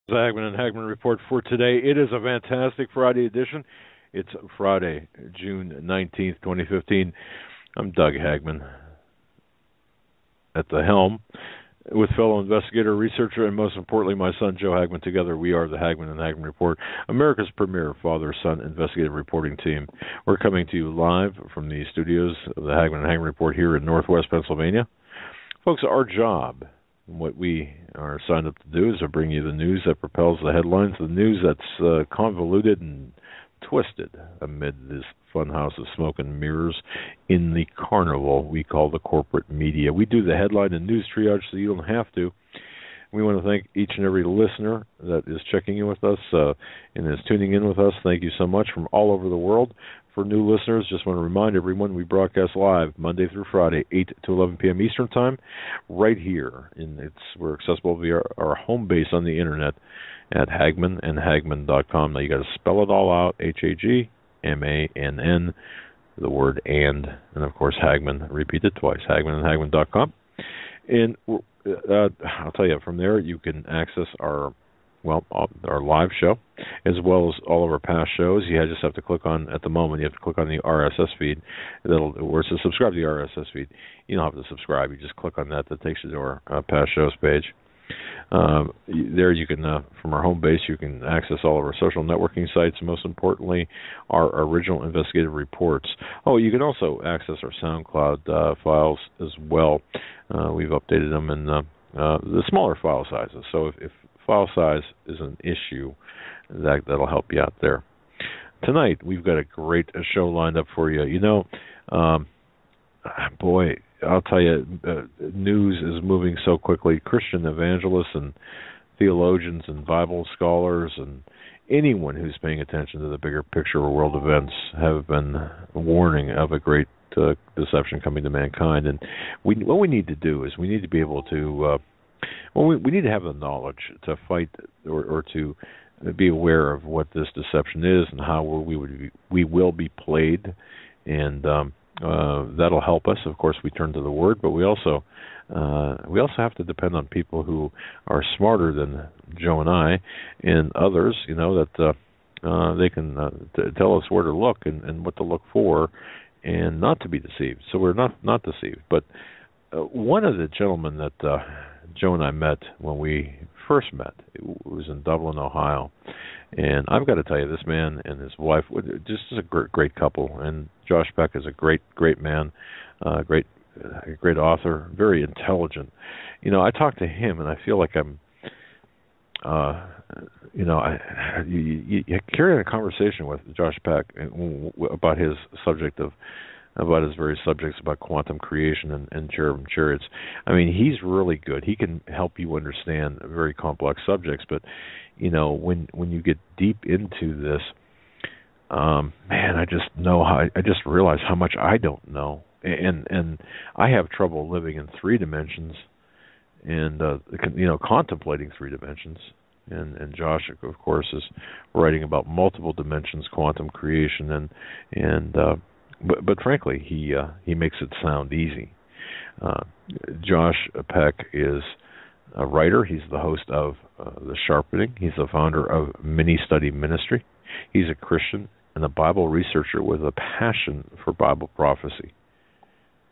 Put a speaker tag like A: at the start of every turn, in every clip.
A: The Hagmann and Hagmann report for today. It is a fantastic Friday edition. It's Friday, June 19th, 2015. I'm Doug Hagmann at the helm with fellow investigator, researcher, and most importantly, my son Joe Hagmann. Together, we are the Hagmann and Hagmann Report, America's premier father-son investigative reporting team. We're coming to you live from the studios of the Hagmann and Hagmann Report here in Northwest Pennsylvania. Folks, our job, what we are signed up to do, is to bring you the news that propels the headlines, the news that's convoluted and twisted amid this funhouse of smoke and mirrors in the carnival we call the corporate media. We do the headline and news triage so you don't have to. We want to thank each and every listener that is checking in with us and is tuning in with us. Thank you so much from all over the world. For new listeners, just want to remind everyone we broadcast live Monday through Friday, 8 to 11 p.m. Eastern Time, right here. We're accessible via our home base on the internet at hagmannandhagmann.com. Now you got to spell it all out: Hagmann, the word and of course Hagmann. Repeat it twice: hagmannandhagmann.com. And I'll tell you, from there you can access our live show, as well as all of our past shows. You just have to click on, at the moment, you have to click on the RSS feed. Where it says subscribe to the RSS feed. You don't have to subscribe. You just click on that. That takes you to our past shows page. There you can, from our home base, you can access all of our social networking sites, most importantly, our original investigative reports. Oh, you can also access our SoundCloud files as well. We've updated them in the smaller file sizes. So if file size is an issue, that'll help you out there. Tonight, we've got a great show lined up for you. You know, boy, I'll tell you, news is moving so quickly. Christian evangelists and theologians and Bible scholars and anyone who's paying attention to the bigger picture of world events have been warning of a great deception coming to mankind. And what we need to do is we need to be able to we need to have the knowledge to fight or to be aware of what this deception is and how we will be played, and that'll help us. Of course, we turn to the Word, but we also have to depend on people who are smarter than Joe and I and others. You know, that they can tell us where to look and what to look for, and not to be deceived. So we're not deceived. But one of the gentlemen that Joe and I met when we first met, it was in Dublin, Ohio. And I've got to tell you, this man and his wife, just is a great couple. And Josh Peck is a great man, great author, very intelligent. You know, I talk to him, and I feel like I'm, you carry on a conversation with Josh Peck about his various subjects about quantum creation and cherubim chariots. I mean, he's really good. He can help you understand very complex subjects, but you know, when you get deep into this, man, I just realize how much I don't know, and I have trouble living in three dimensions, and contemplating three dimensions. And Josh, of course, is writing about multiple dimensions, quantum creation, But frankly, he makes it sound easy. Josh Peck is a writer. He's the host of The Sharpening. He's the founder of Mini Study Ministry. He's a Christian and a Bible researcher with a passion for Bible prophecy.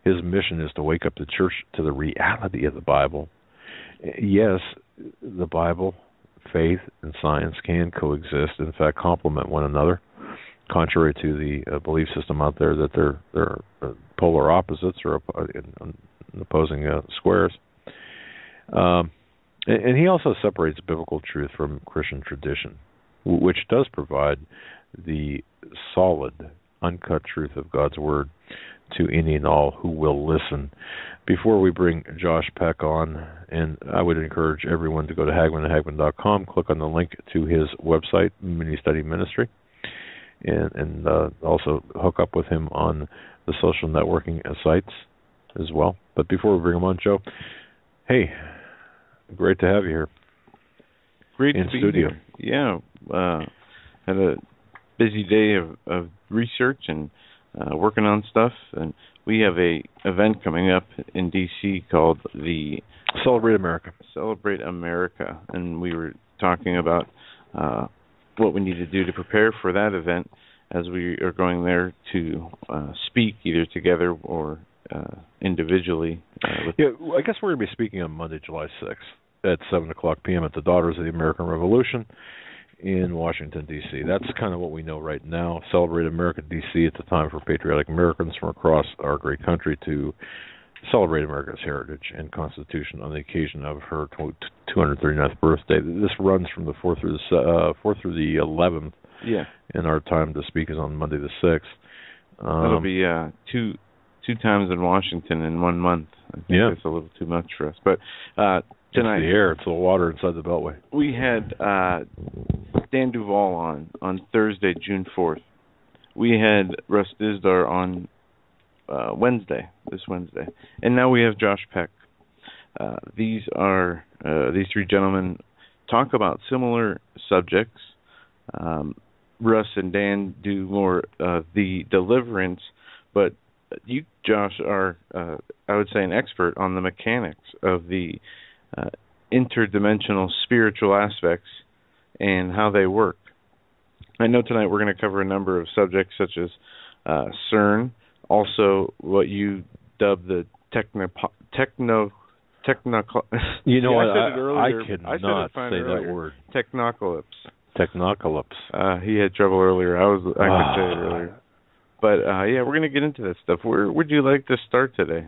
A: His mission is to wake up the church to the reality of the Bible. Yes, the Bible, faith, and science can coexist, in fact, complement one another, contrary to the belief system out there that they're polar opposites or opposing squares. And he also separates biblical truth from Christian tradition, which does provide the solid, uncut truth of God's Word to any and all who will listen. Before we bring Josh Peck on, and I would encourage everyone to go to hagmannandhagmann.com, click on the link to his website, Mini Study Ministry, and also hook up with him on the social networking sites as well. But before we bring him on, Joe, hey, great to have you here.
B: Great
A: in
B: to be
A: studio.
B: Here. Yeah, had a busy day of research and working on stuff, and we have a event coming up in D.C. called the
A: Celebrate America.
B: Celebrate America, and we were talking about what we need to do to prepare for that event, as we are going there to speak either together or individually.
A: I guess we're going to be speaking on Monday, July 6th at 7 o'clock p.m. at the Daughters of the American Revolution in Washington, D.C. That's kind of what we know right now. Celebrate America, D.C. It's a time for patriotic Americans from across our great country to celebrate America's heritage and Constitution on the occasion of her 239th birthday. This runs from the 4th through the 11th.
B: Yeah.
A: And our time to speak is on Monday the 6th.
B: That'll be two times in Washington in 1 month. I think that's a little too much for us. But tonight,
A: it's the air. It's the water inside the Beltway.
B: We had Dan Duvall on Thursday, June 4th. We had Russ Dizdar on this Wednesday, and now we have Josh Peck. These three gentlemen talk about similar subjects. Russ and Dan do more the deliverance, but you, Josh, are I would say an expert on the mechanics of the interdimensional spiritual aspects and how they work. I know tonight we're going to cover a number of subjects such as CERN, also what you dub the technical.
A: You know what?
B: I
A: cannot say that word.
B: Technocalypse.
A: Technocalypse.
B: He had trouble earlier. I could say it earlier. But we're going to get into that stuff. Where would you like to start today?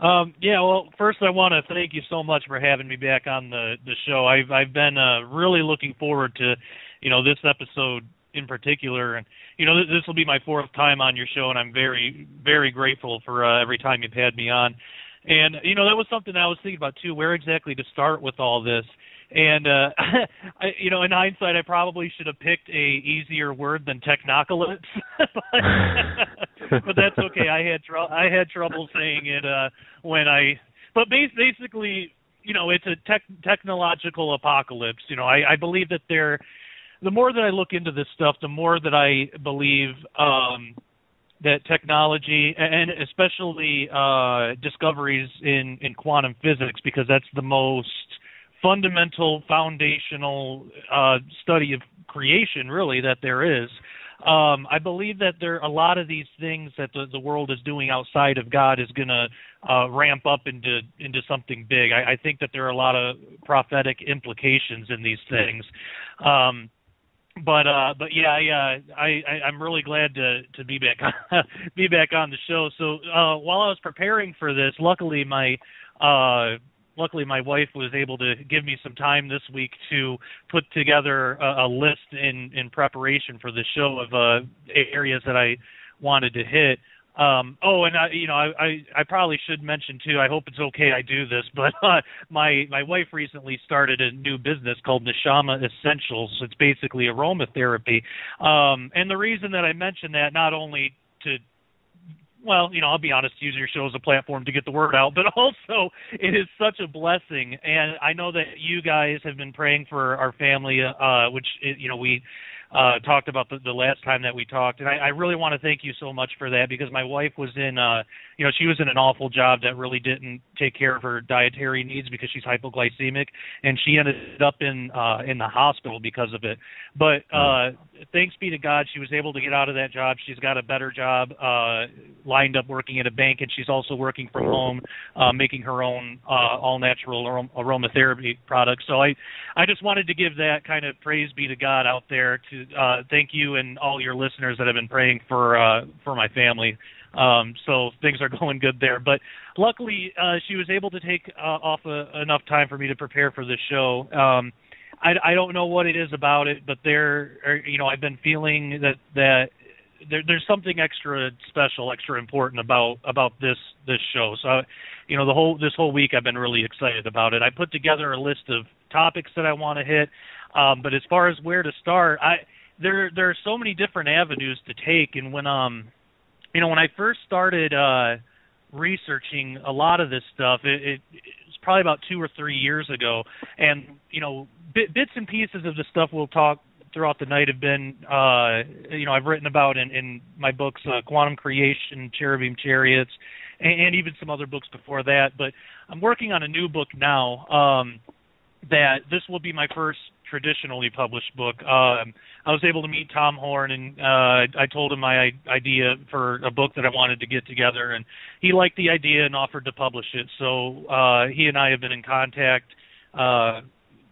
C: Well, first I want to thank you so much for having me back on the show. I've been really looking forward to, this episode in particular, and this will be my fourth time on your show, and I'm very, very grateful for every time you've had me on. And that was something I was thinking about too, where exactly to start with all this. And in hindsight, I probably should have picked a easier word than technocalypse, but that's okay. I had trouble saying it But basically, it's a technological apocalypse. I believe that the more that I look into this stuff, the more that I believe that technology, and especially discoveries in quantum physics, because that's the most fundamental, foundational study of creation, really, that there is. I believe that a lot of these things that the world is doing outside of God is going to ramp up into something big. I think that there are a lot of prophetic implications in these things. I'm really glad to be back on the show. So while I was preparing for this, luckily my wife was able to give me some time this week to put together a list in preparation for the show of areas that I wanted to hit. I probably should mention too, I hope it's okay I do this, but my wife recently started a new business called Neshama Essentials. It's basically aromatherapy. And the reason that I mention that, not only to I'll be honest, use your show as a platform to get the word out, but also it is such a blessing. And I know that you guys have been praying for our family, which, we talked about the last time that we talked. And I really want to thank you so much for that, because my wife was in, she was in an awful job that really didn't take care of her dietary needs because she's hypoglycemic, and she ended up in the hospital because of it. But thanks be to God, she was able to get out of that job. She's got a better job lined up working at a bank, and she's also working from home, making her own all-natural aromatherapy products. So I just wanted to give that kind of praise be to God out there to thank you and all your listeners that have been praying for my family. So things are going good there. But luckily, she was able to take off enough time for me to prepare for this show. I don't know what it is about it, but I've been feeling that there's something extra special, extra important about this show. So, this whole week I've been really excited about it. I put together a list of topics that I want to hit, but as far as where to start, there are so many different avenues to take. And when I first started researching a lot of this stuff, it was probably about 2 or 3 years ago, and bits and pieces of the stuff we'll talk throughout the night have been, I've written about in my books, Quantum Creation, Cherubim Chariots, and even some other books before that. But I'm working on a new book now, that this will be my first traditionally published book. I was able to meet Tom Horn, and I told him my idea for a book that I wanted to get together, and he liked the idea and offered to publish it. So he and I have been in contact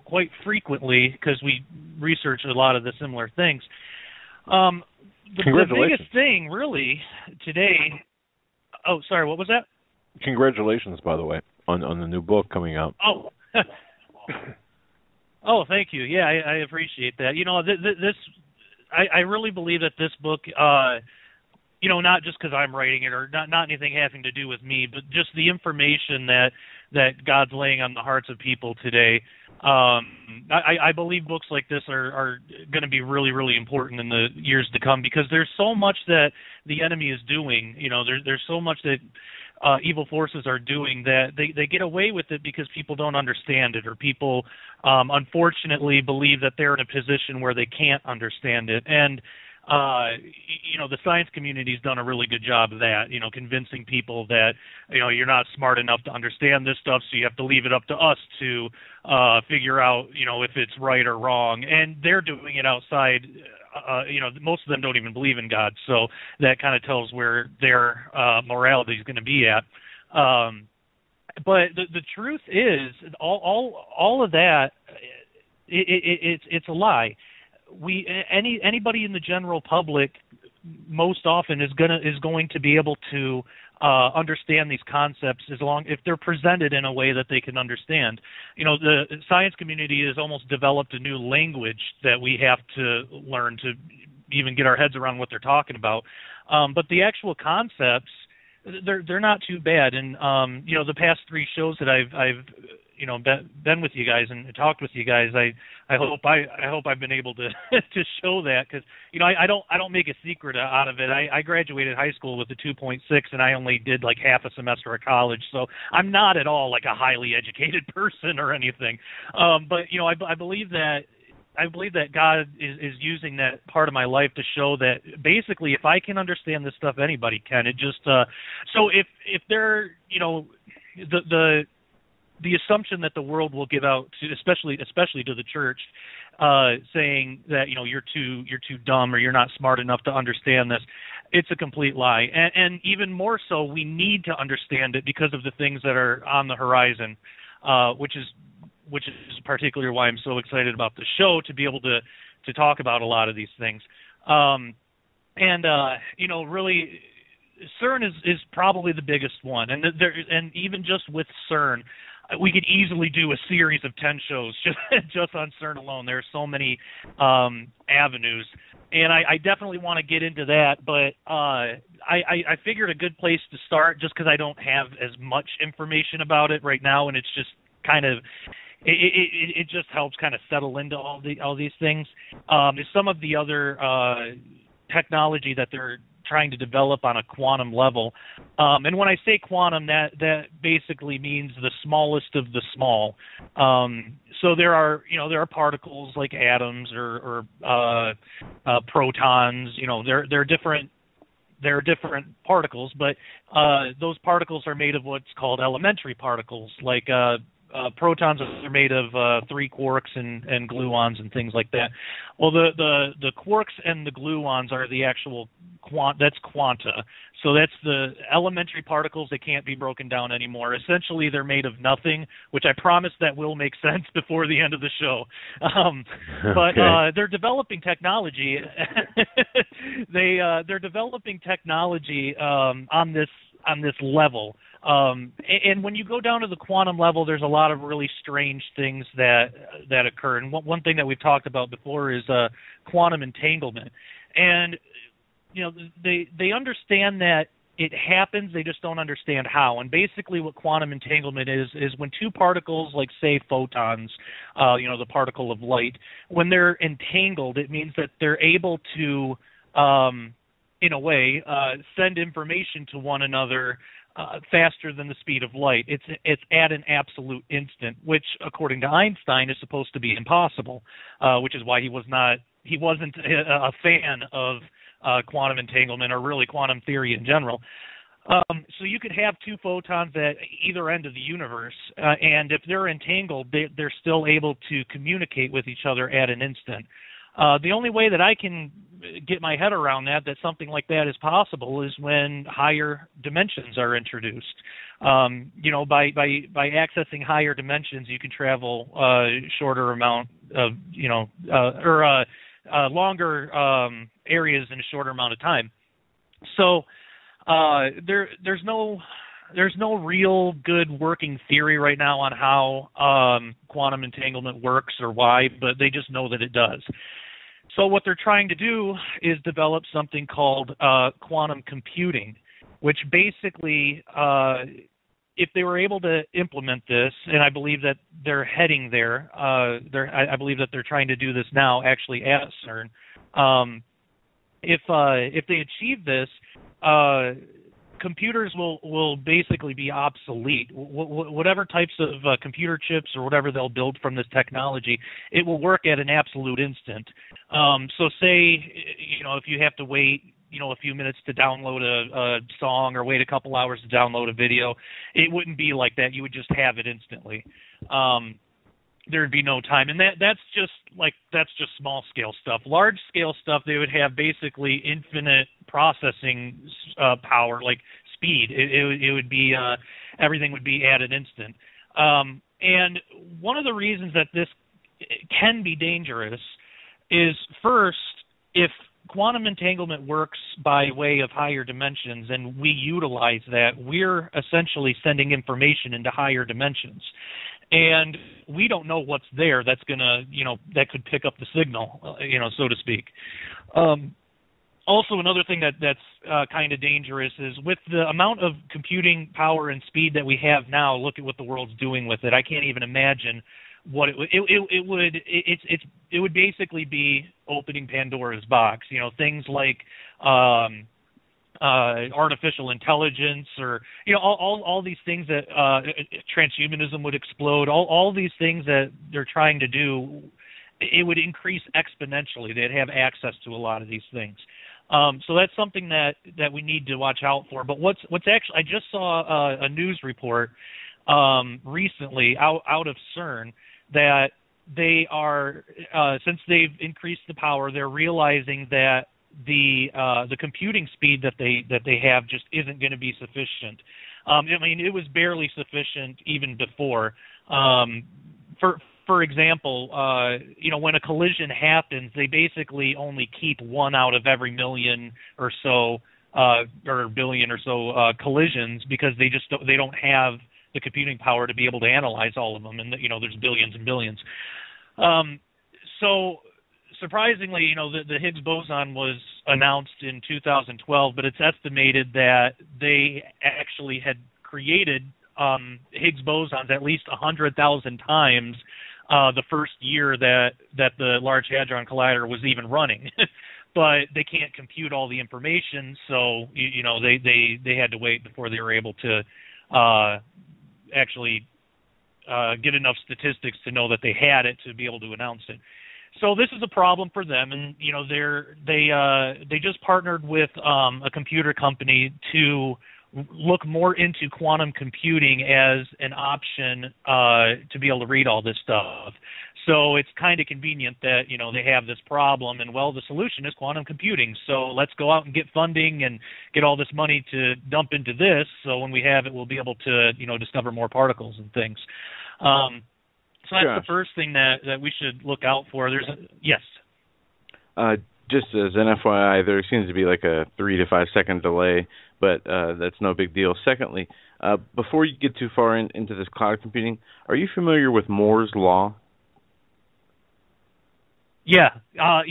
C: quite frequently because we research a lot of the similar things. The biggest thing, really, today... Oh, sorry, what was that?
A: Congratulations, by the way, on the new book coming out.
C: Oh, oh, thank you. Yeah, I appreciate that. You know, I really believe that this book, you know, not just because I'm writing it or not anything having to do with me, but just the information that God's laying on the hearts of people today. I believe books like this are going to be really, really important in the years to come, because there's so much that the enemy is doing. You know, there's so much that evil forces are doing that they get away with it because people don't understand it, or people unfortunately believe that they're in a position where they can't understand it. And you know, the science community's done a really good job of that, you know, convincing people that, you know, you're not smart enough to understand this stuff, so you have to leave it up to us to figure out, you know, if it's right or wrong. And they're doing it outside, you know, most of them don't even believe in God, so that kind of tells where their morality is going to be at. But the truth is, all of that, it's a lie. Anybody in the general public most often is going to be able to understand these concepts if they're presented in a way that they can understand. You know, the science community has almost developed a new language that we have to learn to even get our heads around what they're talking about. But the actual concepts, they're not too bad. And you know, the past 3 shows that I've you know, been with you guys and talked with you guys, I hope I've been able to to show that, because, you know, I don't make a secret out of it. I graduated high school with a 2.6, and I only did like half a semester of college, so I'm not at all like a highly educated person or anything. But you know, I believe that God is using that part of my life to show that basically, if I can understand this stuff, anybody can. It just so if they're, you know, the assumption that the world will give out to, especially to the church, saying that, you know, you're too dumb or you're not smart enough to understand this, it's a complete lie. And even more so, we need to understand it because of the things that are on the horizon, which is particularly why I'm so excited about the show, to be able to talk about a lot of these things. You know, really, CERN is probably the biggest one, and even just with CERN, we could easily do a series of 10 shows just on CERN alone. There are so many avenues, and I definitely want to get into that, but I figured a good place to start, just because I don't have as much information about it right now, and it's just kind of it just helps kind of settle into all these things. Is some of the other technology that they're trying to develop on a quantum level, and when I say quantum, that basically means the smallest of the small. So there are particles like atoms or protons. You know, they're different. There are different particles, but those particles are made of what's called elementary particles, like protons are made of 3 quarks and gluons and things like that. Well, the quarks and the gluons are the actual that's quanta. So that's the elementary particles that can't be broken down anymore. Essentially, they're made of nothing, which I promise that will make sense before the end of the show. But they're developing technology. They're developing technology on this level. And when you go down to the quantum level, there's a lot of really strange things that occur. And one thing that we've talked about before is quantum entanglement. And you know, they understand that it happens, they just don't understand how. And basically what quantum entanglement is when 2 particles, like say photons, you know, the particle of light, when they're entangled, it means that they're able to, in a way, send information to one another faster than the speed of light. It's at an absolute instant, which according to Einstein is supposed to be impossible, which is why he wasn't a fan of quantum entanglement, or really quantum theory in general. So you could have two photons at either end of the universe, and if they're entangled, they're still able to communicate with each other at an instant. The only way that I can get my head around that something like that is possible is when higher dimensions are introduced. By accessing higher dimensions, you can travel shorter amount of, longer areas in a shorter amount of time. So there's no real good working theory right now on how quantum entanglement works or why, but they just know that it does. So what they're trying to do is develop something called quantum computing, which basically, if they were able to implement this, and I believe that they're heading there, I believe that they're trying to do this now actually at CERN. If they achieve this, computers will basically be obsolete. Whatever types of computer chips or whatever they'll build from this technology, it will work at an absolute instant. So say, if you have to wait, a few minutes to download a song or wait a couple hours to download a video, it wouldn't be like that. You would just have it instantly. There'd be no time. And that's just small scale stuff. Large scale stuff, they would have basically infinite processing power, like speed. It would be everything would be at an instant. And one of the reasons that this can be dangerous is, first, if quantum entanglement works by way of higher dimensions and we utilize that, we're essentially sending information into higher dimensions. And we don't know what's there that's going to, that could pick up the signal, so to speak. Also, another thing that's kind of dangerous is with the amount of computing power and speed that we have now, look at what the world's doing with it. I can't even imagine what it would basically be opening Pandora's box. Things like artificial intelligence, or all these things that transhumanism would explode. All these things that they're trying to do, it would increase exponentially. They'd have access to a lot of these things. So that's something that we need to watch out for. But what's actually, I just saw a news report recently out of CERN that they are, since they've increased the power, they're realizing that the computing speed that they have just isn't going to be sufficient. It was barely sufficient even before. For example, when a collision happens, they basically only keep one out of every million or so, or billion or so collisions, because they don't have the computing power to be able to analyze all of them, and there's billions and billions. So surprisingly, the Higgs boson was announced in 2012, but it's estimated that they actually had created Higgs bosons at least 100,000 times the first year that the Large Hadron Collider was even running. But they can't compute all the information, so they had to wait before they were able to actually get enough statistics to know that they had it to be able to announce it. So this is a problem for them, and they just partnered with a computer company to look more into quantum computing as an option to be able to read all this stuff. So it's kind of convenient that they have this problem, and the solution is quantum computing. So let's go out and get funding and get all this money to dump into this. So when we have it, we'll be able to discover more particles and things. So that's the first thing that we should look out for. Yes.
B: Just as an FYI, there seems to be like a 3 to 5 second delay, but that's no big deal. Secondly, before you get too far into this cloud computing, are you familiar with Moore's law?
C: Yeah. I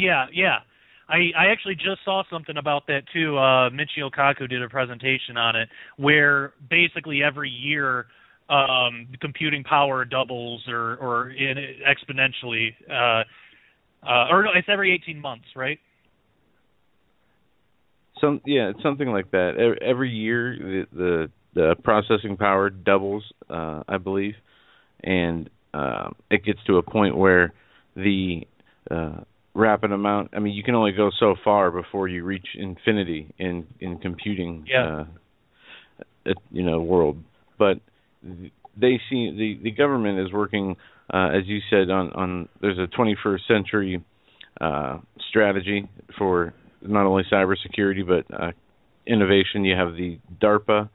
C: actually just saw something about that too. Michio Kaku did a presentation on it, where basically every year the computing power doubles or exponentially, or no, it's every 18 months, right?
B: It's something like that. Every year the processing power doubles, I believe, and it gets to a point where the rapid amount. You can only go so far before you reach infinity in computing. world. But they see the government is working, as you said, on there's a 21st century strategy for not only cybersecurity but innovation. You have the DARPA,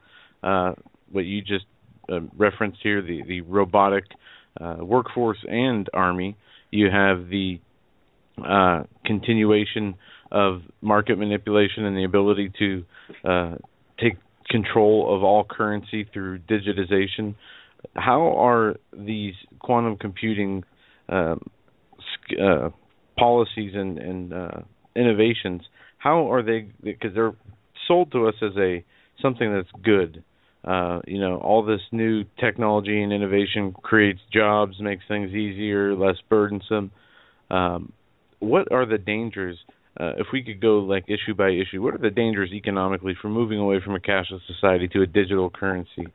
B: what you just referenced here, the robotic workforce and army. You have the continuation of market manipulation and the ability to take control of all currency through digitization. How are these quantum computing policies and innovations, how are they, because they're sold to us as something that's good. All this new technology and innovation creates jobs, makes things easier, less burdensome. What are the dangers, if we could go like issue by issue, what are the dangers economically for moving away from a cashless society to a digital currency?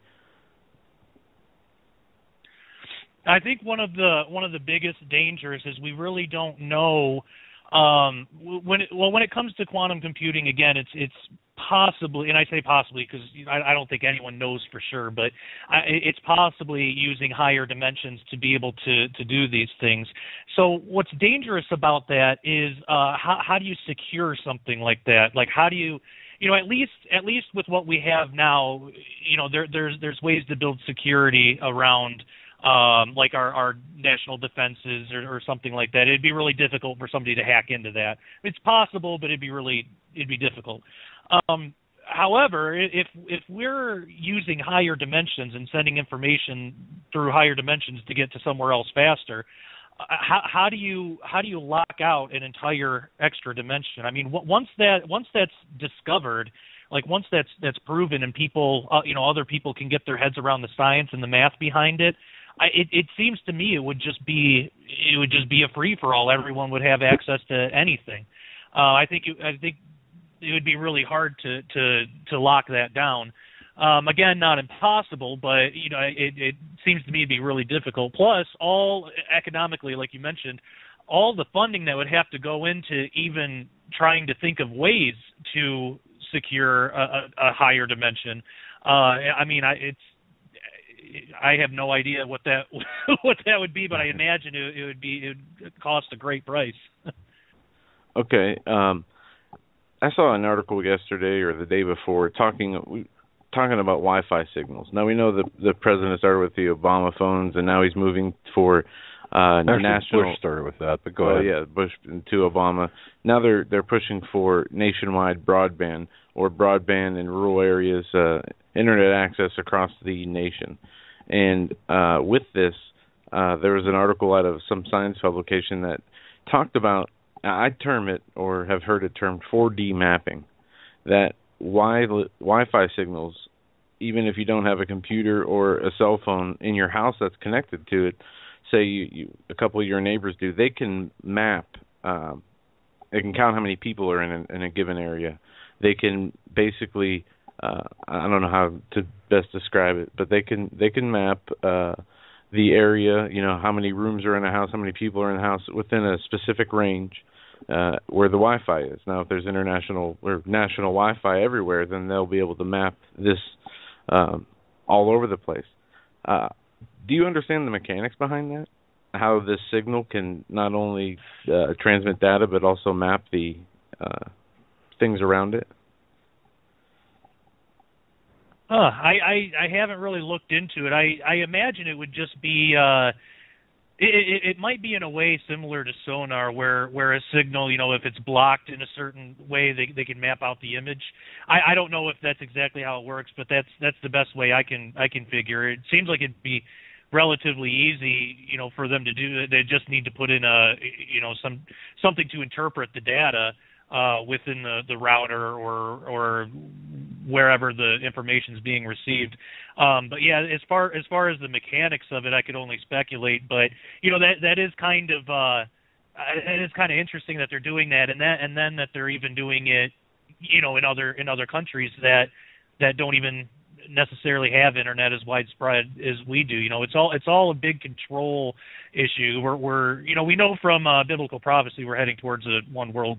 C: I think one of the biggest dangers is we really don't know when it comes to quantum computing. Again, it's possibly, and I say possibly because I don't think anyone knows for sure, but it's possibly using higher dimensions to be able to do these things. So what's dangerous about that is how do you secure something like that? Like how do you at least with what we have now, there's ways to build security around like our national defenses or something like that. It'd be really difficult for somebody to hack into that. It's possible, but it'd be difficult. However, if we're using higher dimensions and sending information through higher dimensions to get to somewhere else faster, how do you lock out an entire extra dimension? I mean, once that's discovered, like once that's proven and people, other people can get their heads around the science and the math behind it, it seems to me it would just be a free for all. Everyone would have access to anything. I think it would be really hard to lock that down. Again, not impossible, but it seems to me to be really difficult. Plus, all economically, like you mentioned, all the funding that would have to go into even trying to think of ways to secure a higher dimension. I have no idea what that would be, but I imagine it would cost a great price.
B: Okay. I saw an article yesterday or the day before talking about Wi-Fi signals. Now we know the president started with the Obama phones, and now he's moving for national.
A: Bush started with that, but go ahead.
B: Yeah, Bush to Obama. Now they're pushing for nationwide broadband or broadband in rural areas, internet access across the nation. And with this, there was an article out of some science publication that talked about, I term it, or have heard it termed, 4D mapping, that Wi-Fi signals, even if you don't have a computer or a cell phone in your house that's connected to it, say you a couple of your neighbors do, they can map, they can count how many people are in a given area. They can basically, I don't know how to best describe it, but they can map the area, how many rooms are in a house, how many people are in a house within a specific range where the Wi-Fi is. Now, if there's international or national Wi-Fi everywhere, then they'll be able to map this all over the place. Do you understand the mechanics behind that? How this signal can not only transmit data, but also map the things around it?
C: I haven't really looked into it. I imagine it would just be it might be in a way similar to sonar, where a signal, if it's blocked in a certain way, they can map out the image. I don't know if that's exactly how it works, but that's the best way I can figure. It seems like it'd be relatively easy, for them to do. They just need to put in something to interpret the data within the router or wherever the information is being received. But yeah, as far as the mechanics of it, I could only speculate. But that is kind of interesting that they're doing that, and then that they're even doing it, in other countries that don't even necessarily have internet as widespread as we do. It's all a big control issue. We know from biblical prophecy we're heading towards a one world,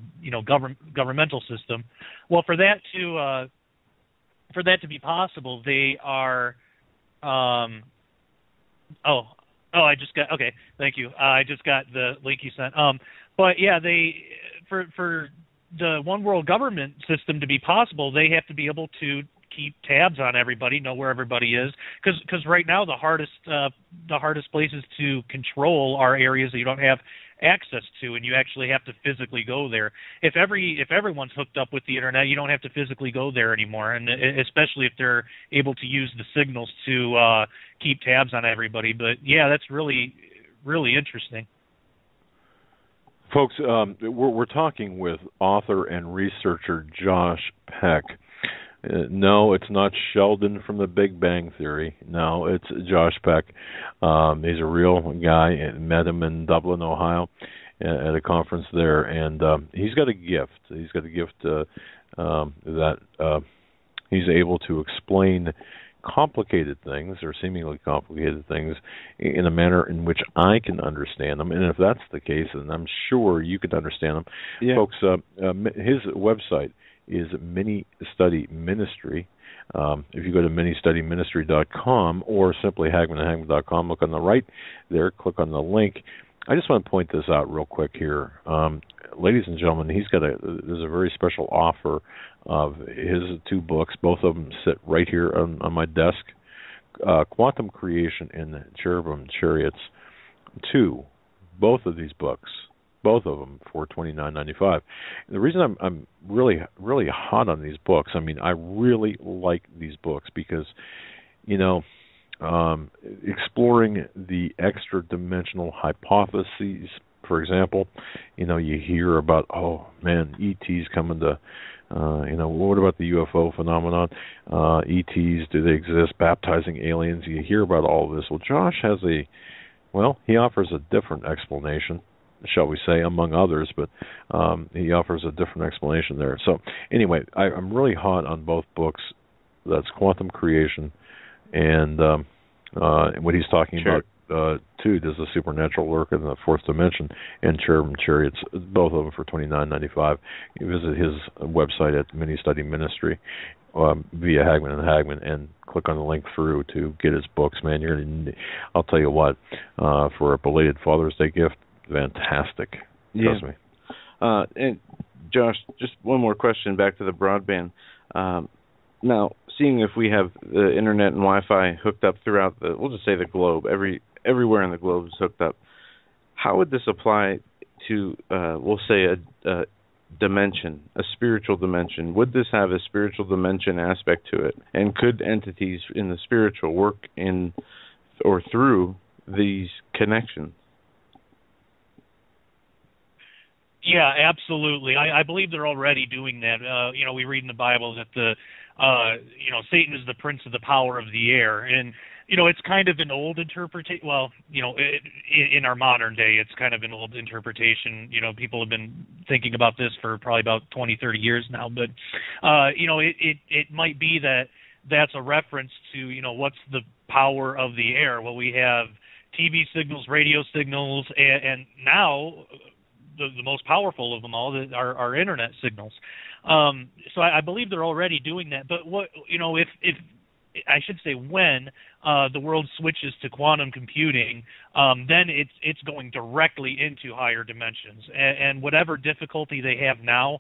C: governmental system. Well, for that for that to be possible, they are. I just got okay. Thank you. I just got the link you sent. But yeah, they for the one world government system to be possible, they have to be able to keep tabs on everybody, know where everybody is, because right now the hardest places to control are areas that you don't have access to, and you actually have to physically go there. If everyone's hooked up with the internet, you don't have to physically go there anymore, and especially if they're able to use the signals to keep tabs on everybody. But yeah, that's really, really interesting.
A: Folks, we're talking with author and researcher Josh Peck. No, it's not Sheldon from the Big Bang Theory. No, it's Josh Peck. He's a real guy. I met him in Dublin, Ohio, at a conference there, and he's got a gift. He's got a gift that he's able to explain complicated things, or seemingly complicated things, in a manner in which I can understand them. And if that's the case, then I'm sure you could understand them. Yeah. Folks, his website is Mini Study Ministry. If you go to ministudyministry.com or simply hagmanhagmann.com, look on the right there, click on the link. I just want to point this out real quick here. Ladies and gentlemen, there's a very special offer of his two books. Both of them sit right here on my desk. Quantum Creation and Cherubim Chariots 2. Both of these books. Both of them for $29.95. The reason I'm really, really hot on these books, I mean, I really like these books because, exploring the extra-dimensional hypotheses, for example, you hear about, ETs coming to, what about the UFO phenomenon? ETs, do they exist? Baptizing aliens, you hear about all of this. Well, Josh he offers a different explanation, shall we say, among others, but he offers a different explanation there. So anyway, I'm really hot on both books. That's Quantum Creation and what he's talking about, too, does the supernatural lurk in the fourth dimension, and Cherubim Chariots, both of them for $29.95. You visit his website at Mini Study Ministry via Hagmann and Hagmann, and click on the link through to get his books. Man, I'll tell you what, for a belated Father's Day gift, fantastic. Trust me.
B: And Josh, just one more question back to the broadband. Now, seeing if we have the internet and Wi-Fi hooked up throughout we'll just say the globe, everywhere in the globe is hooked up, how would this apply to, we'll say, a dimension, a spiritual dimension? Would this have a spiritual dimension aspect to it? And could entities in the spiritual work in or through these connections?
C: Yeah, absolutely. I believe they're already doing that. We read in the Bible that Satan is the prince of the power of the air, and it's kind of an old interpretation. Well, in our modern day, it's kind of an old interpretation. People have been thinking about this for probably about 20, 30 years now. But it might be that that's a reference to what's the power of the air. Well, we have TV signals, radio signals, and now the most powerful of them all are internet signals. So I believe they're already doing that. But if I should say when the world switches to quantum computing, then it's going directly into higher dimensions, and whatever difficulty they have now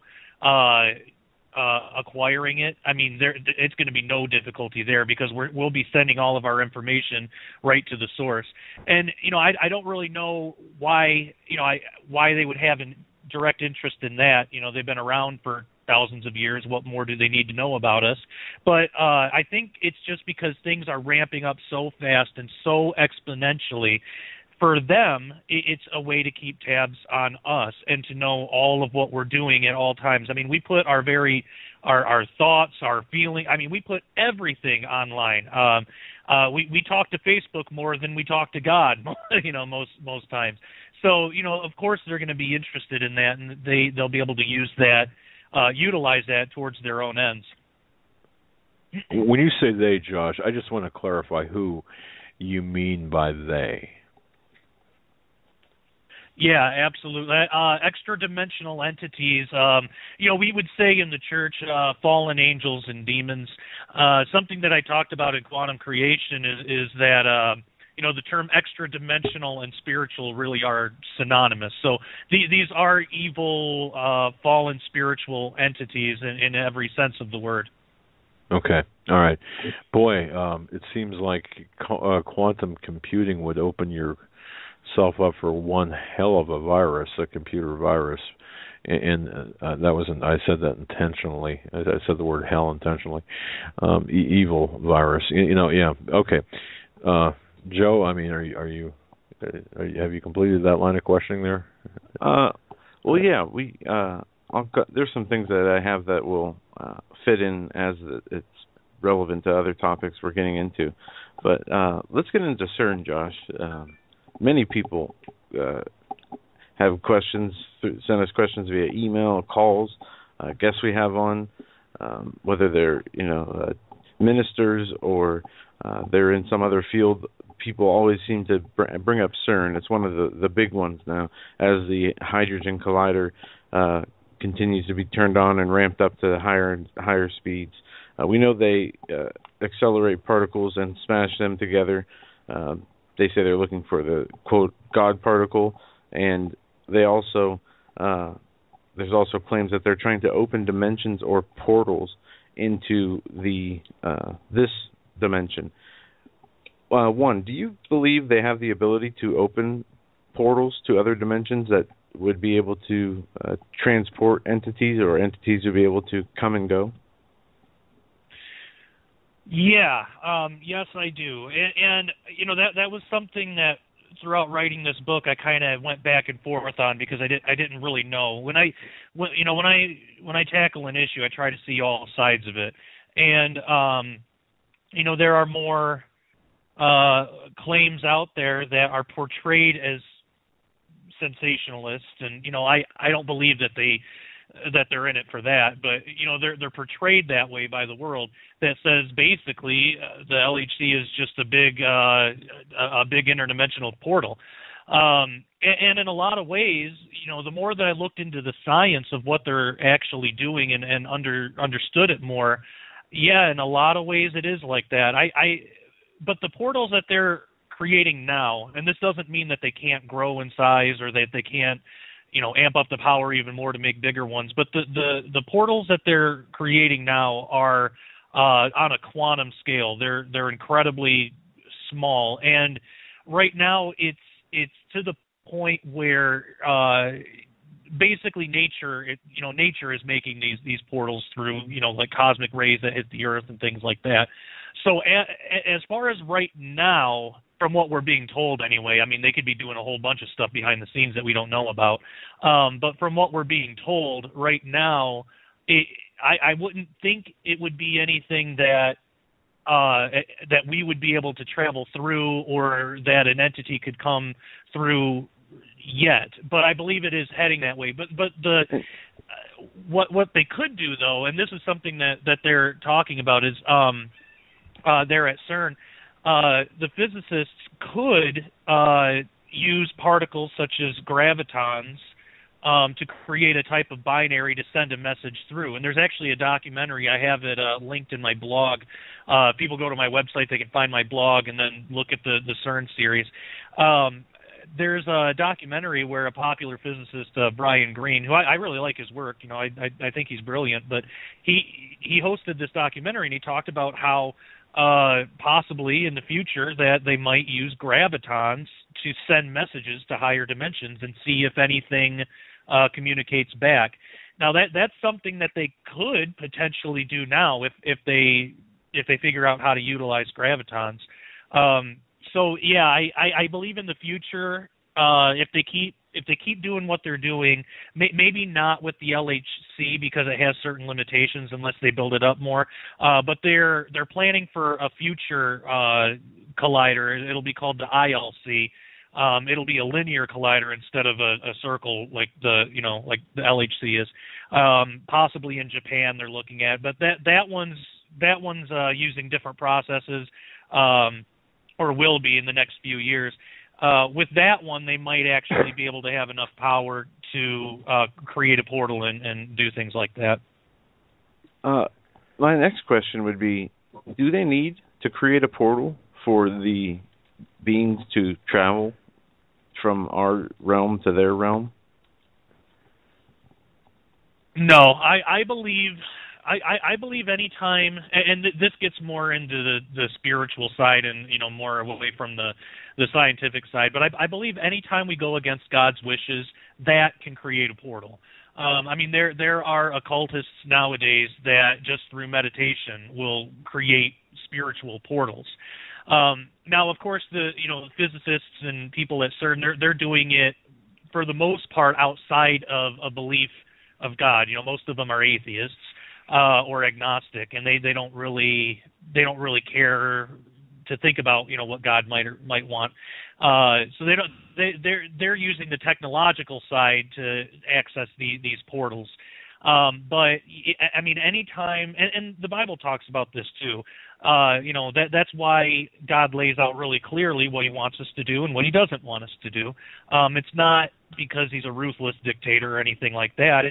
C: acquiring it, I mean, it's going to be no difficulty there, because we'll be sending all of our information right to the source. And I don't really know why they would have a direct interest in that. They've been around for thousands of years. What more do they need to know about us? But I think it's just because things are ramping up so fast and so exponentially. For them, it's a way to keep tabs on us and to know all of what we're doing at all times. I mean, we put our thoughts, our feelings. I mean, we put everything online. We talk to Facebook more than we talk to God, most times. So, of course, they're going to be interested in that, and they'll be able to utilize that towards their own ends.
A: When you say they, Josh, I just want to clarify who you mean by they.
C: Yeah, absolutely. Extra-dimensional entities, we would say in the church, fallen angels and demons. Something that I talked about in quantum creation is that, the term extra-dimensional and spiritual really are synonymous. So these are evil, fallen spiritual entities in every sense of the word.
A: Okay. All right. Boy, it seems like quantum computing would open yourself up for one hell of a virus, a computer virus. And that wasn't, I said that intentionally. I said the word hell intentionally. Evil virus. Yeah. Okay. Joe, I mean, have you completed that line of questioning there?
B: Well, yeah, there's some things that I have that will fit in as it's relevant to other topics we're getting into. But let's get into CERN, Josh. Many people have questions, send us questions via email, calls, guests we have on, whether they're ministers or they're in some other field. People always seem to bring up CERN. It's one of the big ones now, as the Hadron Collider continues to be turned on and ramped up to higher and higher speeds. We know they accelerate particles and smash them together. They say they're looking for the, quote, God particle, and they also there's also claims that they're trying to open dimensions or portals into this dimension. One, do you believe they have the ability to open portals to other dimensions that would be able to transport entities, or entities would be able to come and go?
C: Yeah, yes, I do, and that was something that throughout writing this book I kind of went back and forth on, because I didn't really know. When I tackle an issue, I try to see all sides of it, and there are more claims out there that are portrayed as sensationalist, and I don't believe that they're in it for that, but they're portrayed that way by the world, that says basically the LHC is just a big interdimensional portal, and in a lot of ways, the more that I looked into the science of what they're actually doing and understood it more, yeah, in a lot of ways it is like that. But the portals that they're creating now, and this doesn't mean that they can't grow in size or that they can't, amp up the power even more to make bigger ones, but the portals that they're creating now are on a quantum scale. They're incredibly small, and right now it's to the point where basically nature is making these portals through like cosmic rays that hit the earth and things like that. So as far as right now, from what we're being told anyway, I mean, they could be doing a whole bunch of stuff behind the scenes that we don't know about. But from what we're being told right now, I wouldn't think it would be anything that we would be able to travel through, or that an entity could come through yet. But I believe it is heading that way. But what they could do, though, and this is something that they're talking about, is there at CERN, the physicists could use particles such as gravitons to create a type of binary to send a message through. And there's actually a documentary. I have it linked in my blog. People go to my website, they can find my blog and then look at the CERN series. There's a documentary where a popular physicist, Brian Greene, who I really like his work, I think he's brilliant, but he hosted this documentary, and he talked about how possibly in the future that they might use gravitons to send messages to higher dimensions and see if anything communicates back. Now that's something that they could potentially do now if they figure out how to utilize gravitons. So yeah, I believe in the future, if they keep doing what they're doing, maybe not with the LHC because it has certain limitations unless they build it up more. But they're planning for a future collider. It'll be called the ILC. It'll be a linear collider instead of a circle like the LHC is. Possibly in Japan they're looking at, but that one's using different processes. Or will be in the next few years. With that one, they might actually be able to have enough power to create a portal and do things like that.
B: My next question would be, do they need to create a portal for the beings to travel from our realm to their realm?
C: No, I believe any time, and this gets more into the spiritual side and more away from the scientific side. But I believe any time we go against God's wishes, that can create a portal. There are occultists nowadays that just through meditation will create spiritual portals. Now, of course, the physicists and people at CERN, they're doing it for the most part outside of a belief of God. Most of them are atheists or agnostic, and they don't really care to think about what God might want. So they're using the technological side to access these portals. But any time, and the Bible talks about this too. That's why God lays out really clearly what He wants us to do and what He doesn't want us to do. It's not because He's a ruthless dictator or anything like that.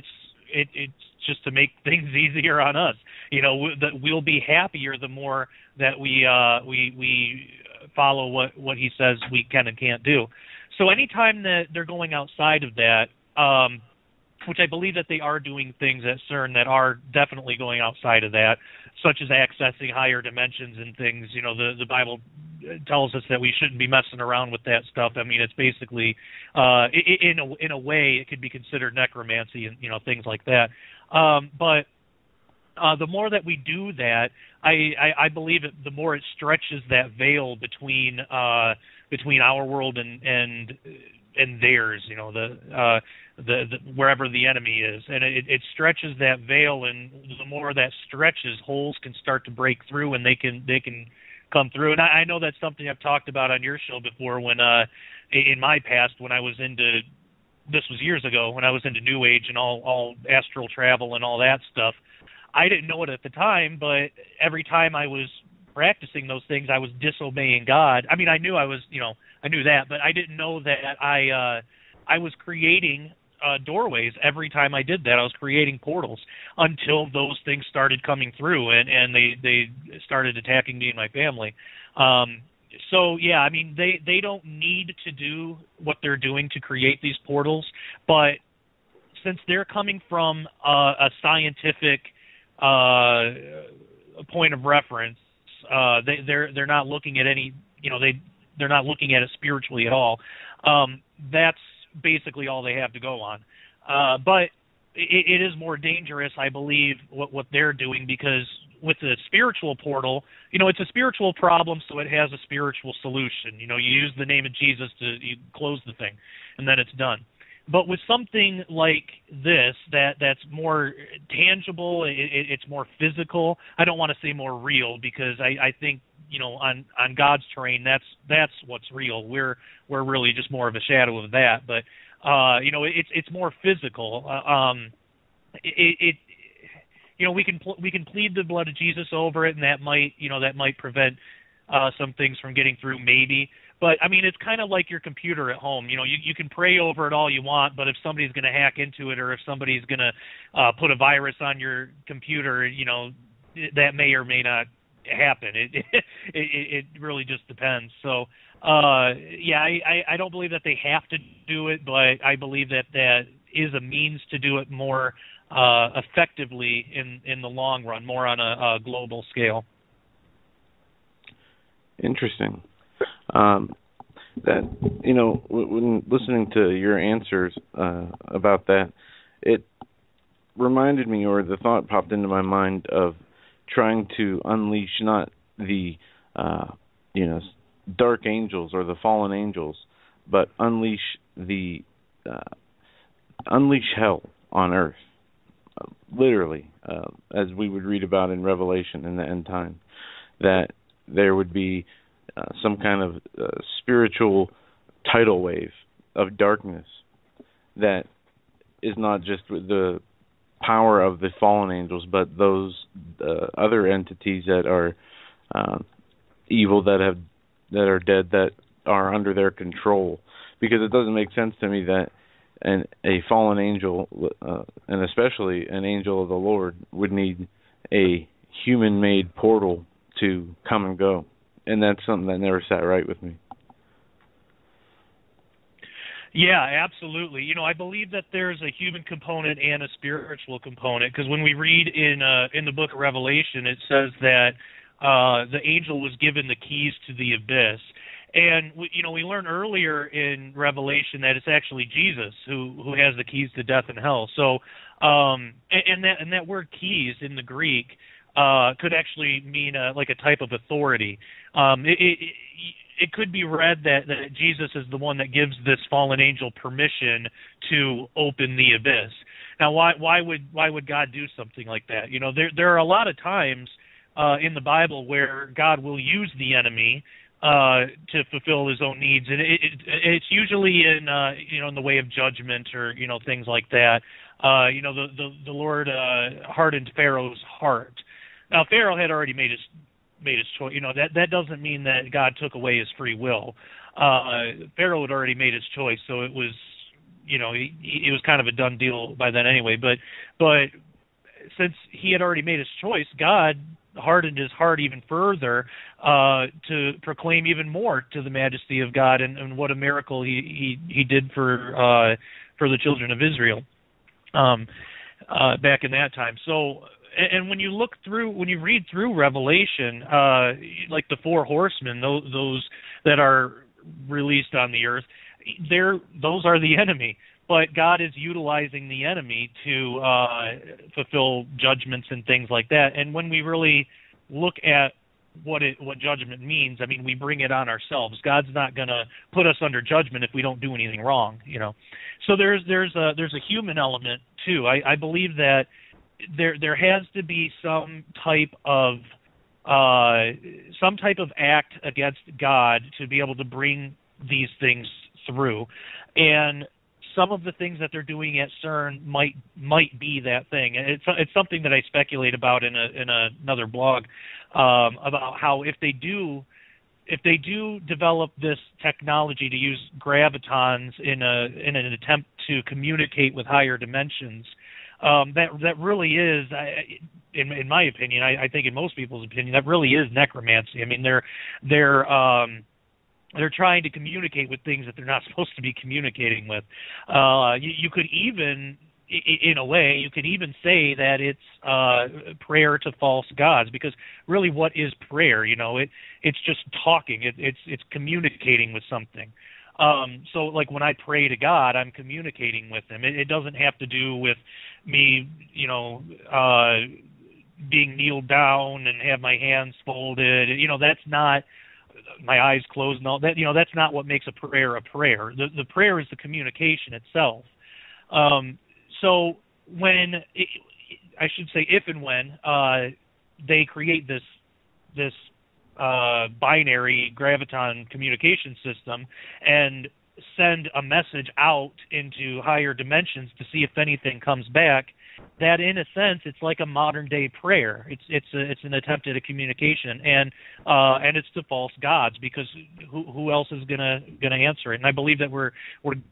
C: It's just to make things easier on us. That we'll be happier the more that we follow what He says we can and can't do. So anytime that they're going outside of that, which I believe that they are doing things at CERN that are definitely going outside of that, such as accessing higher dimensions and things. The Bible tells us that we shouldn't be messing around with that stuff. It's basically, in a way, it could be considered necromancy and things like that. But the more that we do that, I believe the more it stretches that veil between our world and theirs, the wherever the enemy is, and it stretches that veil, and the more that stretches, holes can start to break through, and they can come through. And I know that's something I've talked about on your show before. When in my past, when I was this was years ago, when I was into New Age and all astral travel and all that stuff, I didn't know it at the time, but every time I was practicing those things, I was disobeying God. I knew I knew that, but I didn't know that I was creating doorways every time I did that. I was creating portals until those things started coming through, and they started attacking me and my family. So yeah, they don't need to do what they're doing to create these portals, but since they're coming from a scientific point of reference, they're not looking at any, they're not looking at it spiritually at all. That's basically all they have to go on. But it is more dangerous, I believe, what they're doing, because with the spiritual portal, it's a spiritual problem, so it has a spiritual solution. You use the name of Jesus you close the thing, and then it's done. But with something like this, that's more tangible, it's more physical. I don't want to say more real, because I think on God's terrain, that's what's real. We're really just more of a shadow of that. But it's more physical. We can plead the blood of Jesus over it, and that might prevent some things from getting through, maybe. But it's kind of like your computer at home. You can pray over it all you want, but if somebody's going to hack into it, or if somebody's going to put a virus on your computer, that may or may not happen. It really just depends. So I don't believe that they have to do it, but I believe that is a means to do it more effectively in the long run, more on a global scale.
B: Interesting. That when listening to your answers about that, it reminded me, or the thought popped into my mind, of trying to unleash not the dark angels or the fallen angels, but unleash hell on earth, literally, as we would read about in Revelation in the end time, that there would be some kind of spiritual tidal wave of darkness that is not just the power of the fallen angels, but those other entities that are evil, that are dead, that are under their control, because it doesn't make sense to me that a fallen angel, and especially an angel of the Lord, would need a human-made portal to come and go. And that's something that never sat right with me.
C: Yeah, absolutely. You know, I believe that there's a human component and a spiritual component, because when we read in the book of Revelation, it says that the angel was given the keys to the abyss. And we learn earlier in Revelation that it's actually Jesus who has the keys to death and hell. So, and that word keys in the Greek could actually mean like a type of authority. It could be read that Jesus is the one that gives this fallen angel permission to open the abyss. Now, why would God do something like that? You know, there are a lot of times in the Bible where God will use the enemy to fulfill his own needs, and it's usually in in the way of judgment or things like that. The Lord hardened Pharaoh's heart. Now Pharaoh had already made his choice. That doesn't mean that God took away his free will. Pharaoh had already made his choice, so it was it was kind of a done deal by then anyway. But since he had already made his choice, God hardened his heart even further to proclaim even more to the majesty of God and what a miracle he did for the children of Israel back in that time. So, and when you read through Revelation, like the four horsemen, those that are released on the earth, those are the enemy. But God is utilizing the enemy to fulfill judgments and things like that. And when we really look at what judgment means, I mean, we bring it on ourselves. God's not going to put us under judgment if we don't do anything wrong, So there's a human element too. I believe that there has to be some type of act against God to be able to bring these things through, and some of the things that they're doing at CERN might be that thing. It's something that I speculate about in another blog about how if they do develop this technology to use gravitons in an attempt to communicate with higher dimensions, that really is, in my opinion, I think in most people's opinion, that really is necromancy. I mean, they're trying to communicate with things that they're not supposed to be communicating with. You could even, in a way, say that it's prayer to false gods, because really, what is prayer? It's just talking. It's communicating with something. So, like when I pray to God, I'm communicating with Him. It doesn't have to do with me, being kneeled down and have my hands folded. That's not. My eyes closed and all that, that's not what makes a prayer a prayer. The prayer is the communication itself. So if and when they create this binary graviton communication system and send a message out into higher dimensions to see if anything comes back, that in a sense it's like a modern day prayer. It's an attempt at a communication, and it's to false gods, because who else is gonna answer it? And I believe that we're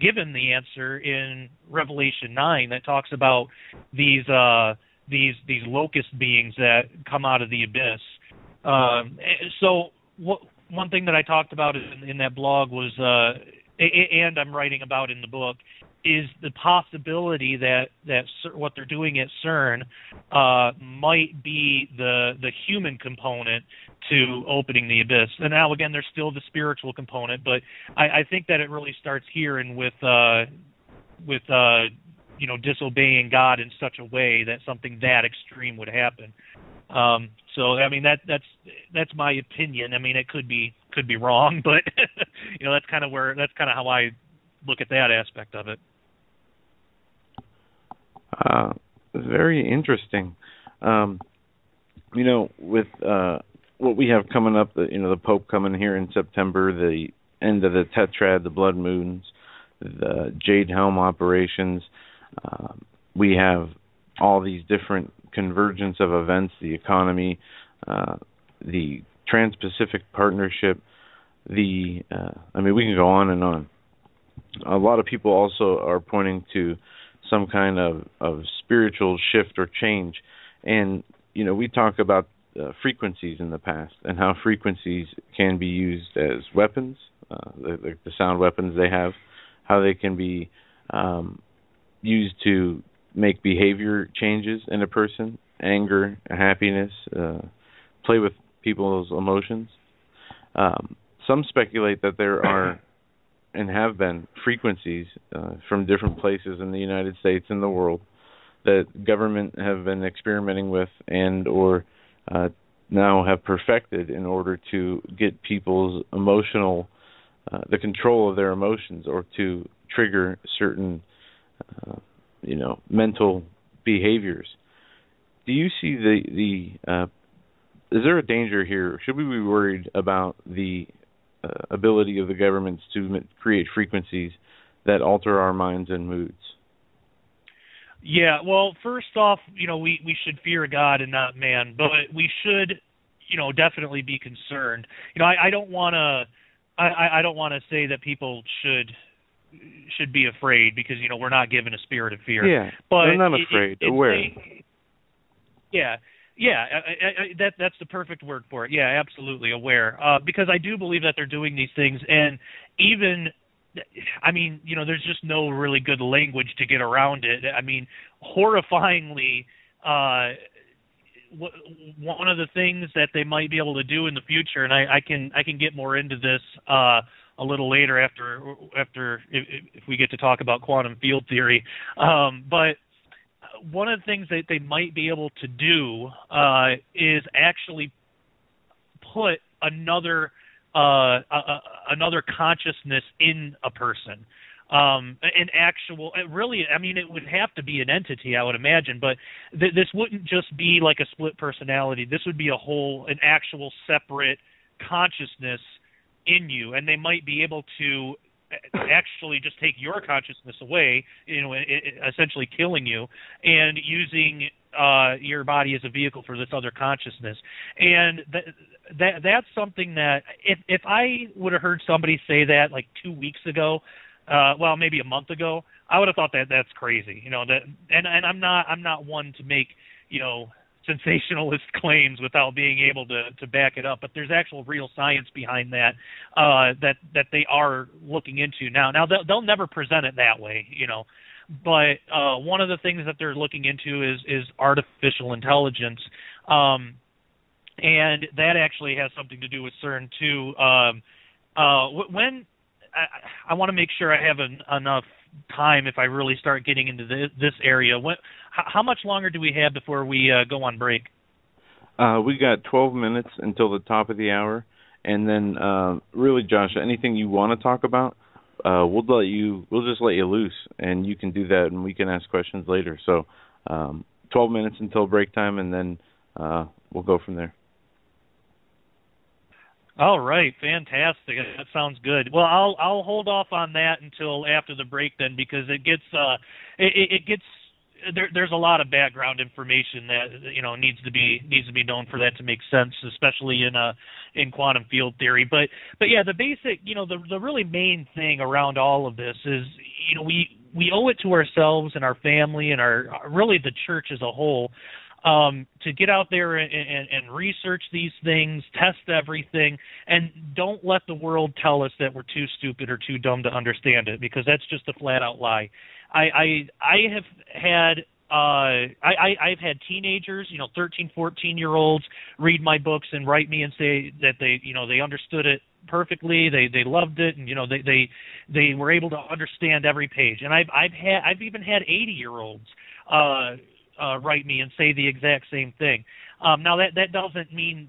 C: given the answer in Revelation 9 that talks about these locust beings that come out of the abyss. So one thing that I talked about in that blog was, and I'm writing about in the book, is the possibility that what they're doing at CERN might be the human component to opening the abyss. And now, again, there's still the spiritual component, but I think that it really starts here and with disobeying God in such a way that something that extreme would happen. So I mean that's my opinion. I mean, it could be wrong, but that's kind of how I look at that aspect of it.
B: It's very interesting. With what we have coming up, the Pope coming here in September, the end of the Tetrad, the blood moons, the Jade Helm operations. We have all these different convergence of events, the economy, the Trans-Pacific Partnership. I mean, we can go on and on. A lot of people also are pointing to some kind of spiritual shift or change. And, we talk about frequencies in the past and how frequencies can be used as weapons, the sound weapons they have, how they can be used to make behavior changes in a person, anger, happiness, play with people's emotions. Some speculate that there are and have been frequencies from different places in the United States and the world that government have been experimenting with and or now have perfected in order to get people's emotional, the control of their emotions, or to trigger certain, mental behaviors. Do you see is there a danger here? Should we be worried about the ability of the governments to create frequencies that alter our minds and moods?
C: Yeah, well, first off, we should fear God and not man, but we should, definitely be concerned. I don't want to say that people should be afraid, because we're not given a spirit of fear.
B: Yeah,
C: but
B: they're not afraid. Aware.
C: That's the perfect word for it. Yeah, absolutely aware. Because I do believe that they're doing these things, and even, there's just no really good language to get around it. I mean, horrifyingly, one of the things that they might be able to do in the future, and I can get more into this a little later after if we get to talk about quantum field theory, but one of the things that they might be able to do is actually put another consciousness in a person. An actual, really, it would have to be an entity, I would imagine, but this wouldn't just be like a split personality. This would be an actual separate consciousness in you, and they might be able to actually just take your consciousness away, essentially killing you, and using your body as a vehicle for this other consciousness. And that's something that if I would have heard somebody say that like 2 weeks ago, maybe a month ago, I would have thought that that's crazy. And I'm not one to make sensationalist claims without being able to back it up, but there's actual real science behind that that they are looking into now. Now they'll never present it that way, but one of the things that they're looking into is artificial intelligence, and that actually has something to do with CERN too. When I want to make sure I have enough time if I really start getting into this area. How much longer do we have before we go on break?
B: We got 12 minutes until the top of the hour, and then really, Josh, anything you want to talk about, we'll just let you loose, and you can do that, and we can ask questions later. So 12 minutes until break time, and then we'll go from there.
C: All right, fantastic. That sounds good. Well, I'll hold off on that until after the break then, because it gets there's a lot of background information that needs to be known for that to make sense, especially in quantum field theory. But yeah, the basic, the really main thing around all of this is we owe it to ourselves and our family and really the church as a whole, to get out there and research these things, test everything, and don't let the world tell us that we're too stupid or too dumb to understand it, because that's just a flat-out lie. I've had teenagers, 13, 14-year-olds read my books and write me and say that they understood it perfectly, they loved it, and they were able to understand every page. And I've even had 80-year-olds write me and say the exact same thing. Now that doesn't mean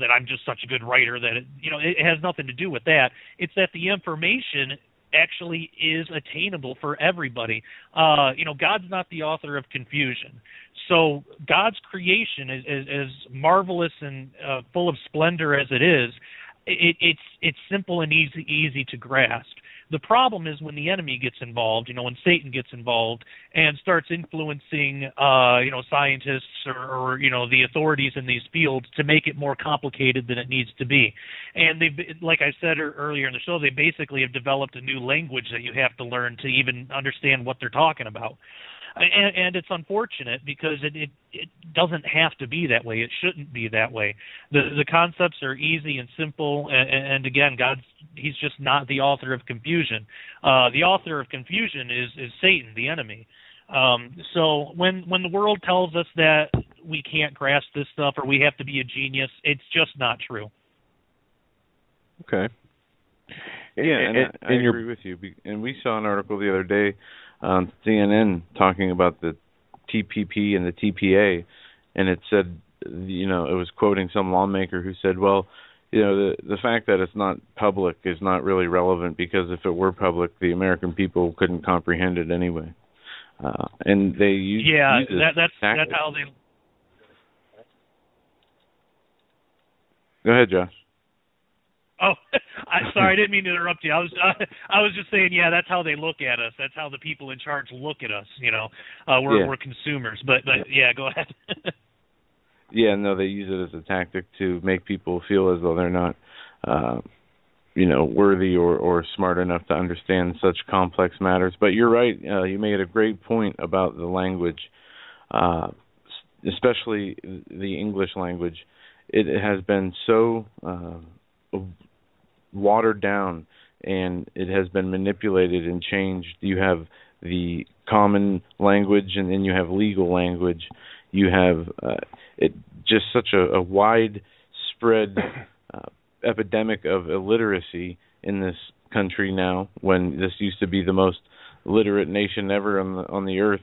C: that I'm just such a good writer that it has nothing to do with that. It's that the information actually is attainable for everybody. God's not the author of confusion. So God's creation is as marvelous and full of splendor as it is. It's simple and easy to grasp. The problem is when the enemy gets involved, when Satan gets involved and starts influencing, scientists or the authorities in these fields to make it more complicated than it needs to be. And like I said earlier in the show, they basically have developed a new language that you have to learn to even understand what they're talking about. And it's unfortunate because it doesn't have to be that way. It shouldn't be that way. The concepts are easy and simple, and again, He's just not the author of confusion. The author of confusion is Satan, the enemy. So when the world tells us that we can't grasp this stuff or we have to be a genius, it's just not true.
B: Okay. Yeah, and I agree with you. And we saw an article the other day on CNN talking about the TPP and the TPA, and it said, it was quoting some lawmaker who said, well, the fact that it's not public is not really relevant because if it were public, the American people couldn't comprehend it anyway. And they use
C: that's how they.
B: Go ahead, Josh.
C: Oh, sorry, I didn't mean to interrupt you. I was just saying, that's how they look at us. That's how the people in charge look at us. We're consumers. But yeah, go ahead.
B: Yeah, no, they use it as a tactic to make people feel as though they're not, worthy or smart enough to understand such complex matters. But you're right. You made a great point about the language, especially the English language. It has been so watered down, and it has been manipulated and changed. You have the common language, and then you have legal language. You have just such a widespread epidemic of illiteracy in this country now, when this used to be the most literate nation ever on the earth.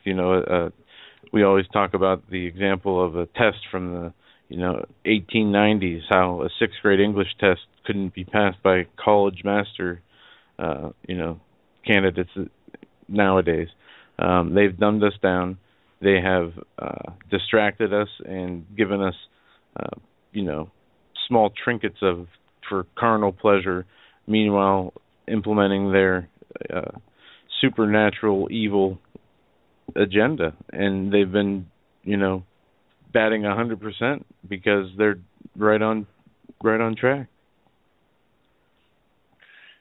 B: We always talk about the example of a test from the 1890s, how a sixth grade English test couldn't be passed by college master, candidates nowadays. They've dumbed us down. They have distracted us and given us, small trinkets for carnal pleasure. Meanwhile, implementing their supernatural evil agenda, and they've been, batting 100% because they're right on track.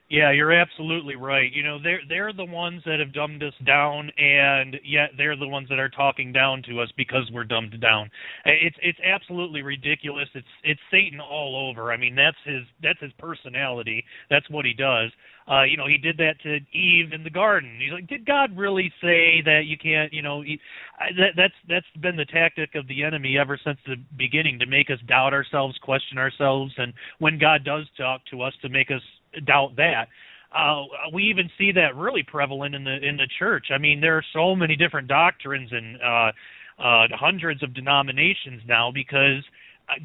C: Yeah, you're absolutely right. They're the ones that have dumbed us down, and yet they're the ones that are talking down to us because we're dumbed down. It's absolutely ridiculous. It's Satan all over. I mean, that's his personality. That's what he does. He did that to Eve in the garden. He's like, did God really say that you can't? That's been the tactic of the enemy ever since the beginning, to make us doubt ourselves, question ourselves, and when God does talk to us, to make us doubt that. We even see that really prevalent in the church. I mean, there are so many different doctrines and hundreds of denominations now because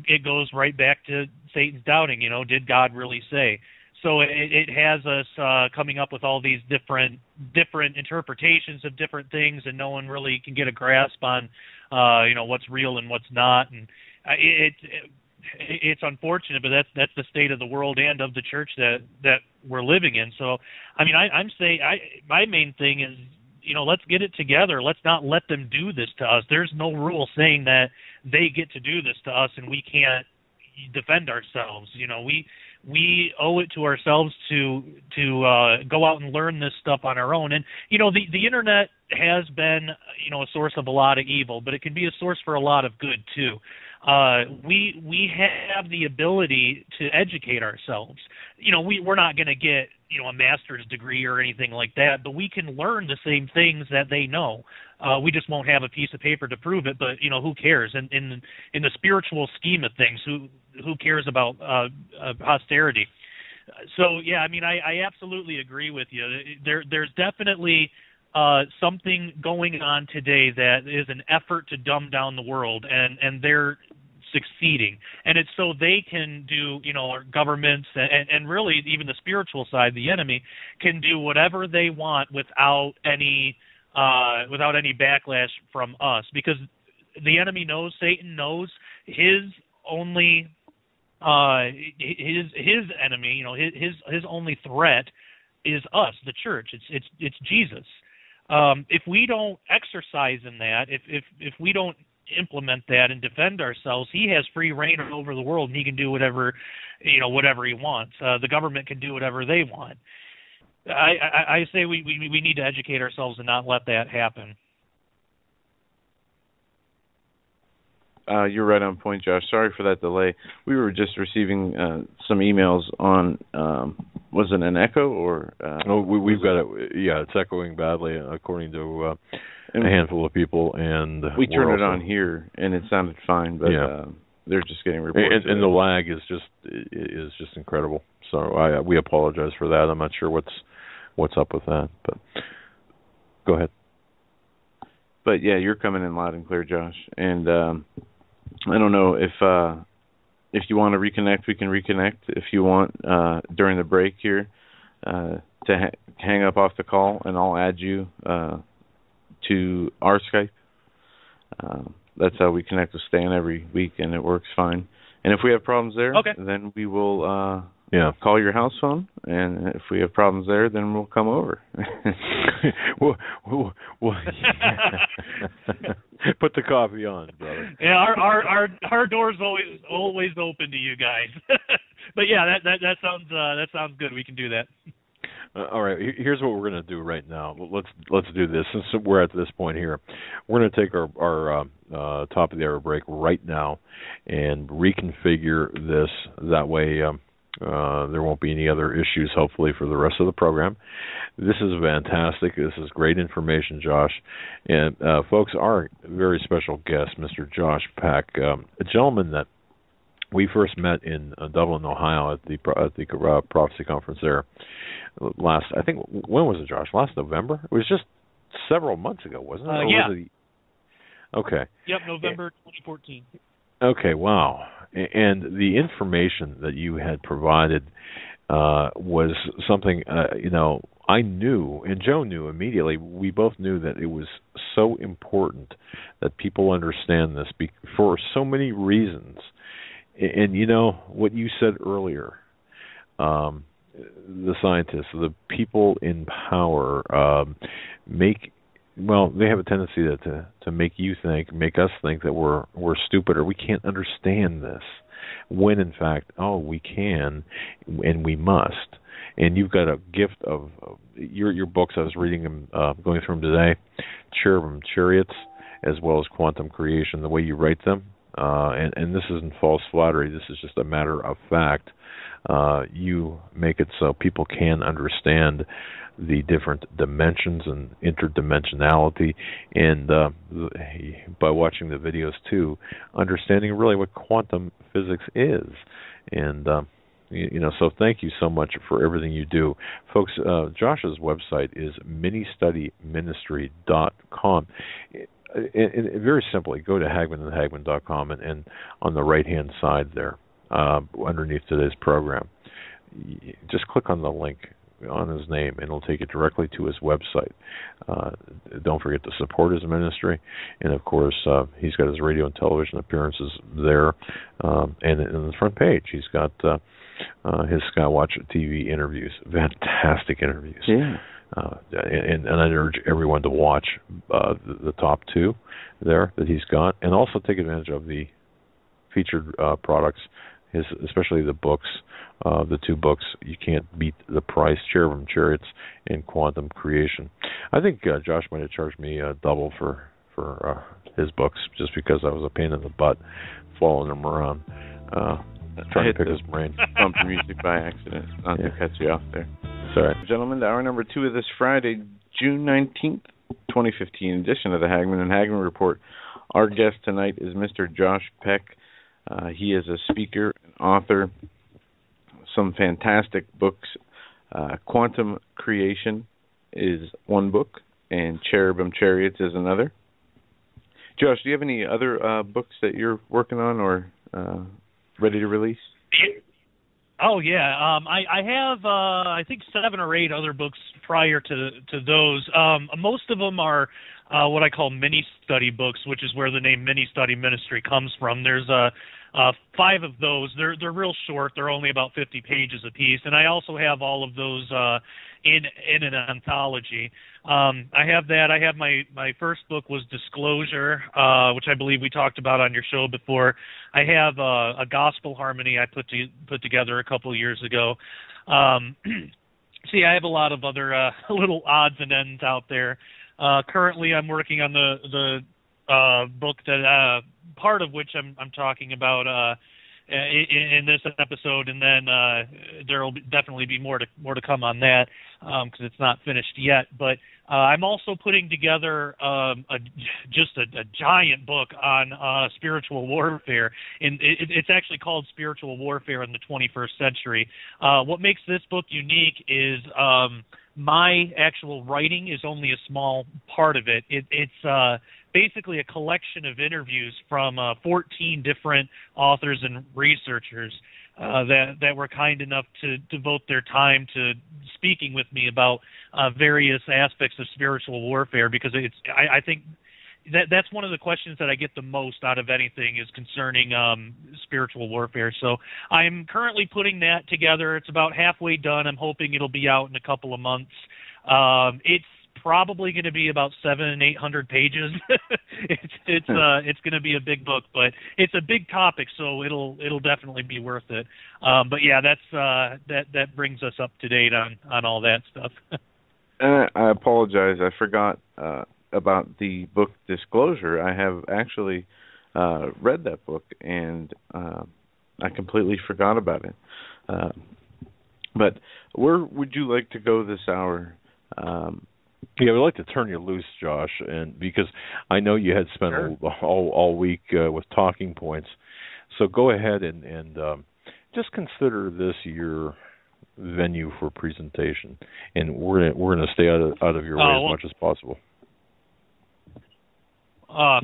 C: it goes right back to Satan's doubting. Did God really say? So it has us coming up with all these different interpretations of different things, and no one really can get a grasp on what's real and what's not. And it's unfortunate, but that's the state of the world and of the church that we're living in. So, I mean, I'm saying my main thing is, let's get it together. Let's not let them do this to us. There's no rule saying that they get to do this to us and we can't defend ourselves. We owe it to ourselves to go out and learn this stuff on our own. And the internet has been a source of a lot of evil, but it can be a source for a lot of good too. We have the ability to educate ourselves. We're not going to get a master's degree or anything like that, but we can learn the same things that they know. We just won't have a piece of paper to prove it, but who cares? And in the spiritual scheme of things, who cares about posterity? So yeah, I mean, I absolutely agree with you. There's definitely something going on today that is an effort to dumb down the world, and they're succeeding. And it's so they can do, our governments and really even the spiritual side, the enemy, can do whatever they want without any backlash from us, because the enemy knows, Satan knows, his only his enemy, his only threat is us, the church. It's Jesus. If we don't exercise in that, if we don't implement that and defend ourselves, he has free reign over the world, and he can do whatever he wants. The government can do whatever they want. I say we need to educate ourselves and not let that happen.
B: You're right on point, Josh. Sorry for that delay. We were just receiving some emails on, was it an echo or?
A: We've got it. Yeah, it's echoing badly according to a handful of people, and
B: we turned it on here, and it sounded fine, but they're just getting reports.
A: And the lag is just incredible. So we apologize for that. I'm not sure what's up with that, but go ahead.
B: But yeah, you're coming in loud and clear, Josh, and I don't know if you want to reconnect, we can reconnect. If you want during the break here to hang up off the call, and I'll add you to our Skype. That's how we connect with Stan every week, and it works fine. And if we have problems there, then we will call your house phone, and if we have problems there, then we'll come over.
A: well, put the coffee on, brother.
C: Yeah, our door's always open to you guys. But yeah, that sounds good. We can do that.
A: All right. Here's what we're going to do right now. Let's do this. Since we're at this point here, we're going to take our top of the hour break right now and reconfigure this. That way, there won't be any other issues, hopefully, for the rest of the program. This is fantastic. This is great information, Josh. And, folks, our very special guest, Mr. Josh Peck, a gentleman that we first met in Dublin, Ohio at the Prophecy Conference there last, I think, when was it, Josh? Last November? It was just several months ago, wasn't it?
C: Yeah.
A: Okay.
C: Yep, November 2014.
A: Okay, wow. And the information that you had provided was something, I knew, and Joe knew immediately. We both knew that it was so important that people understand this for so many reasons. And, what you said earlier, the scientists, the people in power, they have a tendency to make us think that we're stupid or we can't understand this, when in fact, we can and we must. And you've got a gift of your books. I was reading them, going through them today, Cherubim Chariots, as well as Quantum Creation, the way you write them. And this isn't false flattery. This is just a matter of fact. You make it so people can understand the different dimensions and interdimensionality, and by watching the videos too, understanding really what quantum physics is. And so thank you so much for everything you do, folks. Josh's website is ministudyministry.com. And very simply, go to hagmanhagmann.com, and on the right-hand side there, underneath today's program, just click on the link on his name, and it'll take you directly to his website. Don't forget to support his ministry, and of course, he's got his radio and television appearances there, and in the front page, he's got his Skywatch TV interviews, fantastic interviews.
B: Yeah.
A: And I'd urge everyone to watch the top two there that he's got, and also take advantage of the featured products, especially the books, the two books. You can't beat the price, Cherubim Chariots and Quantum Creation. I think Josh might have charged me double for his books, just because I was a pain in the butt following him around, trying to pick his brain.
B: Bumper music by accident, not to cut you off there.
A: Sorry.
B: Gentlemen, hour number 2 of this Friday, June 19th, 2015 edition of the Hagmann and Hagmann Report. Our guest tonight is Mr. Josh Peck. He is a speaker, an author, some fantastic books. Quantum Creation is one book, and Cherubim Chariots is another. Josh, do you have any other books that you're working on or ready to release?
C: Oh yeah, I have I think 7 or 8 other books prior to those. Most of them are what I call mini study books, which is where the name Mini Study Ministry comes from. There's a 5 of those. They're real short. They're only about 50 pages apiece, and I also have all of those in an anthology. I have that. I have my first book was Disclosure, which I believe we talked about on your show before. I have a gospel harmony I put together a couple of years ago. See, I have a lot of other little odds and ends out there. Currently, I'm working on the book that part of which I'm talking about in this episode, and then there will definitely be more to come on that because it's not finished yet. But I'm also putting together just a giant book on spiritual warfare, and it's actually called Spiritual Warfare in the 21st Century. What makes this book unique is my actual writing is only a small part of it. It's basically a collection of interviews from 14 different authors and researchers that were kind enough to devote their time to speaking with me about various aspects of spiritual warfare, because I think that's one of the questions that I get the most out of anything is concerning spiritual warfare. So I'm currently putting that together. It's about halfway done. I'm hoping it'll be out in a couple of months. It's probably going to be about 700 and 800 pages. It's going to be a big book, but it's a big topic, so it'll definitely be worth it. But yeah, that brings us up to date on all that stuff.
B: And I apologize, I forgot about the book Disclosure. I have actually read that book, and I completely forgot about it. But where would you like to go this hour?
A: Yeah, we'd like to turn you loose, Josh, and because I know you had spent all week with talking points. So go ahead and just consider this your venue for presentation, and we're gonna stay out of your way as much as possible.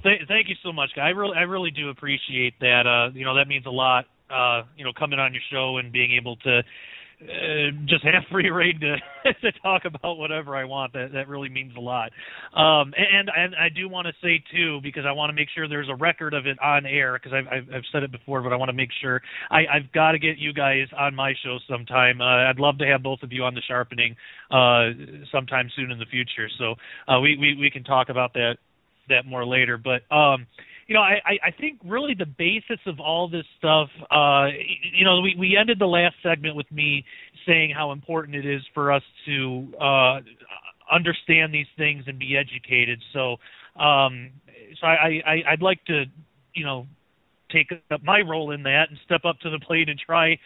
C: Thank you so much, guy. I really do appreciate that. That means a lot. Coming on your show and being able to just have free rein to talk about whatever I want. That really means a lot. And I do want to say too, because I want to make sure there's a record of it on air, because I've said it before, but I want to make sure I've got to get you guys on my show sometime. I'd love to have both of you on the Sharpening sometime soon in the future. So we can talk about that more later. But I think really the basis of all this stuff, we ended the last segment with me saying how important it is for us to understand these things and be educated. So I'd like to, take up my role in that and step up to the plate and try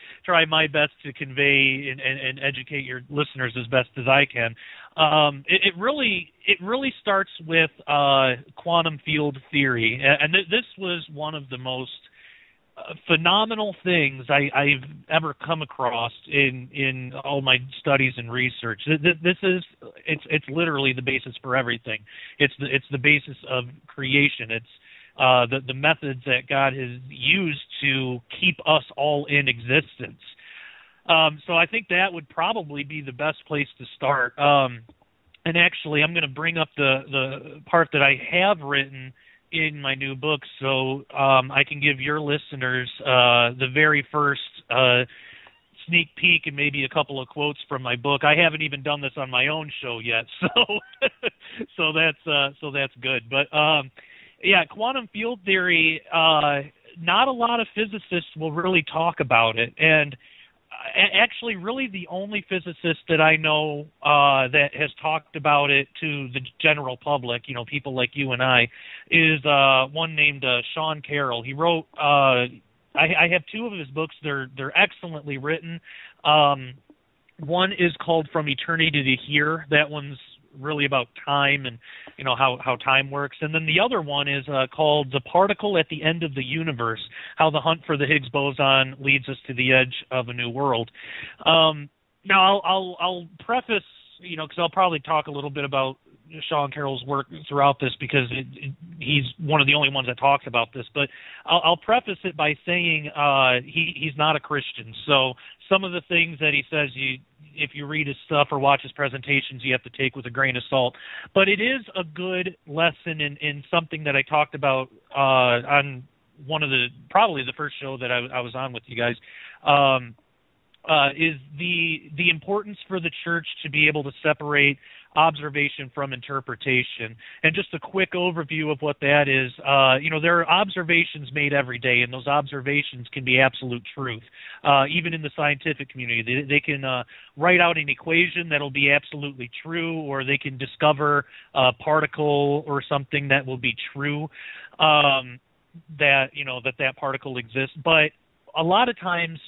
C: my best to convey and educate your listeners as best as I can. It really starts with quantum field theory, and this was one of the most phenomenal things I've ever come across in all my studies and research. It's literally the basis for everything. It's the basis of creation. It's the methods that God has used to keep us all in existence. So I think that would probably be the best place to start. And actually, I'm going to bring up the part that I have written in my new book, so I can give your listeners the very first sneak peek and maybe a couple of quotes from my book. I haven't even done this on my own show yet, so that's good. But quantum field theory, not a lot of physicists will really talk about it. And actually, really the only physicist that I know that has talked about it to the general public, people like you and I, is one named Sean Carroll. He wrote, I have 2 of his books. They're excellently written. One is called From Eternity to Here. That one's really about time and how time works. And then the other one is called The Particle at the End of the Universe, How the Hunt for the Higgs Boson Leads Us to the Edge of a New World. Now I'll preface, because I'll probably talk a little bit about Sean Carroll's work throughout this, because he's one of the only ones that talks about this, but I'll preface it by saying he's not a Christian, so some of the things that he says, if you read his stuff or watch his presentations, you have to take with a grain of salt. But it is a good lesson in something that I talked about on probably the first show that I was on with you guys, is the importance for the church to be able to separate observation from interpretation. And just a quick overview of what that is, there are observations made every day, and those observations can be absolute truth. Even in the scientific community, they can write out an equation that'll be absolutely true, or they can discover a particle or something that will be true, that particle exists. But a lot of times,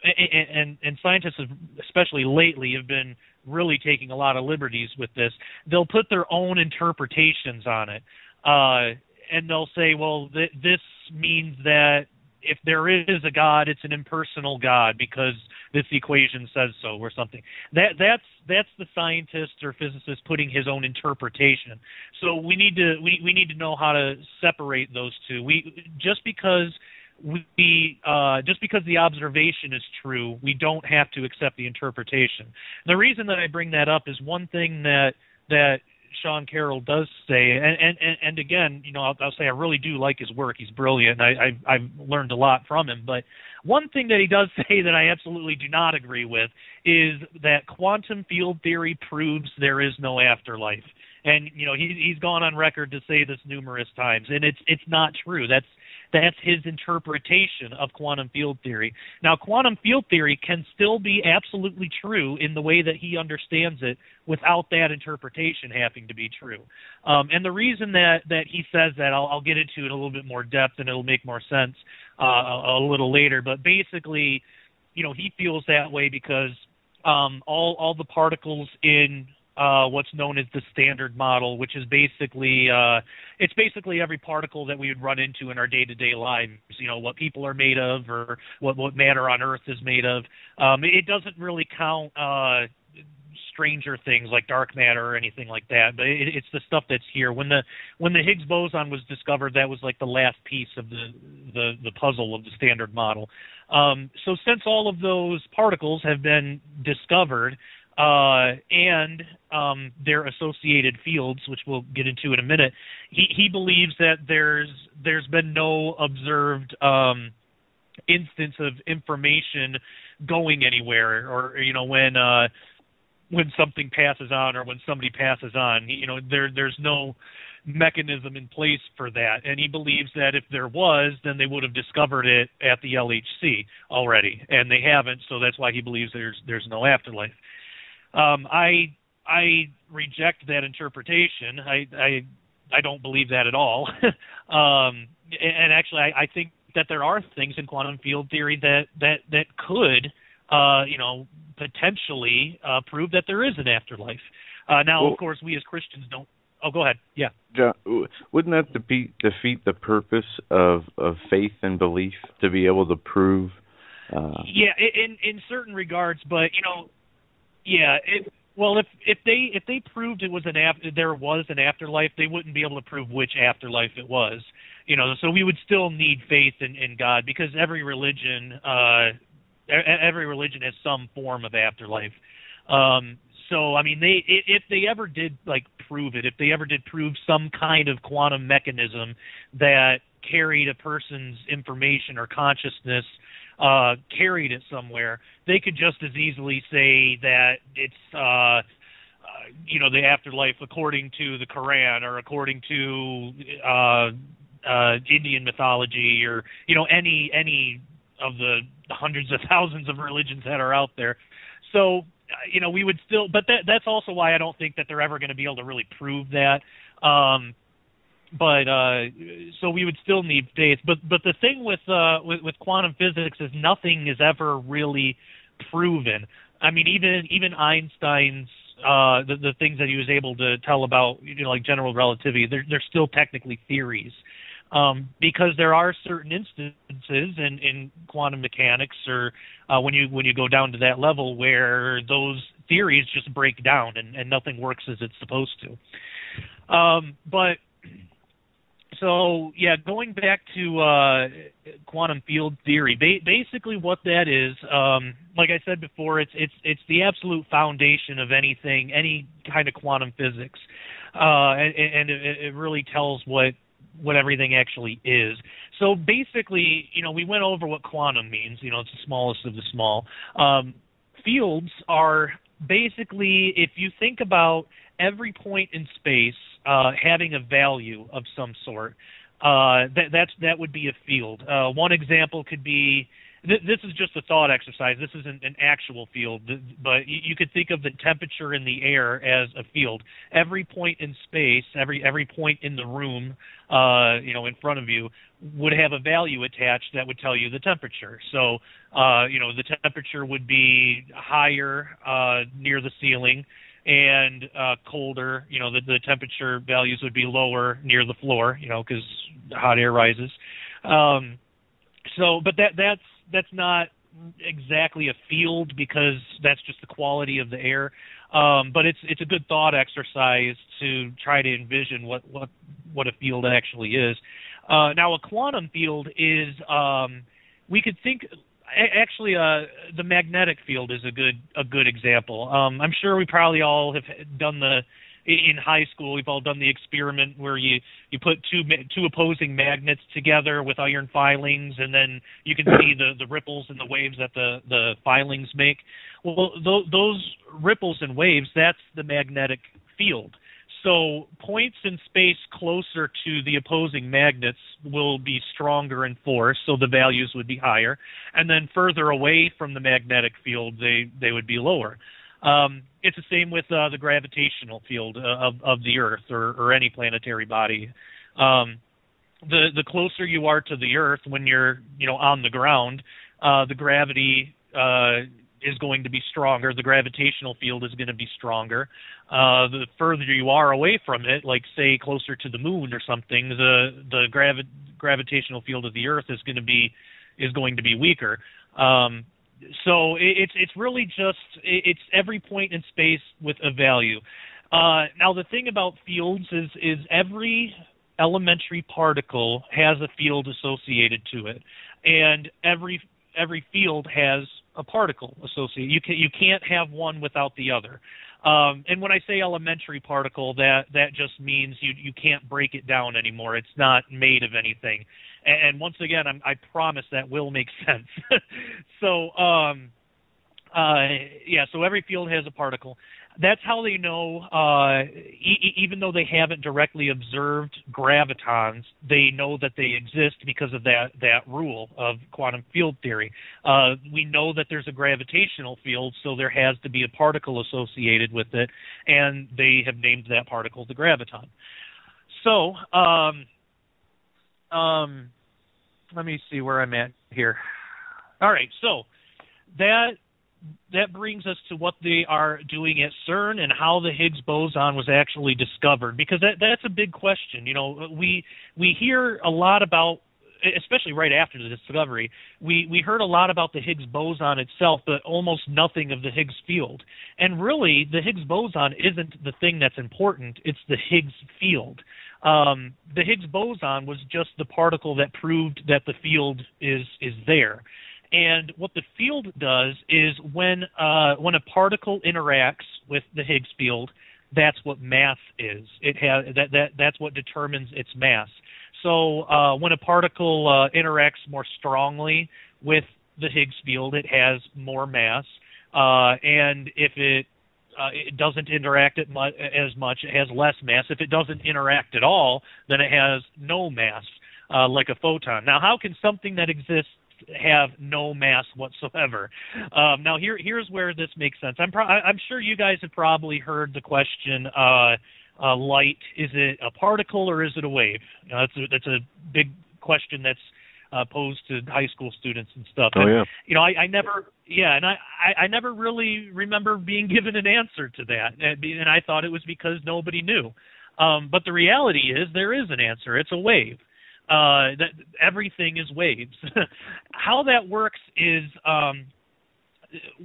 C: and scientists have, especially lately, have been really taking a lot of liberties with this. They'll put their own interpretations on it, and they'll say, well, this means that if there is a God, it's an impersonal God because this equation says so, or something. That's the scientist or physicist putting his own interpretation. So we need to know how to separate those two. Just because the observation is true, we don't have to accept the interpretation. The reason that I bring that up is one thing that Sean Carroll does say, and again, I'll say I really do like his work. He's brilliant. I've learned a lot from him. But one thing that he does say that I absolutely do not agree with is that quantum field theory proves there is no afterlife. And he's gone on record to say this numerous times, and it's not true. That's his interpretation of quantum field theory. Now, quantum field theory can still be absolutely true in the way that he understands it without that interpretation having to be true. And the reason that he says that, I'll get into it a little bit more depth, and it'll make more sense a little later. But basically, he feels that way because all the particles in what's known as the standard model, which is basically it's basically every particle that we would run into in our day-to-day lives, what people are made of, or what matter on Earth is made of. It doesn't really count stranger things like dark matter or anything like that, but it's the stuff that's here. When the Higgs boson was discovered, that was like the last piece of the puzzle of the standard model. So since all of those particles have been discovered, and their associated fields, which we'll get into in a minute, he believes that there's been no observed instance of information going anywhere, or when something passes on, or when somebody passes on, there's no mechanism in place for that. And he believes that if there was, then they would have discovered it at the LHC already, and they haven't. So that's why he believes there's no afterlife. I reject that interpretation. I don't believe that at all. And actually, I think that there are things in quantum field theory that could, potentially prove that there is an afterlife. Now, of course, we as Christians don't. Oh, go ahead. Yeah.
B: John, wouldn't that defeat the purpose of faith and belief, to be able to prove?
C: Yeah, in certain regards, but yeah. If they proved it was there was an afterlife, they wouldn't be able to prove which afterlife it was. So we would still need faith in God, because every religion has some form of afterlife. So I mean, if they ever did prove it, if they ever did prove some kind of quantum mechanism that carried a person's information or consciousness, carried it somewhere, they could just as easily say that it's the afterlife according to the Quran, or according to Indian mythology, or any of the hundreds of thousands of religions that are out there. So we would still, but that's also why I don't think that they're ever going to be able to really prove that. So we would still need faith. But the thing with quantum physics is nothing is ever really proven. I mean, even Einstein's the things that he was able to tell about, like general relativity, they're still technically theories. Because there are certain instances in quantum mechanics, or when you go down to that level, where those theories just break down and nothing works as it's supposed to. So yeah, going back to quantum field theory, basically what that is, like I said before, it's the absolute foundation of any kind of quantum physics, and it really tells what what everything actually is. So basically, we went over what quantum means. It's the smallest of the small. Fields are basically, if you think about every point in space having a value of some sort, that would be a field. One example could be, this is just a thought exercise. This isn't an actual field, but you could think of the temperature in the air as a field. Every point in space, every point in the room, in front of you, would have a value attached that would tell you the temperature. So, the temperature would be higher near the ceiling, and colder. The temperature values would be lower near the floor. Because hot air rises. But that's not exactly a field, because that's just the quality of the air. But it's a good thought exercise to try to envision what a field actually is. Now, a quantum field is, we could think, actually, the magnetic field is a good example. I'm sure we probably all have done in high school, we've all done the experiment where you put two opposing magnets together with iron filings, and then you can see the ripples and the waves that the filings make. Well, those ripples and waves, that's the magnetic field. So points in space closer to the opposing magnets will be stronger in force, so the values would be higher. And then further away from the magnetic field, they would be lower. It's the same with the gravitational field of the Earth or any planetary body. The closer you are to the Earth when you're on the ground, the gravity is going to be stronger. The gravitational field is going to be stronger. The further you are away from it, like say closer to the moon or something, the gravitational field of the Earth is going to be weaker. So it's really just it's every point in space with a value. Now the thing about fields is every elementary particle has a field associated to it, and every field has a particle associated. You can't have one without the other. And when I say elementary particle, that just means you can't break it down anymore. It's not made of anything. And once again, I promise that will make sense. So every field has a particle. That's how they know, even though they haven't directly observed gravitons, they know that they exist because of that rule of quantum field theory. We know that there's a gravitational field, so there has to be a particle associated with it, and they have named that particle the graviton. So, let me see where I'm at here. All right, so that brings us to what they are doing at CERN and how the Higgs boson was actually discovered, because that's a big question. We hear a lot about, especially right after the discovery, we heard a lot about the Higgs boson itself, but almost nothing of the Higgs field. And really, the Higgs boson isn't the thing that's important, it's the Higgs field. The Higgs boson was just the particle that proved that the field is there. And what the field does is when a particle interacts with the Higgs field, that's what mass is. It has that's what determines its mass. So when a particle interacts more strongly with the Higgs field, it has more mass. And if it doesn't interact as much, it has less mass. If it doesn't interact at all, then it has no mass, like a photon. Now, how can something that exists have no mass whatsoever? Now, here's where this makes sense. I'm sure you guys have probably heard the question, light, is it a particle or is it a wave? That's a big question that's posed to high school students and stuff.
A: Oh, yeah.
C: And I never really remember being given an answer to that, and I thought it was because nobody knew. But the reality is there is an answer. It's a wave. That everything is waves. How that works is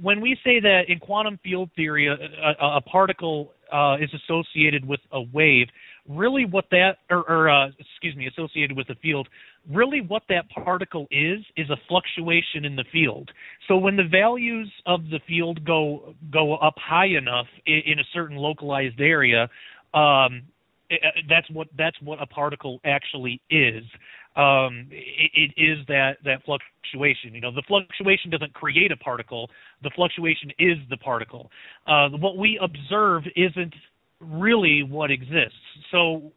C: when we say that in quantum field theory a particle is associated with a wave, really what that, associated with a field, really what that particle is a fluctuation in the field. So when the values of the field go up high enough in a certain localized area, that's what a particle actually is. It is that fluctuation. The fluctuation doesn't create a particle. The fluctuation is the particle. What we observe isn't really what exists. So,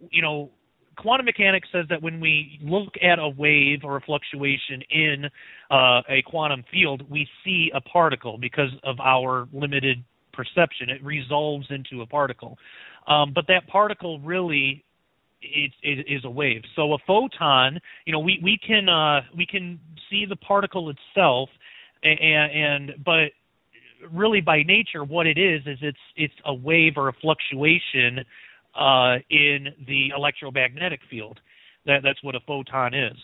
C: quantum mechanics says that when we look at a wave or a fluctuation in a quantum field, we see a particle because of our limited perception. It resolves into a particle. But that particle really is a wave. So a photon, we can see the particle itself, but really by nature, what it is it's a wave or a fluctuation in the electromagnetic field. That's what a photon is.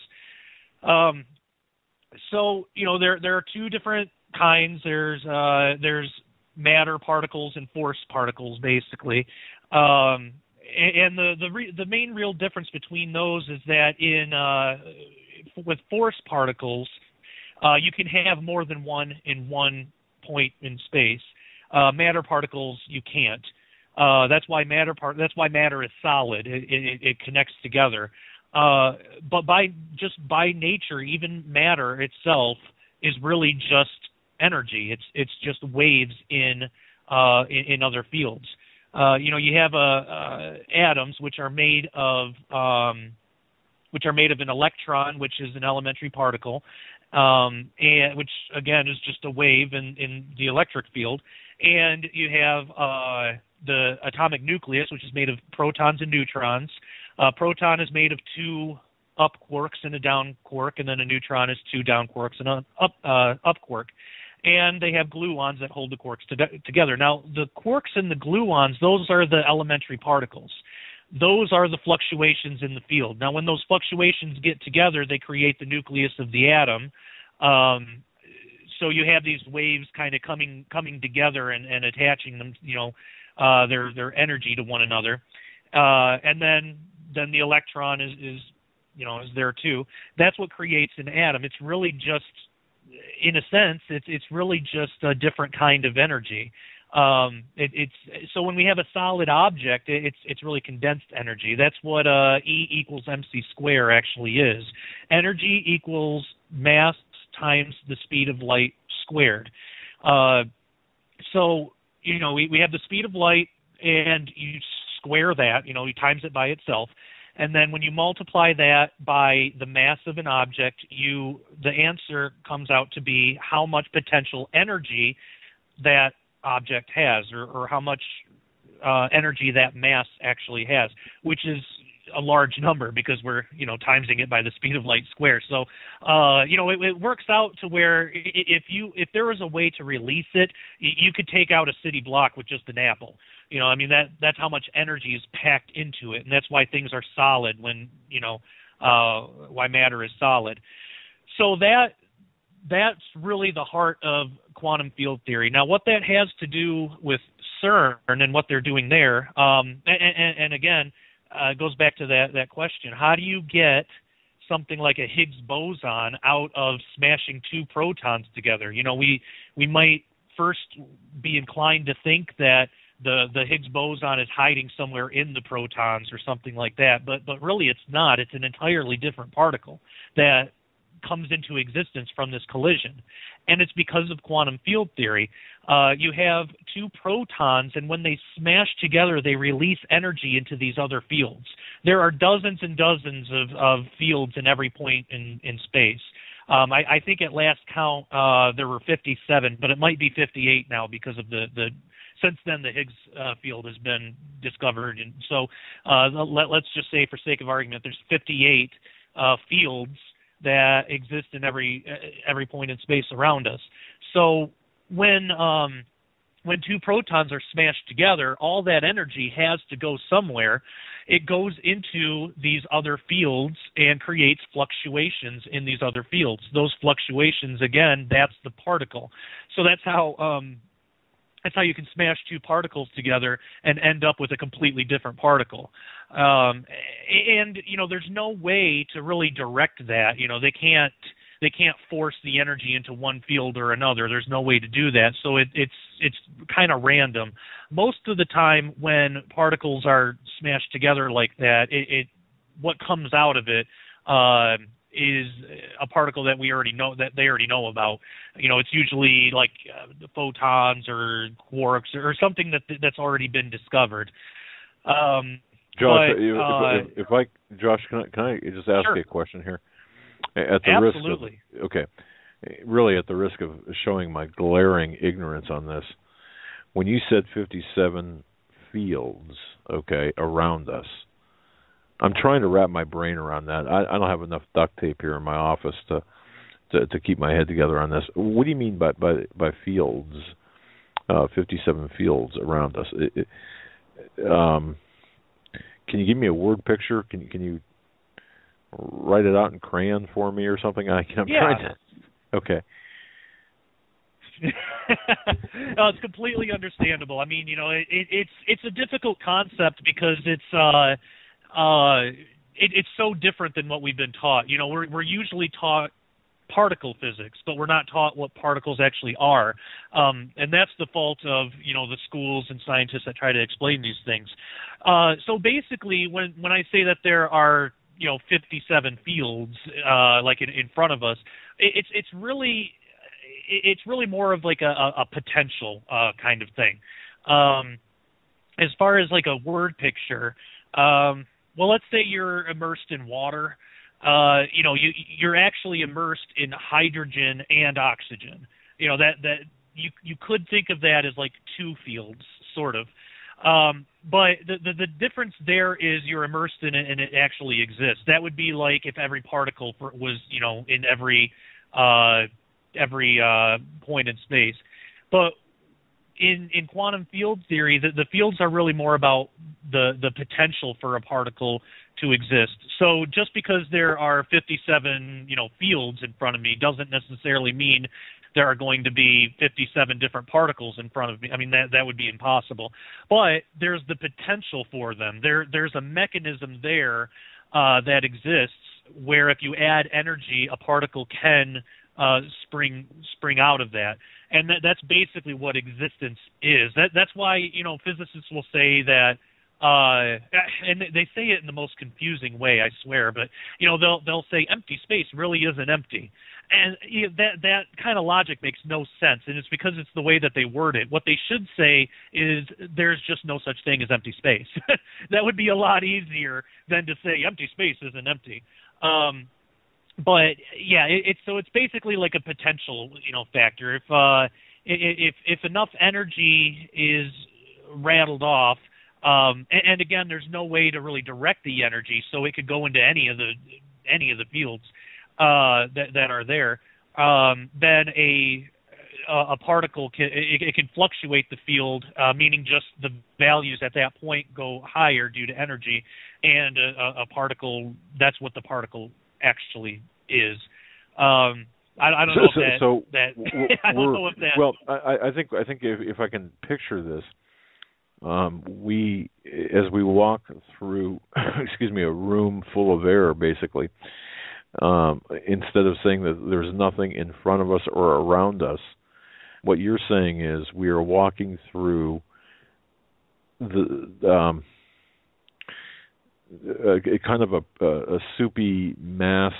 C: So there are two different kinds. There's matter particles and force particles, basically. And the main real difference between those is that with force particles, you can have more than one in one point in space. Matter particles, you can't. That's why matter is solid. It connects together. But by nature, even matter itself is really just energy. It's just waves in other fields. You have atoms, which are made of an electron, which is an elementary particle, and which again is just a wave in the electric field. And you have the atomic nucleus, which is made of protons and neutrons. A proton is made of two up quarks and a down quark, and then a neutron is two down quarks and an up quark. And they have gluons that hold the quarks together. Now, the quarks and the gluons, those are the elementary particles. Those are the fluctuations in the field. Now, when those fluctuations get together, they create the nucleus of the atom. So you have these waves kind of coming together and attaching them, their energy to one another. And then the electron is there too. That's what creates an atom. It's really just, in a sense, it's really just a different kind of energy. So when we have a solid object, it's really condensed energy. That's what E equals mc square actually is. Energy equals mass times the speed of light squared. So we have the speed of light, and you square that. You times it by itself. And then when you multiply that by the mass of an object, the answer comes out to be how much potential energy that object has, or how much energy that mass actually has, which is a large number because we're timesing it by the speed of light squared. So it works out to where if there was a way to release it, you could take out a city block with just an apple. That's how much energy is packed into it, and that's why things are solid when why matter is solid. So that's really the heart of quantum field theory. Now, what that has to do with CERN and what they're doing there, and again, goes back to that question: how do you get something like a Higgs boson out of smashing two protons together? We might first be inclined to think that the Higgs boson is hiding somewhere in the protons or something like that, but really it's not. It's an entirely different particle that comes into existence from this collision, and it's because of quantum field theory. You have two protons, and when they smash together, they release energy into these other fields. There are dozens and dozens of fields in every point in space. I think at last count there were 57, but it might be 58 now because of the since then the Higgs field has been discovered. And so let's just say, for sake of argument, there's 58 fields that exist in every point in space around us. So when two protons are smashed together, all that energy has to go somewhere. It goes into these other fields and creates fluctuations in these other fields. Those fluctuations, again, that's the particle. So that's how you can smash two particles together and end up with a completely different particle. And there's no way to really direct that. They they can't force the energy into one field or another. There's no way to do that. So it's kind of random. Most of the time when particles are smashed together like that, what comes out of it is a particle that we already know, that they already know about. It's usually like photons or quarks or something that's already been discovered.
A: Josh,
C: Josh,
A: can I just ask
C: sure.
A: you a question here? At the
C: Absolutely.
A: Really at the risk of showing my glaring ignorance on this, when you said 57 fields, around us, I'm trying to wrap my brain around that. I don't have enough duct tape here in my office to keep my head together on this. What do you mean by fields? 57 fields around us. Can you give me a word picture? Can you write it out in crayon for me or something? I'm trying to. Okay.
C: No, it's completely understandable. I mean, it's a difficult concept because it's so different than what we've been taught. We're usually taught particle physics, but we're not taught what particles actually are. And that's the fault of, the schools and scientists that try to explain these things. So basically, when I say that there are, 57 fields, like in front of us, it's really more of like a potential kind of thing. As far as like a word picture, well, let's say you're immersed in water. You're actually immersed in hydrogen and oxygen. That you could think of that as like two fields, sort of. But the difference there is you're immersed in it and it actually exists. That would be like if every particle was, in every point in space. But in quantum field theory, the fields are really more about the potential for a particle to exist. So just because there are 57, fields in front of me doesn't necessarily mean there are going to be 57 different particles in front of me. I mean, that would be impossible. But there's the potential for them. There's a mechanism there that exists where if you add energy, a particle can spring out of that. And that's basically what existence is. That's why, physicists will say that, and they say it in the most confusing way, I swear, but, they'll say empty space really isn't empty. And that kind of logic makes no sense, and it's because it's the way that they word it. What they should say is there's just no such thing as empty space. That would be a lot easier than to say empty space isn't empty. But yeah, it's basically like a potential, factor. If enough energy is rattled off, and again, there's no way to really direct the energy, so it could go into any of the fields that are there. Then a particle can fluctuate the field, meaning just the values at that point go higher due to energy, and a particle, that's what the particle actually is. I don't know if that I don't know if that.
A: Well, I think if I can picture this, as we walk through, a room full of air, basically, instead of saying that there's nothing in front of us or around us, what you're saying is we are walking through the kind of a soupy mass.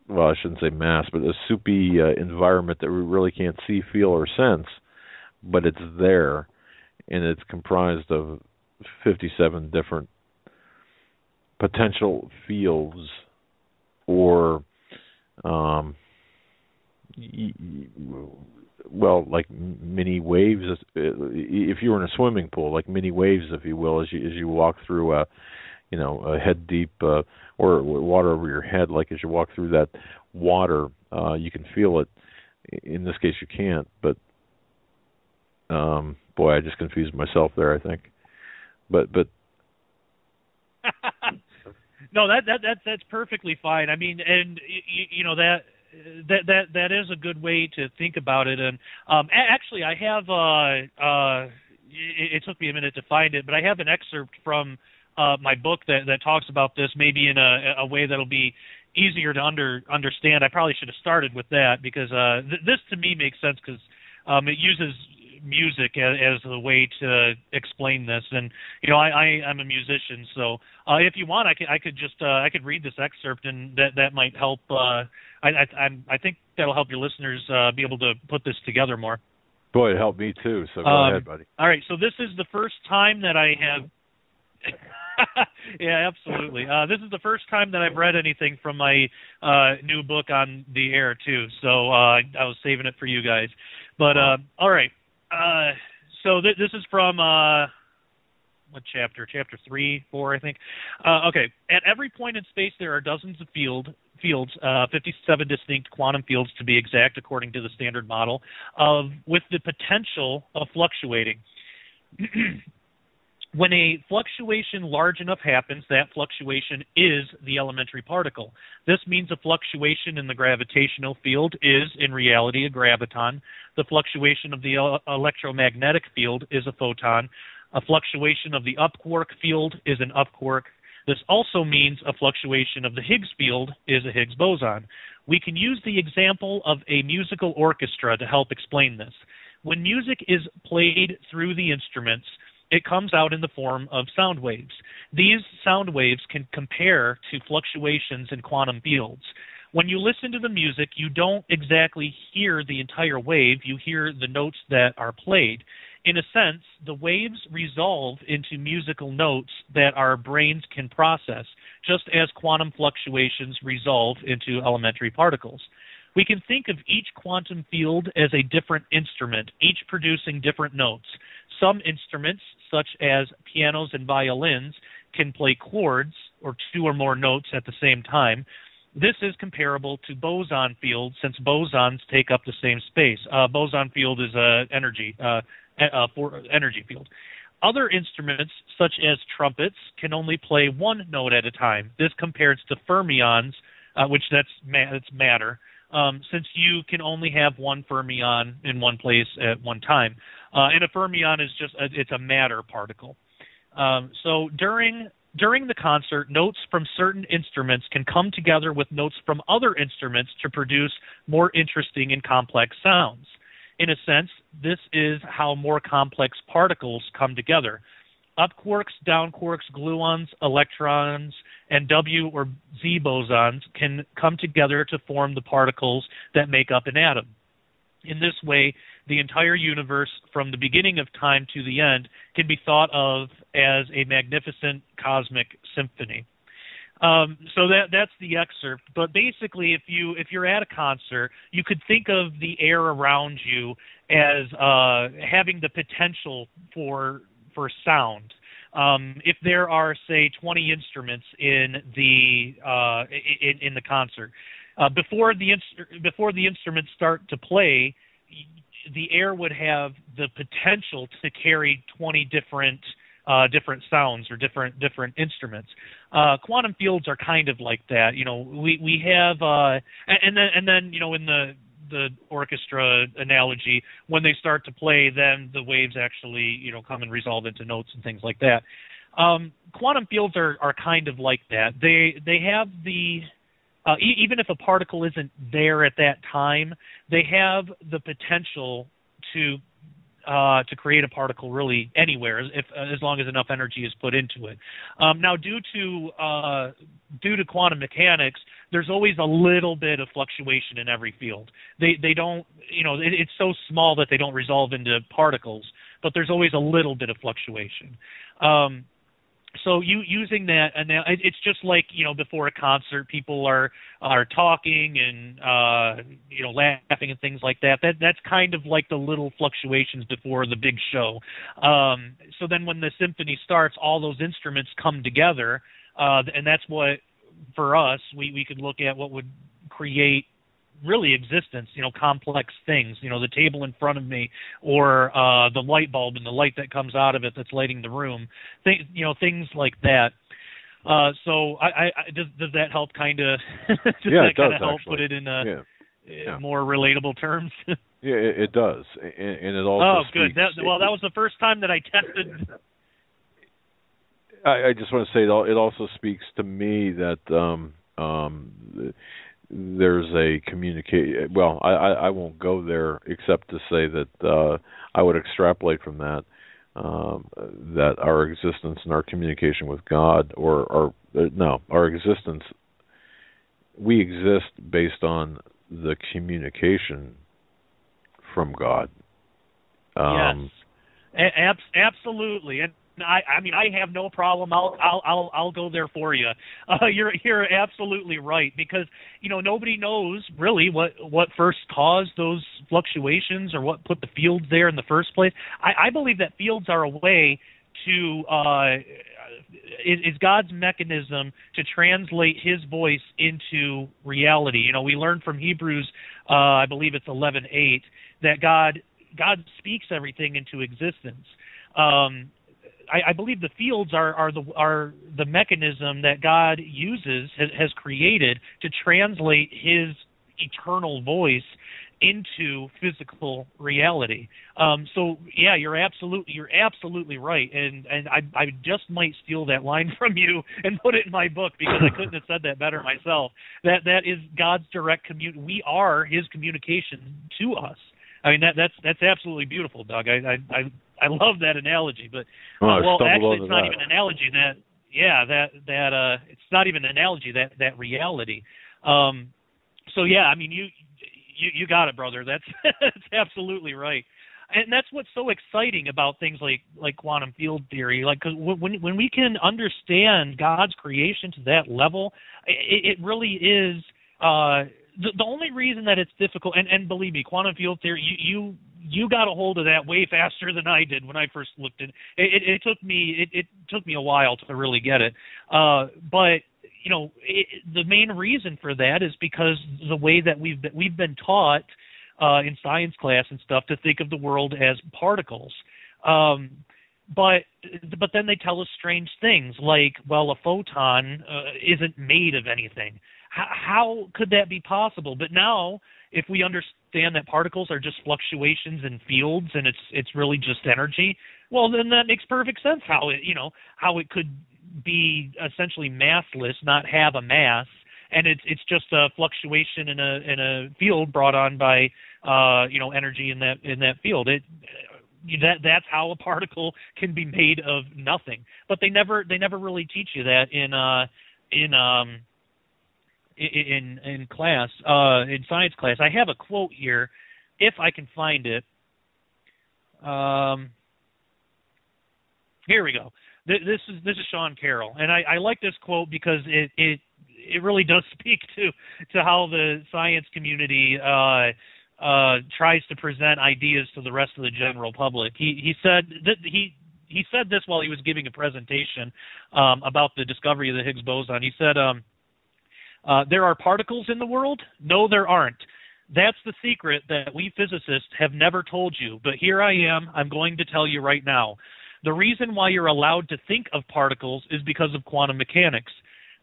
A: Well, I shouldn't say mass, but a soupy environment that we really can't see, feel, or sense, but it's there, and it's comprised of 57 different potential fields, or, like mini waves. If you were in a swimming pool, like mini waves, if you will, as you walk through a head deep or water over your head, like as you walk through that water, you can feel it. In this case, you can't, but boy, I just confused myself there, I think. But
C: no, that's perfectly fine. I mean, and that is a good way to think about it. And actually, I have it took me a minute to find it, but I have an excerpt from my book that talks about this, maybe in a way that'll be easier to understand. I probably should have started with that because this to me makes sense because it uses music as a way to explain this. And I'm a musician, so if you want, I could read this excerpt, and that might help. I think that'll help your listeners be able to put this together more.
A: Boy, it helped me too. So go ahead, buddy.
C: All right. So this is the first time that I have. Yeah, absolutely. This is the first time that I've read anything from my new book on the air too. So I was saving it for you guys. But all right. So this is from what chapter? Chapter 3, 4, I think. Okay. At every point in space, there are dozens of fields, 57 distinct quantum fields to be exact, according to the Standard Model, with the potential of fluctuating. When a fluctuation large enough happens, that fluctuation is the elementary particle. This means a fluctuation in the gravitational field is, in reality, a graviton. The fluctuation of the electromagnetic field is a photon. A fluctuation of the up quark field is an up quark. This also means a fluctuation of the Higgs field is a Higgs boson. We can use the example of a musical orchestra to help explain this. When music is played through the instruments, it comes out in the form of sound waves. These sound waves can compare to fluctuations in quantum fields. When you listen to the music, you don't exactly hear the entire wave, you hear the notes that are played. In a sense, the waves resolve into musical notes that our brains can process, just as quantum fluctuations resolve into elementary particles. We can think of each quantum field as a different instrument, each producing different notes. Some instruments, such as pianos and violins, can play chords, or two or more notes at the same time. This is comparable to boson fields, since bosons take up the same space. Boson field is an energy field. Other instruments, such as trumpets, can only play one note at a time. This compares to fermions, which that's matter, since you can only have one fermion in one place at one time. And a fermion is it's a matter particle. So during the concert, notes from certain instruments can come together with notes from other instruments to produce more interesting and complex sounds. In a sense, this is how more complex particles come together. Up quarks, down quarks, gluons, electrons, and W or Z bosons can come together to form the particles that make up an atom. In this way, the entire universe, from the beginning of time to the end, can be thought of as a magnificent cosmic symphony. So that's the excerpt. But basically, if you're at a concert, you could think of the air around you as having the potential for sound. If there are, say, 20 instruments in the concert, before the instruments start to play, the air would have the potential to carry 20 different sounds or different instruments. Quantum fields are kind of like that. We have and then in the orchestra analogy, when they start to play, then the waves actually come and resolve into notes and things like that. Quantum fields are kind of like that. They have the even if a particle isn't there at that time, they have the potential to create a particle really anywhere, as long as enough energy is put into it. Now, due to quantum mechanics, there's always a little bit of fluctuation in every field. They don't, it's so small that they don't resolve into particles, but there's always a little bit of fluctuation. So using that, and it's just like before a concert, people are talking and laughing and things like that. That's kind of like the little fluctuations before the big show. So then when the symphony starts, all those instruments come together, and that's what, for us, we could look at what would create really existence, complex things, the table in front of me, or the light bulb and the light that comes out of it that's lighting the room, things like that. So does that help kind of help
A: actually.
C: Put it in more relatable terms?
A: Yeah, it does, and it also
C: good. That was the first time that I tested.
A: I just want to say it also speaks to me that there's a communicate. Well, I won't go there except to say that I would extrapolate from that that our existence and our communication with God, our existence, we exist based on the communication from God.
C: Yes, absolutely. And I mean, I have no problem. I'll go there for you. You're absolutely right, because nobody knows really what first caused those fluctuations or what put the fields there in the first place. I believe that fields are a way to is God's mechanism to translate His voice into reality. We learned from Hebrews, I believe it's 11:8, that God speaks everything into existence. I believe the fields are the mechanism that God uses, has created to translate His eternal voice into physical reality. So yeah, you're absolutely right, and I just might steal that line from you and put it in my book, because I couldn't have said that better myself. That is God's direct we are His communication to us. I mean, that's absolutely beautiful, Doug. I love that analogy, but actually, it's not even an analogy. It's not even an analogy. That reality. So yeah, I mean, you got it, brother. That's absolutely right, and that's what's so exciting about things like quantum field theory. Like, 'cause when we can understand God's creation to that level, it really is. The only reason that it's difficult, and believe me, quantum field theory, you got a hold of that way faster than I did when I first looked at it. It took me a while to really get it, but the main reason for that is because the way that we've been taught in science class and stuff to think of the world as particles. But then they tell us strange things like, well, a photon isn't made of anything. How could that be possible? But now, if we understand that particles are just fluctuations in fields and it's really just energy, well, then that makes perfect sense how it could be essentially massless, not have a mass, and it's just a fluctuation in a field brought on by energy in that field. That's how a particle can be made of nothing. But they never really teach you that in class, in science class. I have a quote here, if I can find it. Here we go. This is Sean Carroll, and I like this quote because it really does speak to how the science community tries to present ideas to the rest of the general public. He said that he said this while he was giving a presentation about the discovery of the Higgs boson. He said, there are particles in the world? No, there aren't. That's the secret that we physicists have never told you, but here I am. I'm going to tell you right now. The reason why you're allowed to think of particles is because of quantum mechanics.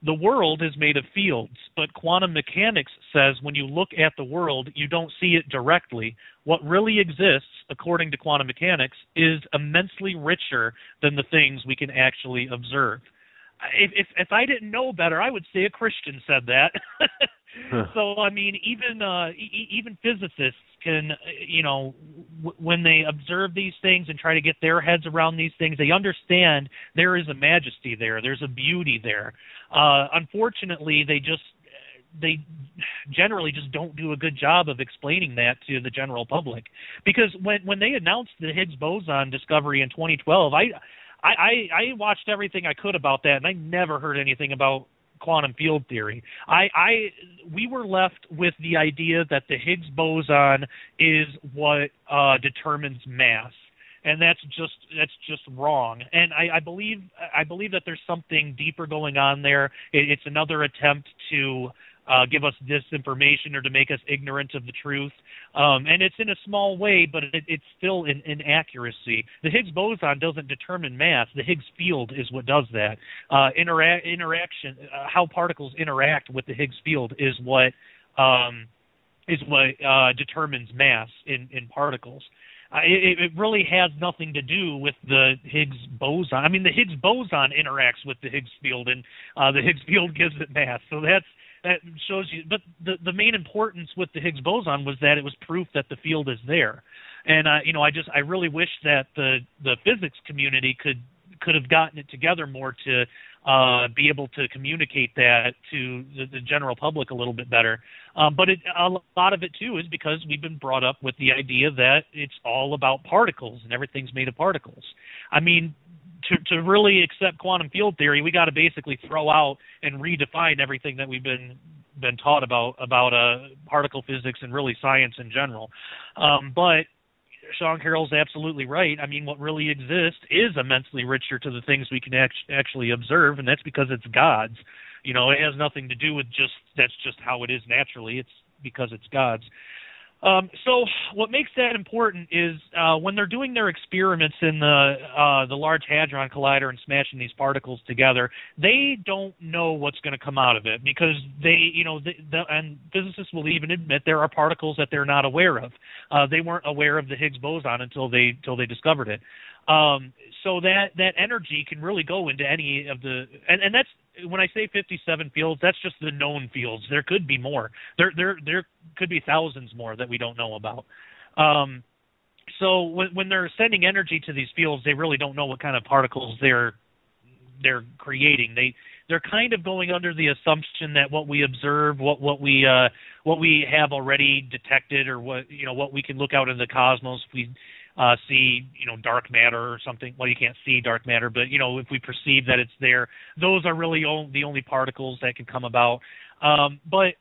C: The world is made of fields, but quantum mechanics says when you look at the world, you don't see it directly. What really exists, according to quantum mechanics, is immensely richer than the things we can actually observe. If I didn't know better, I would say a Christian said that. So, I mean, even physicists can, when they observe these things and try to get their heads around these things, they understand there is a majesty there. There's a beauty there. Unfortunately, they generally just don't do a good job of explaining that to the general public. Because when they announced the Higgs boson discovery in 2012, I watched everything I could about that, and I never heard anything about quantum field theory. We were left with the idea that the Higgs boson is what determines mass, and that's just wrong. And I believe that there's something deeper going on there. It's another attempt to give us disinformation or to make us ignorant of the truth. And it's in a small way, but it's still in inaccuracy. The Higgs boson doesn't determine mass. The Higgs field is what does that. Interaction, how particles interact with the Higgs field is what determines mass in particles. It really has nothing to do with the Higgs boson. I mean, the Higgs boson interacts with the Higgs field, and the Higgs field gives it mass. So that's that shows you. But the main importance with the Higgs boson was that it was proof that the field is there. And I really wish that the physics community could have gotten it together more to be able to communicate that to the general public a little bit better. But a lot of it too is because we've been brought up with the idea that it's all about particles and everything's made of particles. I mean, to really accept quantum field theory, we got to basically throw out and redefine everything that we've been taught about particle physics and really science in general. But Sean Carroll's absolutely right. I mean, what really exists is immensely richer to the things we can actually observe, and that's because it's God's. It has nothing to do with that's just how it is naturally. It's because it's God's. So what makes that important is when they're doing their experiments in the Large Hadron Collider and smashing these particles together, they don't know what's going to come out of it because and physicists will even admit there are particles that they're not aware of. They weren't aware of the Higgs boson until they discovered it. So that energy can really go into any of the and that's when I say 57 fields, that's just the known fields. There could be more. There could be thousands more that we don't know about. So when they're sending energy to these fields, they really don't know what kind of particles they're creating. They're kind of going under the assumption that what we observe, what we have already detected, or what we can look out in the cosmos. If we see dark matter or something. Well, you can't see dark matter, but if we perceive that it's there, those are really the only particles that can come about. But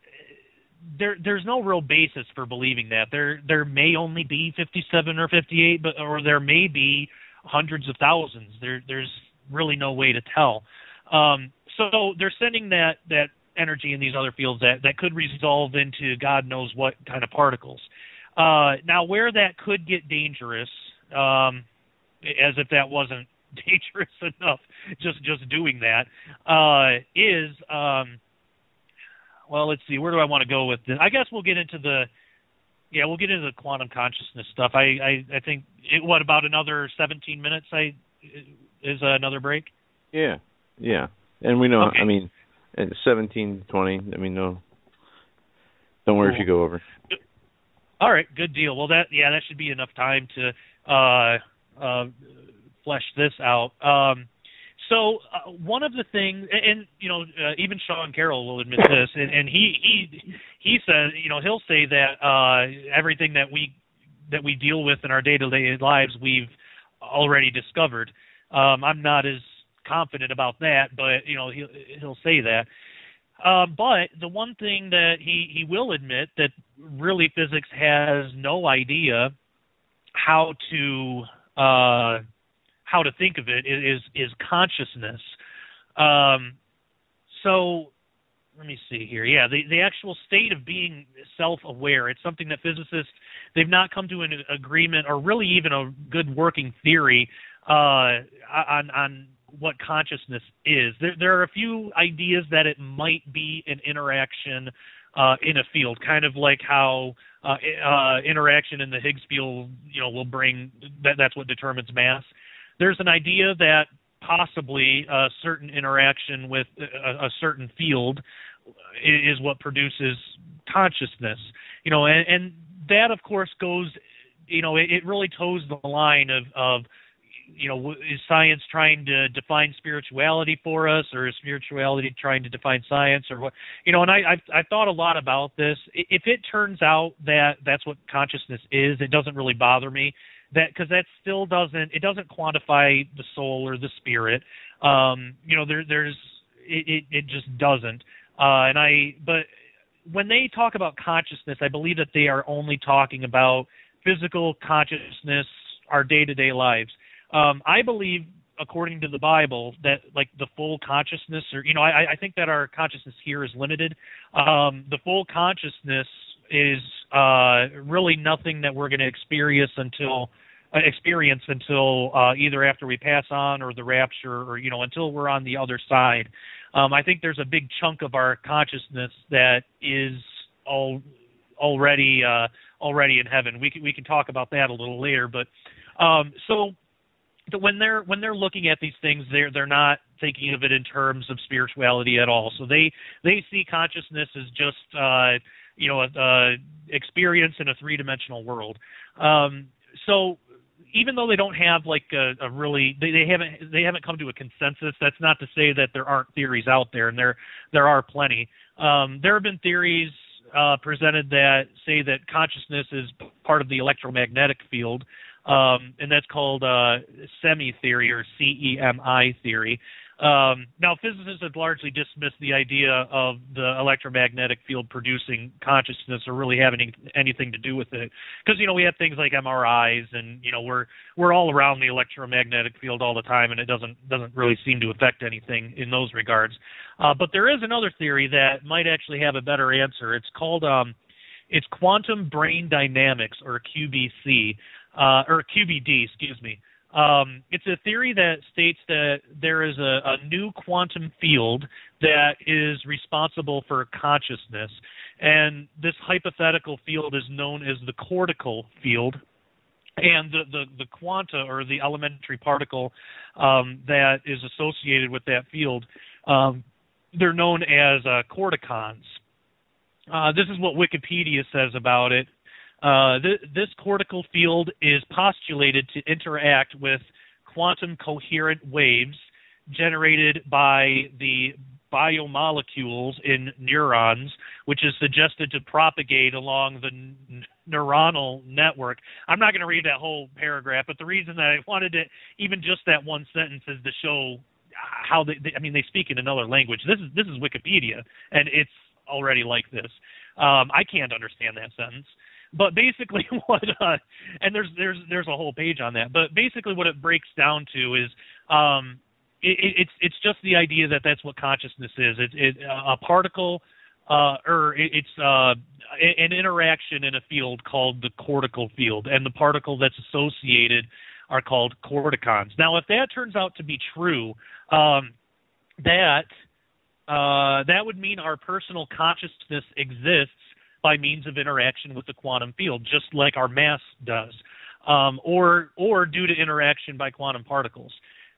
C: there's no real basis for believing that. There may only be 57 or 58, or there may be hundreds of thousands. There's really no way to tell. So they're sending that energy in these other fields that could resolve into God knows what kind of particles. Now, where that could get dangerous, as if that wasn't dangerous enough, just doing that, is well, let's see, where do I want to go with this? I guess we'll get into the quantum consciousness stuff. I think about another 17 minutes? Is another break?
B: Yeah, and we know.
C: Okay.
B: I mean, 17 to 20. I mean, no. Don't worry if you go over.
C: All right, good deal. Well, that should be enough time to flesh this out. So one of the things, and even Sean Carroll will admit this, and he says, he'll say that everything that we deal with in our day-to-day lives we've already discovered. I'm not as confident about that, but he'll say that. But the one thing that he will admit that really physics has no idea how to think of it is consciousness. So let me see here. Yeah, the actual state of being self-aware. It's something that physicists, they've not come to an agreement or really even a good working theory on what consciousness is. There are a few ideas that it might be an interaction in a field, kind of like how interaction in the Higgs field, will bring that's what determines mass. There's an idea that possibly a certain interaction with a certain field is what produces consciousness. And that of course goes, it really toes the line of is science trying to define spirituality for us, or is spirituality trying to define science, or what? And I thought a lot about this. If it turns out that that's what consciousness is, it doesn't really bother me. Because that still doesn't quantify the soul or the spirit. It just doesn't. But when they talk about consciousness, I believe that they are only talking about physical consciousness, our day-to-day lives. I believe, according to the Bible, that like the full consciousness, or I think that our consciousness here is limited. The full consciousness is really nothing that we're going to experience until either after we pass on, or the rapture, or until we're on the other side. I think there's a big chunk of our consciousness that is already in heaven. We can talk about that a little later, but so when they're looking at these things, they're not thinking of it in terms of spirituality at all. So they see consciousness as just experience in a three-dimensional world. So even though they don't have like a really, they haven't come to a consensus. That's not to say that there aren't theories out there, and there are plenty. There have been theories presented that say that consciousness is part of the electromagnetic field, and that's called SEMI theory, or CEMI theory. Now, physicists have largely dismissed the idea of the electromagnetic field producing consciousness or really having anything to do with it, because we have things like MRIs, and we're all around the electromagnetic field all the time, and it doesn't really seem to affect anything in those regards. But there is another theory that might actually have a better answer. It's called it's quantum brain dynamics, or QBC, or QBD, excuse me. It's a theory that states that there is a new quantum field that is responsible for consciousness, and this hypothetical field is known as the cortical field. And the quanta, or the elementary particle that is associated with that field, they're known as corticons. This is what Wikipedia says about it. This cortical field is postulated to interact with quantum coherent waves generated by the biomolecules in neurons, which is suggested to propagate along the neuronal network. I'm not going to read that whole paragraph, but the reason that I wanted to, even just that one sentence, is to show how they speak in another language. This is Wikipedia, and it's already like this. I can't understand that sentence. But basically, and there's a whole page on that. But basically, what it breaks down to is, it's just the idea that that's what consciousness is. It's a particle, it's an interaction in a field called the cortical field, and the particle that's associated are called corticons. Now, if that turns out to be true, that would mean our personal consciousness exists by means of interaction with the quantum field, just like our mass does, or due to interaction by quantum particles.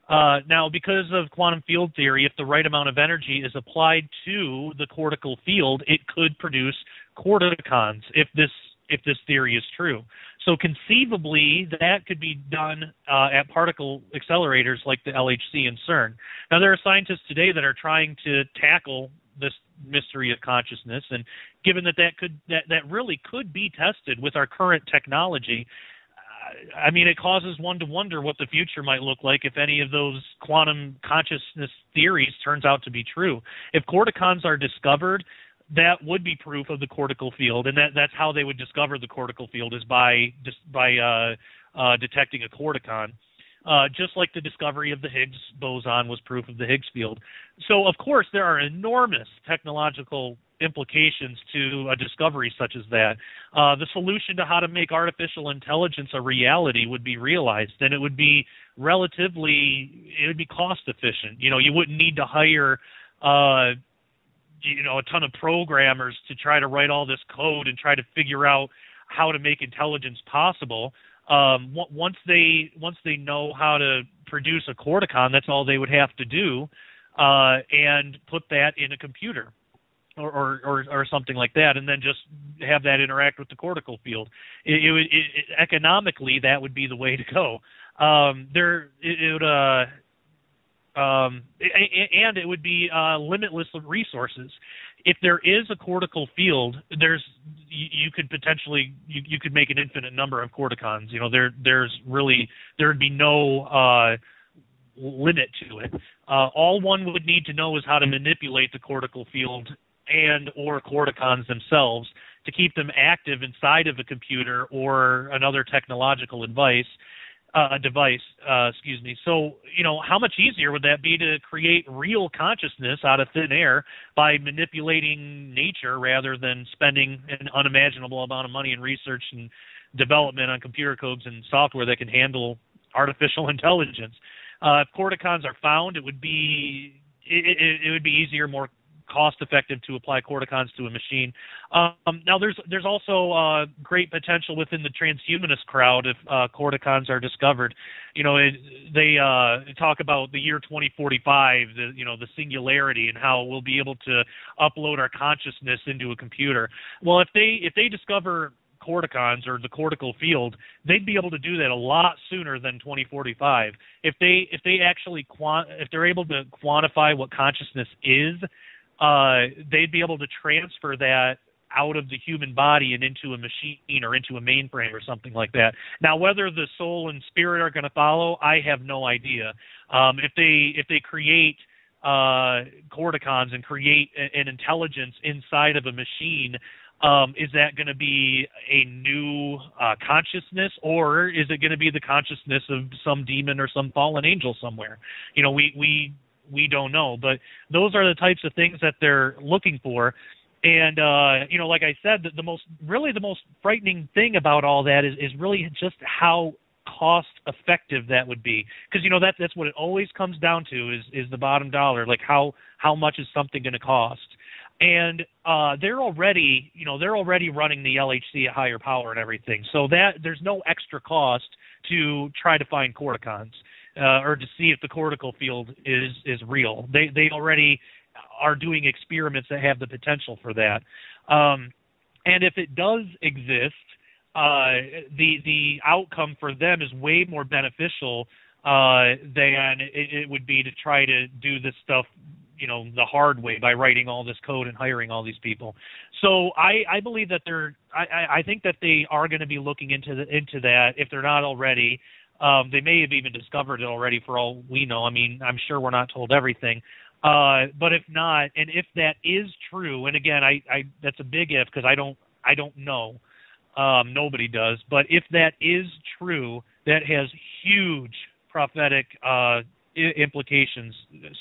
C: Now, because of quantum field theory, if the right amount of energy is applied to the cortical field, it could produce corticons, if this theory is true. So conceivably, that could be done at particle accelerators like the LHC and CERN. Now, there are scientists today that are trying to tackle this mystery of consciousness, and given that really could be tested with our current technology, it causes one to wonder what the future might look like if any of those quantum consciousness theories turns out to be true. If corticons are discovered, that would be proof of the cortical field, and that's how they would discover the cortical field, is by detecting a corticon. Just like the discovery of the Higgs boson was proof of the Higgs field. So, of course, there are enormous technological implications to a discovery such as that. The solution to how to make artificial intelligence a reality would be realized, and it would be cost efficient. You wouldn't need to hire a ton of programmers to try to write all this code and try to figure out how to make intelligence possible. Once they know how to produce a corticon, that's all they would have to do, and put that in a computer or something like that, and then just have that interact with the cortical field. Economically, that would be the way to go. And it would be limitless resources. If there is a cortical field, you could potentially make an infinite number of corticons. There'd be no limit to it. All one would need to know is how to manipulate the cortical field and or corticons themselves to keep them active inside of a computer or another technological device. So, how much easier would that be to create real consciousness out of thin air by manipulating nature rather than spending an unimaginable amount of money in research and development on computer codes and software that can handle artificial intelligence? If corticons are found, it would be easier, more cost effective to apply corticons to a machine. Now, there's also great potential within the transhumanist crowd if corticons are discovered. They talk about the year 2045, the singularity, and how we'll be able to upload our consciousness into a computer. Well, if they discover corticons or the cortical field, they'd be able to do that a lot sooner than 2045. If they're able to quantify what consciousness is, they'd be able to transfer that out of the human body and into a machine or into a mainframe or something like that. Now, whether the soul and spirit are going to follow, I have no idea. If they create corticons and create an intelligence inside of a machine, is that going to be a new consciousness, or is it going to be the consciousness of some demon or some fallen angel somewhere? We don't know, but those are the types of things that they're looking for. And like I said, the most frightening thing about all that is really just how cost effective that would be, because that's what it always comes down to is the bottom dollar, like how much is something going to cost. And they're already running the LHC at higher power and everything, so that there's no extra cost to try to find corticons or to see if the cortical field is real. They already are doing experiments that have the potential for that. And if it does exist, the outcome for them is way more beneficial than it would be to try to do this stuff the hard way by writing all this code and hiring all these people. So I believe that I think that they are going to be looking into that if they're not already. They may have even discovered it already for all we know. I mean, I'm sure we're not told everything. But if not, and if that is true, and again, I that's a big if, because I don't know. Nobody does. But if that is true, that has huge prophetic implications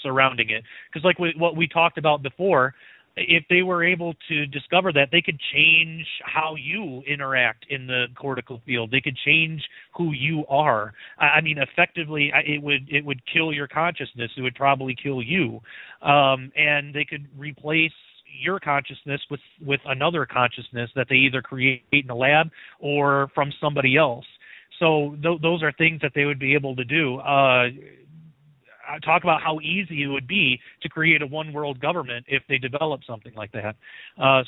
C: surrounding it, because like what we talked about before, if they were able to discover that, they could change how you interact in the cortical field. They could change who you are. I mean, effectively, it would kill your consciousness. It would probably kill you, and they could replace your consciousness with another consciousness that they either create in a lab or from somebody else. So those are things that they would be able to do. Talk about how easy it would be to create a one-world government if they develop something like that.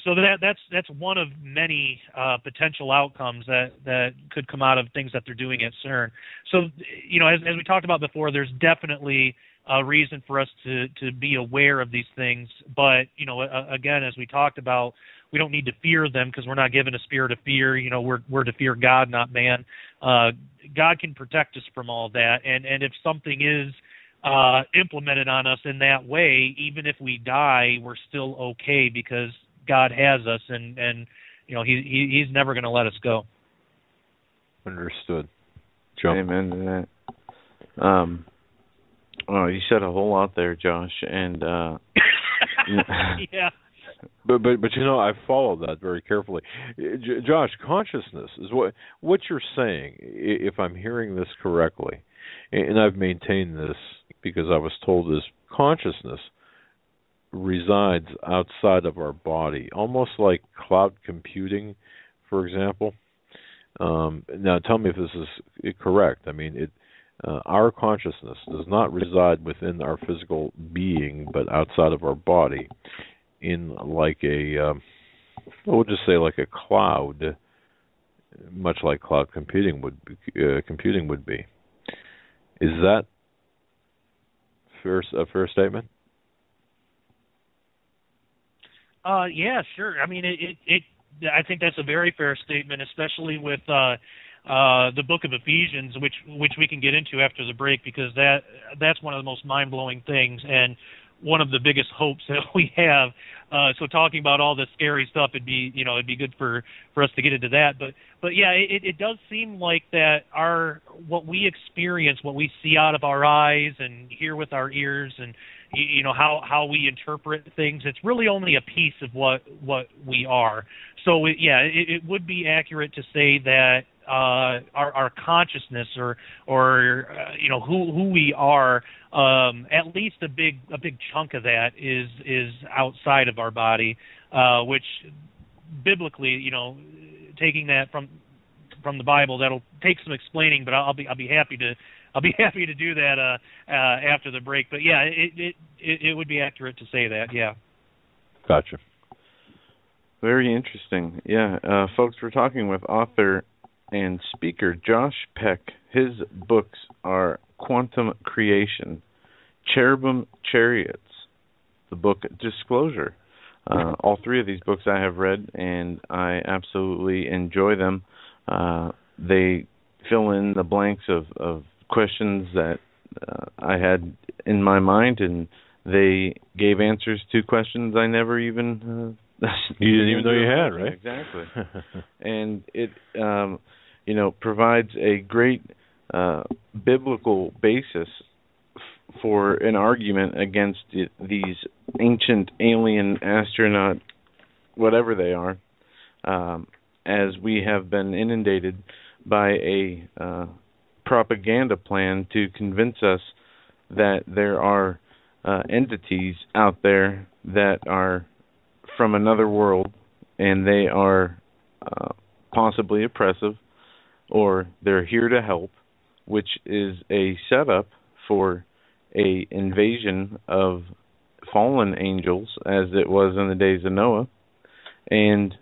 C: So that's one of many potential outcomes that could come out of things that they're doing at CERN. So, as we talked about before, there's definitely a reason for us to be aware of these things. But, again, as we talked about, we don't need to fear them because we're not given a spirit of fear. We're to fear God, not man. God can protect us from all that. And if something is implemented on us in that way, even if we die, we're still okay because God has us, and He's never going to let us go.
A: Understood. Joe.
B: Amen to that. Well, you said a whole lot there, Josh, and
C: yeah.
A: But I followed that very carefully. Josh, consciousness is what you're saying, if I'm hearing this correctly, and I've maintained this because I was told this, consciousness resides outside of our body, almost like cloud computing, for example. Now, tell me if this is correct. I mean, our consciousness does not reside within our physical being, but outside of our body, in like we'll just say like a cloud, much like cloud computing would be. Is that a fair statement?
C: Yeah, sure. I mean, I think that's a very fair statement, especially with the book of Ephesians, which we can get into after the break, because that's one of the most mind-blowing things and one of the biggest hopes that we have. So talking about all this scary stuff, it'd be good for us to get into that. But yeah, it does seem like that what we experience, what we see out of our eyes and hear with our ears, and how we interpret things, it's really only a piece of what we are. So it would be accurate to say that our consciousness or who we are. At least a big chunk of that is outside of our body, which biblically, taking that from the Bible, that'll take some explaining, but I'll be happy to do that after the break. But yeah, it would be accurate to say that. Yeah.
A: Gotcha.
B: Very interesting. Yeah, folks, we're talking with author and speaker Josh Peck. His books are Quantum Creation, Cherubim Chariots, the book Disclosure. All three of these books I have read, and I absolutely enjoy them. They fill in the blanks of questions that I had in my mind, and they gave answers to questions I never even
A: you didn't even know you had, right?
B: Exactly. And it provides a great biblical basis for an argument against these ancient alien astronaut, whatever they are, as we have been inundated by a propaganda plan to convince us that there are entities out there that are from another world, and they are possibly oppressive, or they're here to help, which is a setup for a invasion of fallen angels, as it was in the days of Noah, and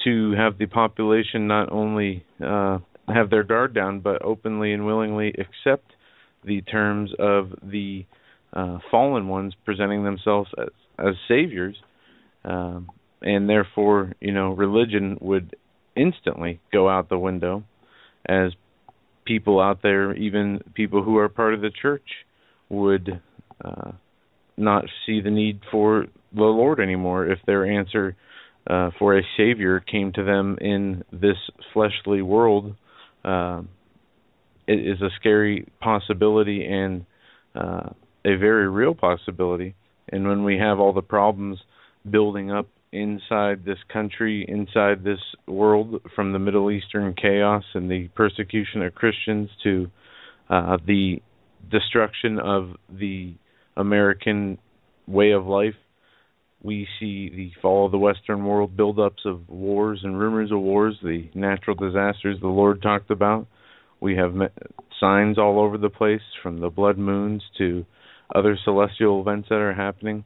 B: to have the population not only have their guard down, but openly and willingly accept the terms of the fallen ones presenting themselves as saviors, and therefore, religion would instantly go out the window, as people out there, even people who are part of the church, would not see the need for the Lord anymore if their answer for a Savior came to them in this fleshly world. It is a scary possibility and a very real possibility. And when we have all the problems building up inside this country, inside this world, from the Middle Eastern chaos and the persecution of Christians to the destruction of the American way of life, we see the fall of the Western world, buildups of wars and rumors of wars, the natural disasters the Lord talked about. We have signs all over the place, from the blood moons to other celestial events that are happening.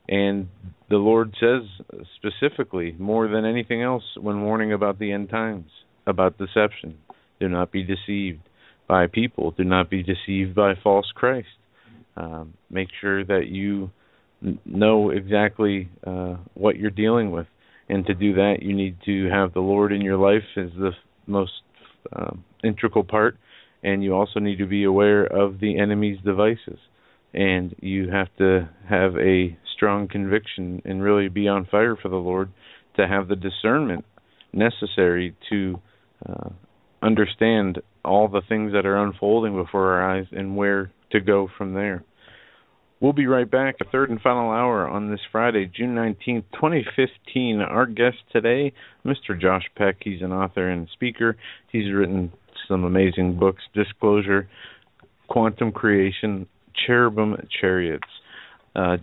B: And the Lord says specifically, more than anything else, when warning about the end times, about deception, do not be deceived by people. Do not be deceived by false Christ. Make sure that you know exactly what you're dealing with. And to do that, you need to have the Lord in your life as the most integral part. And you also need to be aware of the enemy's devices. And you have to have a strong conviction and really be on fire for the Lord to have the discernment necessary to understand all the things that are unfolding before our eyes and where to go from there. We'll be right back, a third and final hour on this Friday, June 19th, 2015. Our guest today, Mr. Josh Peck. He's an author and speaker. He's written some amazing books: Disclosure, Quantum Creation, Cherubim Chariots.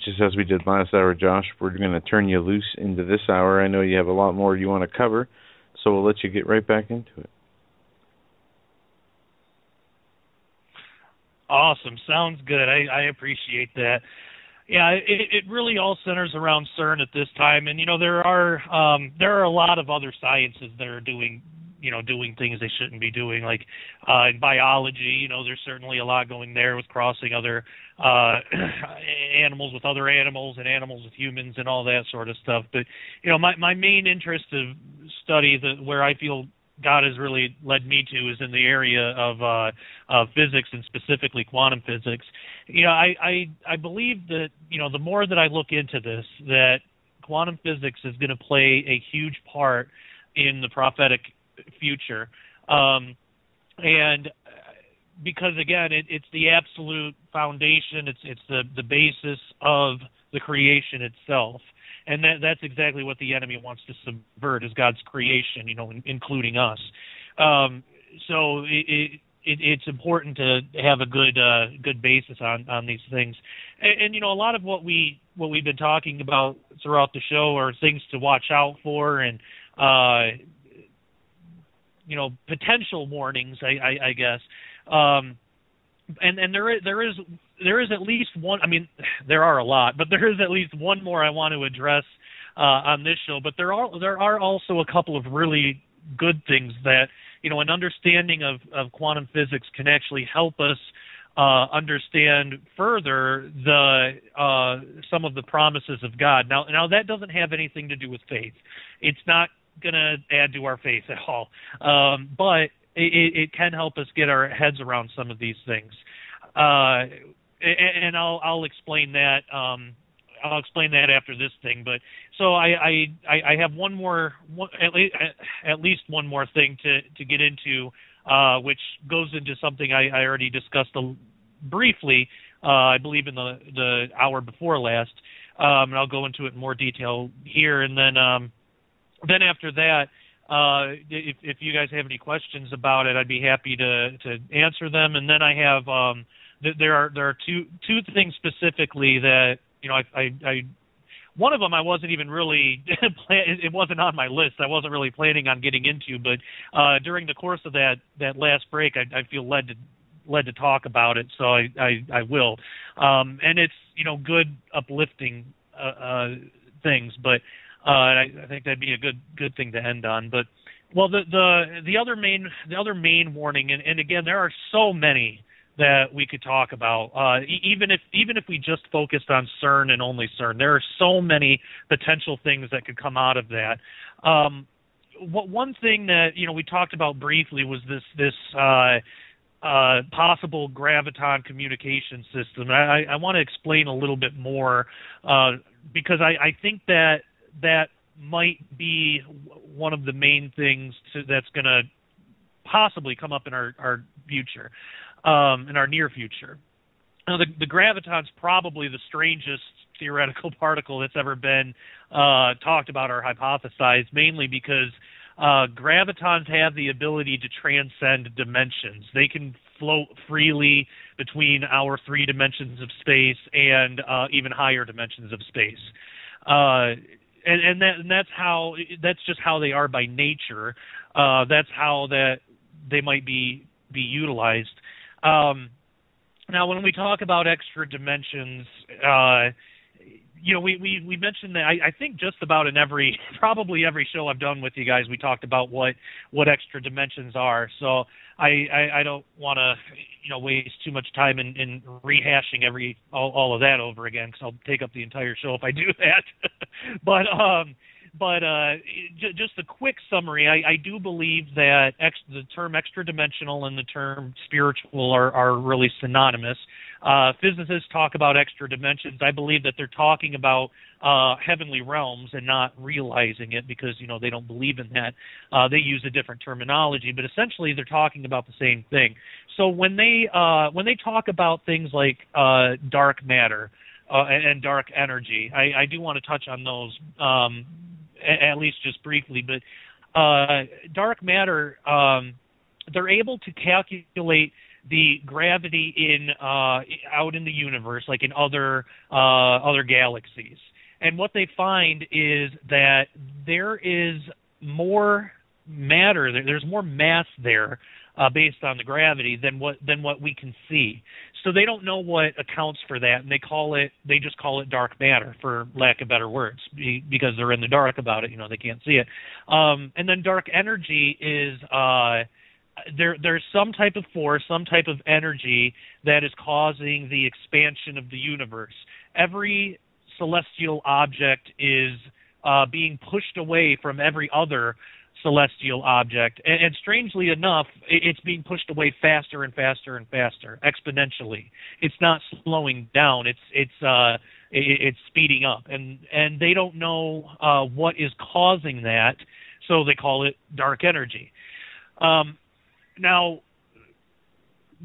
B: Just as we did last hour, Josh, we're going to turn you loose into this hour. I know you have a lot more you want to cover, so we'll let you get right back into it.
C: Awesome. Sounds good. I appreciate that. Yeah, it really all centers around CERN at this time, and there are a lot of other sciences that are doing things they shouldn't be doing, like in biology. There's certainly a lot going there with crossing other animals with other animals and animals with humans and all that sort of stuff. But my main interest of study, where I feel God has really led me to, is in the area of physics, and specifically quantum physics. I believe that the more that I look into this, that quantum physics is going to play a huge part in the prophetic future, and because again, it's the absolute foundation. It's the basis of the creation itself. And that's exactly what the enemy wants to subvert, is God's creation, including us. So it's important to have a good basis on these things, and a lot of what we've been talking about throughout the show are things to watch out for, and potential warnings, I guess. And there is at least one. I mean, there are a lot, but there is at least one more I want to address on this show. But there are also a couple of really good things that an understanding of quantum physics can actually help us understand further some of the promises of God. Now that doesn't have anything to do with faith. It's not going to add to our faith at all, but it can help us get our heads around some of these things, and I'll explain that. I'll explain that after this thing. But so I have at least one more thing to get into, which goes into something I already discussed briefly, I believe in the hour before last, and I'll go into it in more detail here, and then after that. If you guys have any questions about it, I'd be happy to answer them. And then I have there are two things specifically that I one of them I wasn't even really it wasn't on my list. I wasn't really planning on getting into, but during the course of that last break, I feel led to talk about it, so I will. And it's good uplifting things, but. I think that'd be a good thing to end on. But the other main warning, and again, there are so many that we could talk about. Even if we just focused on CERN and only CERN, there are so many potential things that could come out of that. One thing that we talked about briefly was this possible graviton communication system. I want to explain a little bit more because I think that might be one of the main things that's going to possibly come up in our future, in our near future. Now, the graviton's probably the strangest theoretical particle that's ever been talked about or hypothesized, mainly because gravitons have the ability to transcend dimensions. They can float freely between our 3 dimensions of space and even higher dimensions of space. And that's just how they are by nature. That's how that they might be utilized. Now, when we talk about extra dimensions, we mentioned that I think just about in probably every show I've done with you guys, we talked about what extra dimensions are. So I don't want to waste too much time in rehashing all of that over again, because I'll take up the entire show if I do that. But just a quick summary, I do believe that the term extra dimensional and the term spiritual are really synonymous. Physicists talk about extra dimensions. I believe that they're talking about heavenly realms and not realizing it because they don't believe in that. They use a different terminology, but essentially they're talking about the same thing. So when they talk about things like dark matter and dark energy, I do want to touch on those at least just briefly. But dark matter, they're able to calculate the gravity out in the universe, like in other galaxies. And what they find is that there is more matter, there's more mass there based on the gravity than what we can see. So they don't know what accounts for that, and they just call it dark matter, for lack of better words, because they're in the dark about it. They can't see it. And then dark energy is there's some type of force, some type of energy that is causing the expansion of the universe. Every celestial object is being pushed away from every other celestial object, and strangely enough, it's being pushed away faster and faster and faster, exponentially. It's not slowing down; it's speeding up, and they don't know what is causing that, so they call it dark energy. Now,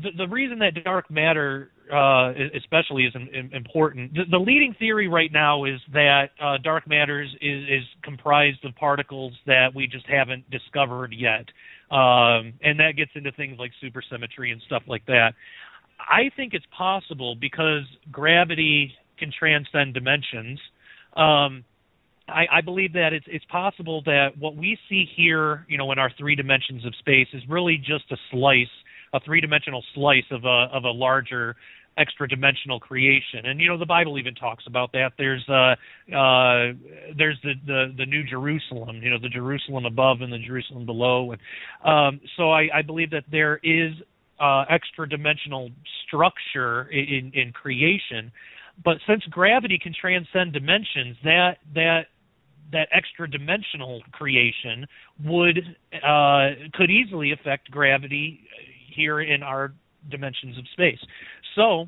C: the reason that dark matter especially is important, the leading theory right now is that dark matter is comprised of particles that we just haven't discovered yet. And that gets into things like supersymmetry and stuff like that. I think it's possible because gravity can transcend dimensions. I believe that it's possible that what we see here, in our 3 dimensions of space is really just a 3-dimensional slice of a larger extra-dimensional creation. And the Bible even talks about that. There's the New Jerusalem, the Jerusalem above and the Jerusalem below. And so I believe that there is extra-dimensional structure in creation. But since gravity can transcend dimensions, that extra-dimensional creation could easily affect gravity here in our dimensions of space. So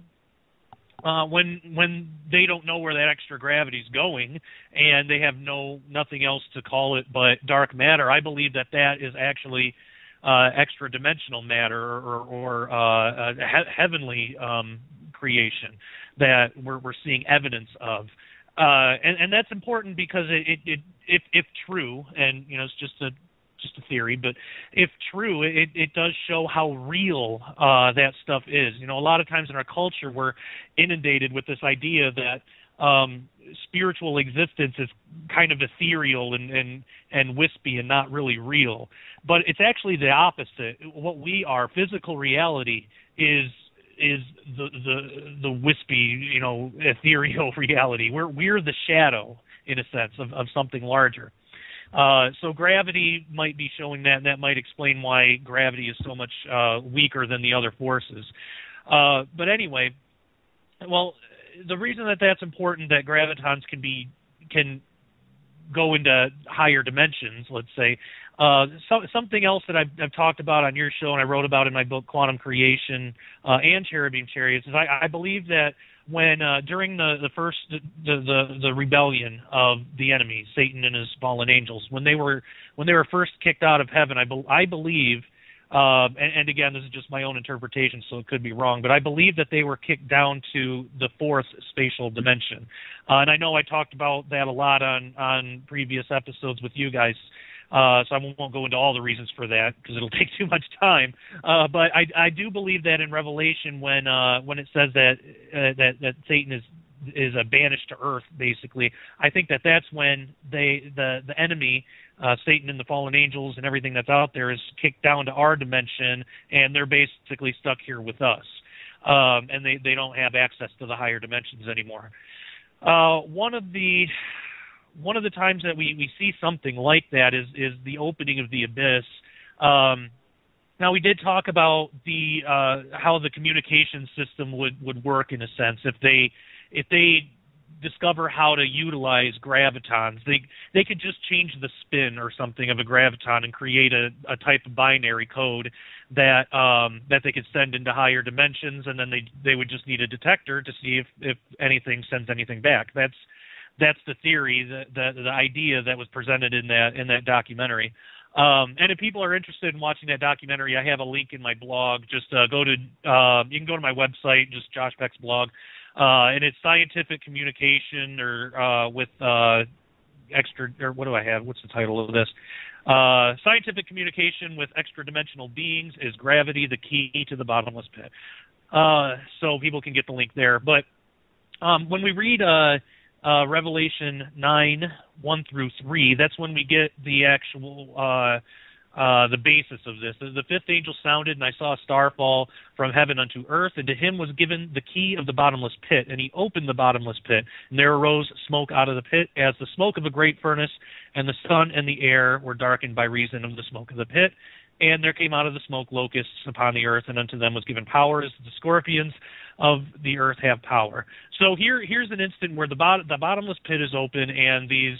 C: when they don't know where that extra gravity is going, and they have nothing else to call it but dark matter, I believe that is actually extra-dimensional matter or heavenly creation that we're seeing evidence of. And that's important because if true, and it's just a theory, but if true, it does show how real that stuff is. A lot of times in our culture we're inundated with this idea that spiritual existence is kind of ethereal and wispy and not really real. But it's actually the opposite. What we are, physical reality, is the wispy, ethereal reality. We're the shadow, in a sense, of something larger. So gravity might be showing that, and that might explain why gravity is so much weaker than the other forces. But anyway, well, the reason that's important, that gravitons can go into higher dimensions, let's say. Something else that I've talked about on your show and I wrote about in my book, Quantum Creation and Cherubim Chariots, is I believe that when during the rebellion of the enemy, Satan and his fallen angels, when they were first kicked out of heaven, I believe, and again, this is just my own interpretation, so it could be wrong, but I believe that they were kicked down to the 4th spatial dimension. And I know I talked about that a lot on previous episodes with you guys. So I won't go into all the reasons for that because it'll take too much time. But I do believe that in Revelation, when it says that Satan is banished to earth, basically, I think that's when the enemy, Satan and the fallen angels and everything that's out there, is kicked down to our dimension, and they're basically stuck here with us, and they don't have access to the higher dimensions anymore. One of the times that we see something like that is the opening of the abyss. Now, we did talk about how the communication system would work, in a sense. If they discover how to utilize gravitons, they could just change the spin or something of a graviton and create a type of binary code that they could send into higher dimensions, and then they would just need a detector to see if anything sends anything back. That's the theory, the idea that was presented in that documentary. And if people are interested in watching that documentary, I have a link in my blog. Just you can go to my website, just Josh Peck's blog, and it's scientific communication with what do I have? What's the title of this? Scientific communication with extra-dimensional beings is gravity, the key to the bottomless pit. So people can get the link there. But when we read Revelation 9:1-3, that's when we get the actual the basis of this. The 5th angel sounded, and I saw a star fall from heaven unto earth, and to him was given the key of the bottomless pit, and he opened the bottomless pit, and there arose smoke out of the pit as the smoke of a great furnace, and the sun and the air were darkened by reason of the smoke of the pit. And there came out of the smoke locusts upon the earth, and unto them was given power as the scorpions of the earth have power. So here's an instant where the bottomless pit is open, and these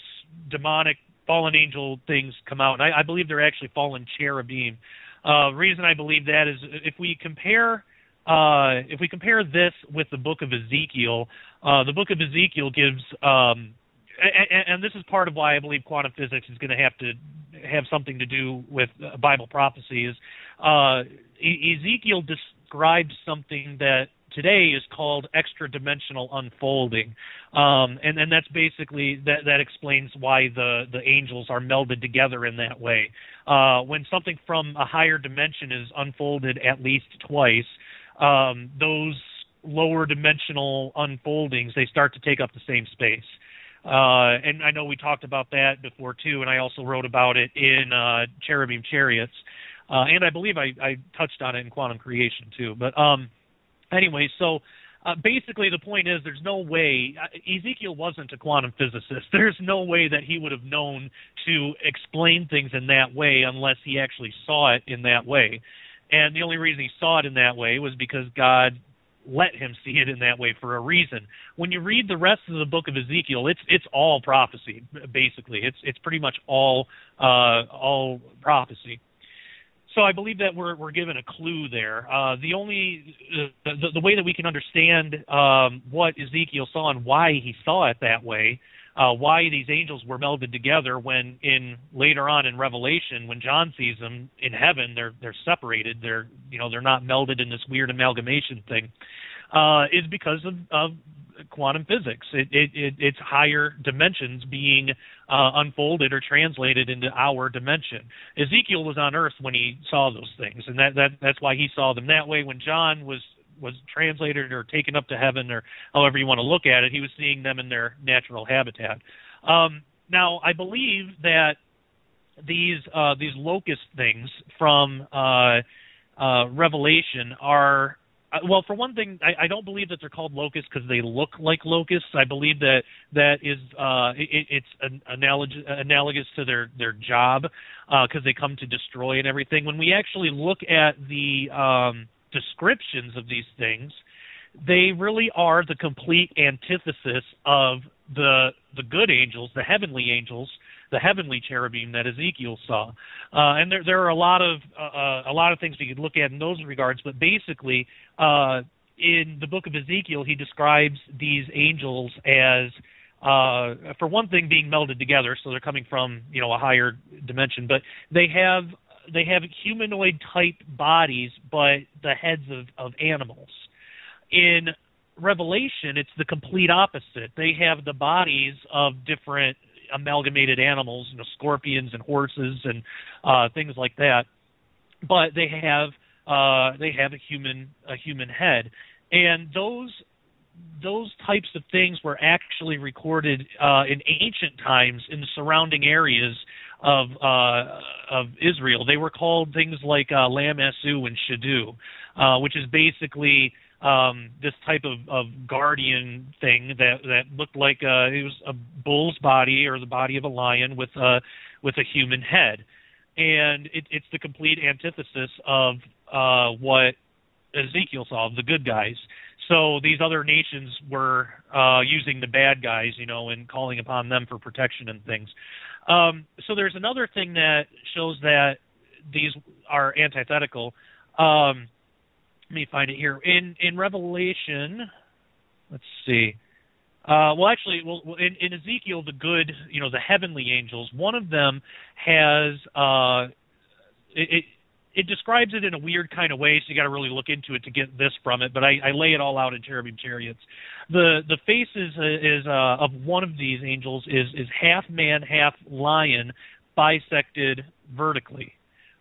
C: demonic fallen angel things come out. And I believe they're actually fallen cherubim. Reason I believe that is if we compare this with the book of Ezekiel, the book of Ezekiel gives. And this is part of why I believe quantum physics is going to have something to do with Bible prophecy. Is Ezekiel describes something that today is called extra-dimensional unfolding, and that's basically that explains why the angels are melded together in that way. When something from a higher dimension is unfolded at least twice, those lower dimensional unfoldings, they start to take up the same space. And I know we talked about that before too, and I also wrote about it in Cherubim Chariots, and I believe I touched on it in Quantum Creation too. But anyway, so basically the point is there's no way, Ezekiel wasn't a quantum physicist. There's no way that he would have known to explain things in that way unless he actually saw it in that way. And the only reason he saw it in that way was because God let him see it in that way for a reason. When you read the rest of the book of Ezekiel, it's all prophecy, basically. It's pretty much all prophecy. So I believe that we're given a clue there. The way that we can understand what Ezekiel saw and why he saw it that way, why these angels were melded together when later on in Revelation, when John sees them in heaven, they're separated. They're not melded in this weird amalgamation thing, is because of quantum physics. It's higher dimensions being unfolded or translated into our dimension. Ezekiel was on Earth when he saw those things, and that's why he saw them that way. When John was translated or taken up to heaven, or however you want to look at it, he was seeing them in their natural habitat. Now, I believe that these locust things from Revelation are, well, for one thing, I don't believe that they're called locusts because they look like locusts. I believe that is it's analogous to their job because they come to destroy and everything. When we actually look at the descriptions of these things, they really are the complete antithesis of the good angels, the heavenly angels, the heavenly cherubim that Ezekiel saw. And there are a lot of things we could look at in those regards, but basically in the book of Ezekiel, he describes these angels as, for one thing, being melded together, so they're coming from a higher dimension, but they have humanoid type bodies, but the heads of animals. In Revelation, it's the complete opposite. They have the bodies of different amalgamated animals, scorpions and horses and things like that, but they have a human head, and those types of things were actually recorded in ancient times in the surrounding areas of Israel. They were called things like Lam-Esu and Shadu, which is basically this type of guardian thing that looked like it was a bull's body or the body of a lion with a human head, and it's the complete antithesis of what Ezekiel saw, the good guys. So these other nations were using the bad guys, and calling upon them for protection and things. So there's another thing that shows that these are antithetical. Let me find it here. In Revelation, let's see. In Ezekiel, the good, the heavenly angels, one of them has, it describes it in a weird kind of way, so you got to really look into it to get this from it, but I lay it all out in Cherubim Chariots. The face is of one of these angels is half man, half lion, bisected vertically.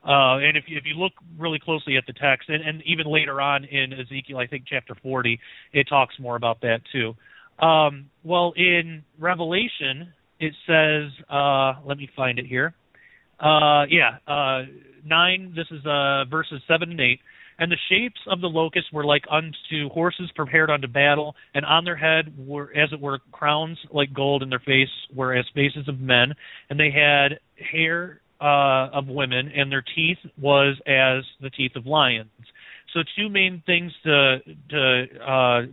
C: And if you look really closely at the text, and even later on in Ezekiel, I think chapter 40, it talks more about that too. Well, in Revelation, it says, let me find it here. 9, this is verses 7 and 8. And the shapes of the locusts were like unto horses prepared unto battle, and on their head were, as it were, crowns like gold, and their face were as faces of men, and they had hair of women, and their teeth was as the teeth of lions. So two main things to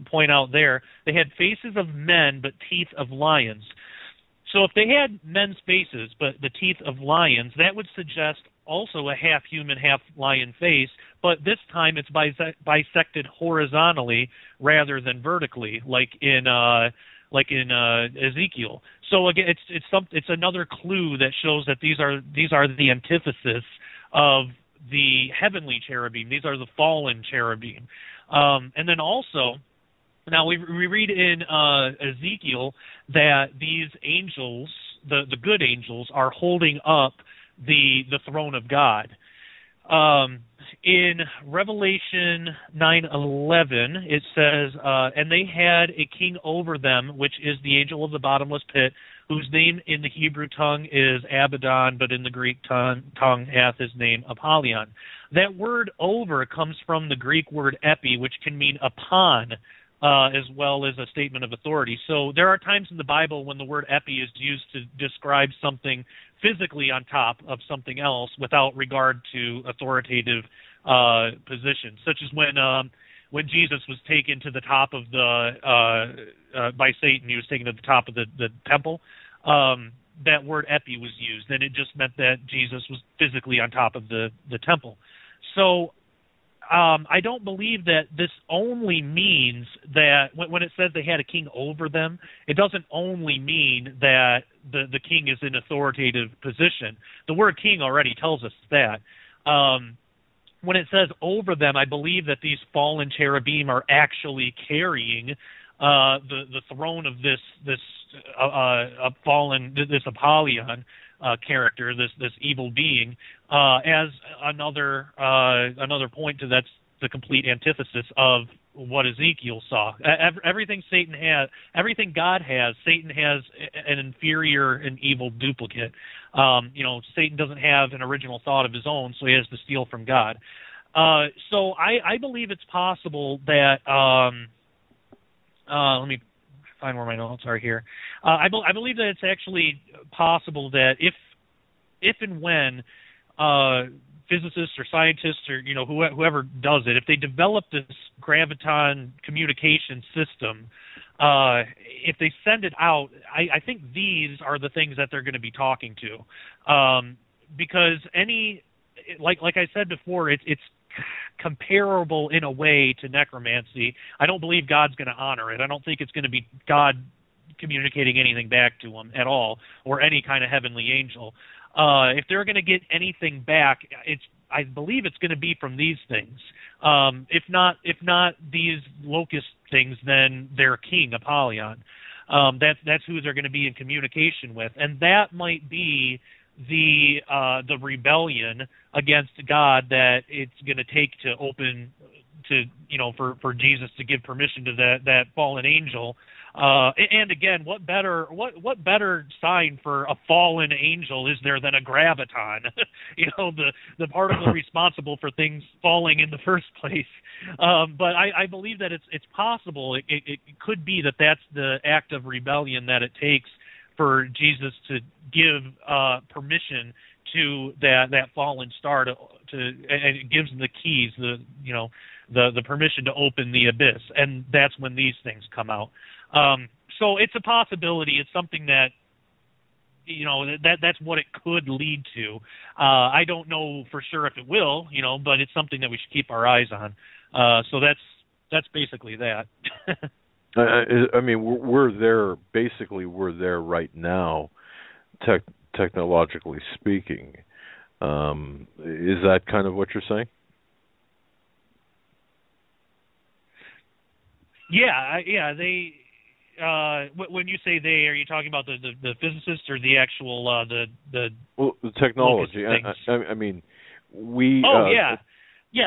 C: point out there. They had faces of men, but teeth of lions. So if they had men's faces, but the teeth of lions, that would suggest also a half human, half lion face, but this time it's bisected horizontally rather than vertically, like in Ezekiel. So again, it's another clue that shows that these are the antithesis of the heavenly cherubim. These are the fallen cherubim. And then also, now we read in Ezekiel that these angels, the good angels, are holding up the throne of God. In Revelation 9:11, it says, and they had a king over them, which is the angel of the bottomless pit, whose name in the Hebrew tongue is Abaddon, but in the Greek tongue hath his name Apollyon. That word over comes from the Greek word epi, which can mean upon, as well as a statement of authority. So there are times in the Bible when the word epi is used to describe something physically on top of something else without regard to authoritative position, such as when Jesus was taken to the top of by Satan. He was taken to the top of the temple. That word epi was used, and it just meant that Jesus was physically on top of the temple. So I don't believe that this only means that when it says they had a king over them, it doesn't only mean that the king is in authoritative position. The word king already tells us that. When it says over them, I believe that these fallen cherubim are actually carrying the throne of this Apollyon character, this evil being, as another point to that's the complete antithesis of what Ezekiel saw. Everything God has, Satan has an inferior and evil duplicate. Satan doesn't have an original thought of his own, so he has to steal from God. So I believe it's possible that let me find where my notes are here. I believe that it's actually possible that if and when physicists or scientists or whoever does it, if they develop this graviton communication system, if they send it out, I think these are the things that they're going to be talking to, because like I said before, it's comparable in a way to necromancy. I don't believe God's going to honor it. I don't think it's going to be God communicating anything back to him at all, or any kind of heavenly angel. If they're going to get anything back, I believe it's going to be from these things. If not these locust things, then their king Apollyon. That's who they're going to be in communication with, and that might be the rebellion against God that it's going to take to open to for Jesus to give permission to that fallen angel. And again, what better sign for a fallen angel is there than a graviton? The particle responsible for things falling in the first place. But I believe that it's possible. It could be that that's the act of rebellion that it takes for Jesus to give permission to that fallen star to and it gives them the keys, the permission to open the abyss, and that's when these things come out. So it's a possibility. It's something that that's what it could lead to. I don't know for sure if it will, but it's something that we should keep our eyes on. So that's basically that.
A: I mean, we're there. Basically, we're there right now, technologically speaking. Is that kind of what you're saying?
C: Yeah. They. When you say they, are you talking about the physicists or the actual the
A: technology? I mean, we.
C: Oh yeah.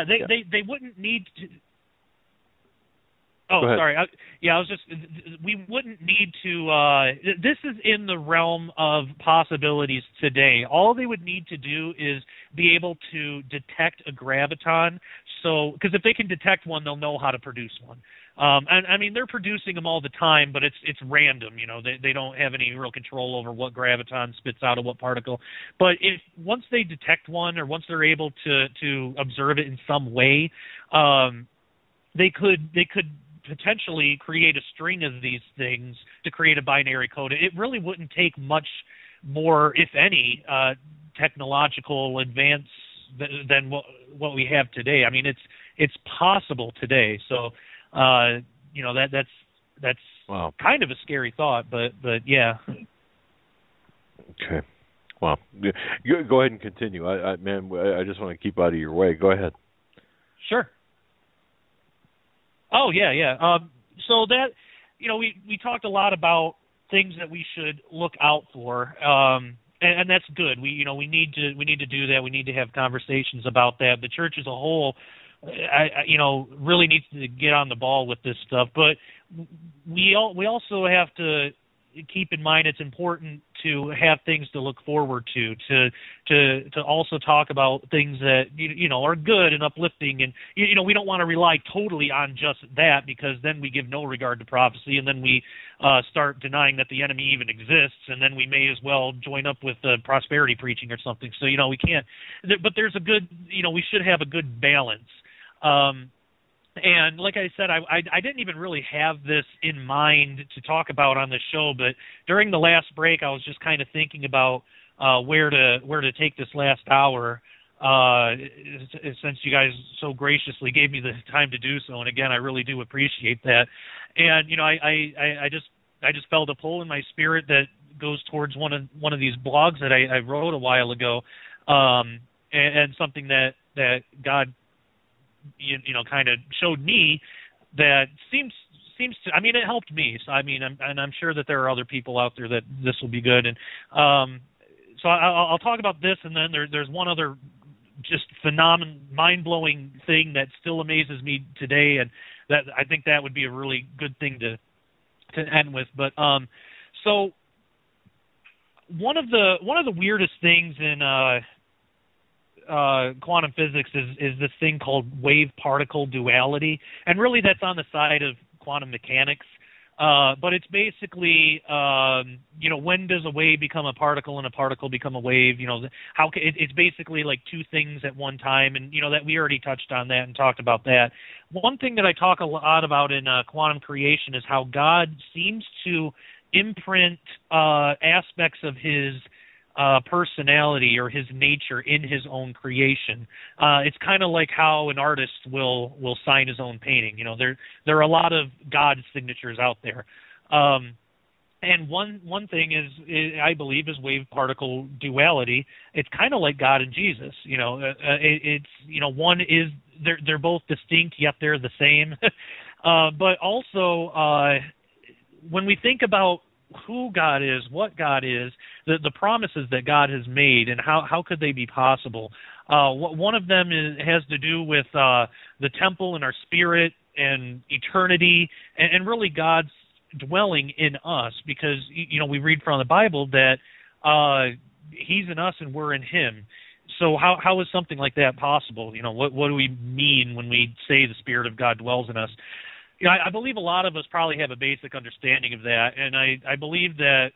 C: They wouldn't need to. Oh, sorry. We wouldn't need to, this is in the realm of possibilities today. All they would need to do is be able to detect a graviton. So, because if they can detect one, they'll know how to produce one. And I mean, they're producing them all the time, but it's random. They don't have any real control over what graviton spits out of what particle. But once they detect one, or once they're able to observe it in some way, they could potentially create a string of these things to create a binary code. It really wouldn't take much more, if any, technological advance than what we have today. I mean, it's possible today. So, that's
A: wow.
C: Kind of a scary thought, but yeah.
A: Okay. Well, go ahead and continue. I just want to keep out of your way. Go ahead.
C: Sure. Oh, yeah. So that, we talked a lot about things that we should look out for, and that's good. We need to do that. We need to have conversations about that. The church as a whole, really needs to get on the ball with this stuff. But we also have to keep in mind it's important to have things to look forward to also talk about things that are good and uplifting, and we don't want to rely totally on just that, because then we give no regard to prophecy, and then we start denying that the enemy even exists, and then we may as well join up with prosperity preaching or something. So we can't. But there's a good we should have a good balance. And like I said, I didn't even really have this in mind to talk about on the show, but during the last break, I was just kind of thinking about where to take this last hour, since you guys so graciously gave me the time to do so. And again, I really do appreciate that. And I just felt a pull in my spirit that goes towards one of these blogs that I wrote a while ago, and something that God kind of showed me that seems to, it helped me. So I'm sure that there are other people out there that this will be good. And so I'll talk about this, and then there's one other just mind-blowing thing that still amazes me today, and that I think that would be a really good thing to end with. But so one of the weirdest things in quantum physics is this thing called wave-particle duality, and really that's on the side of quantum mechanics. But it's basically, when does a wave become a particle and a particle become a wave? It's basically like two things at one time, and that we already touched on that and talked about that. One thing that I talk a lot about in quantum creation is how God seems to imprint aspects of his personality or his nature in his own creation. It's kind of like how an artist will sign his own painting. There are a lot of God signatures out there. And one thing is I believe is wave particle duality. It's kind of like God and Jesus. It's one is they're both distinct yet they're the same. But also when we think about who God is, what God is, the promises that God has made, and how could they be possible? One of them has to do with the temple and our spirit and eternity, and really God's dwelling in us, because we read from the Bible that He's in us and we're in Him. So how is something like that possible? What do we mean when we say the Spirit of God dwells in us? I believe a lot of us probably have a basic understanding of that, and I believe that,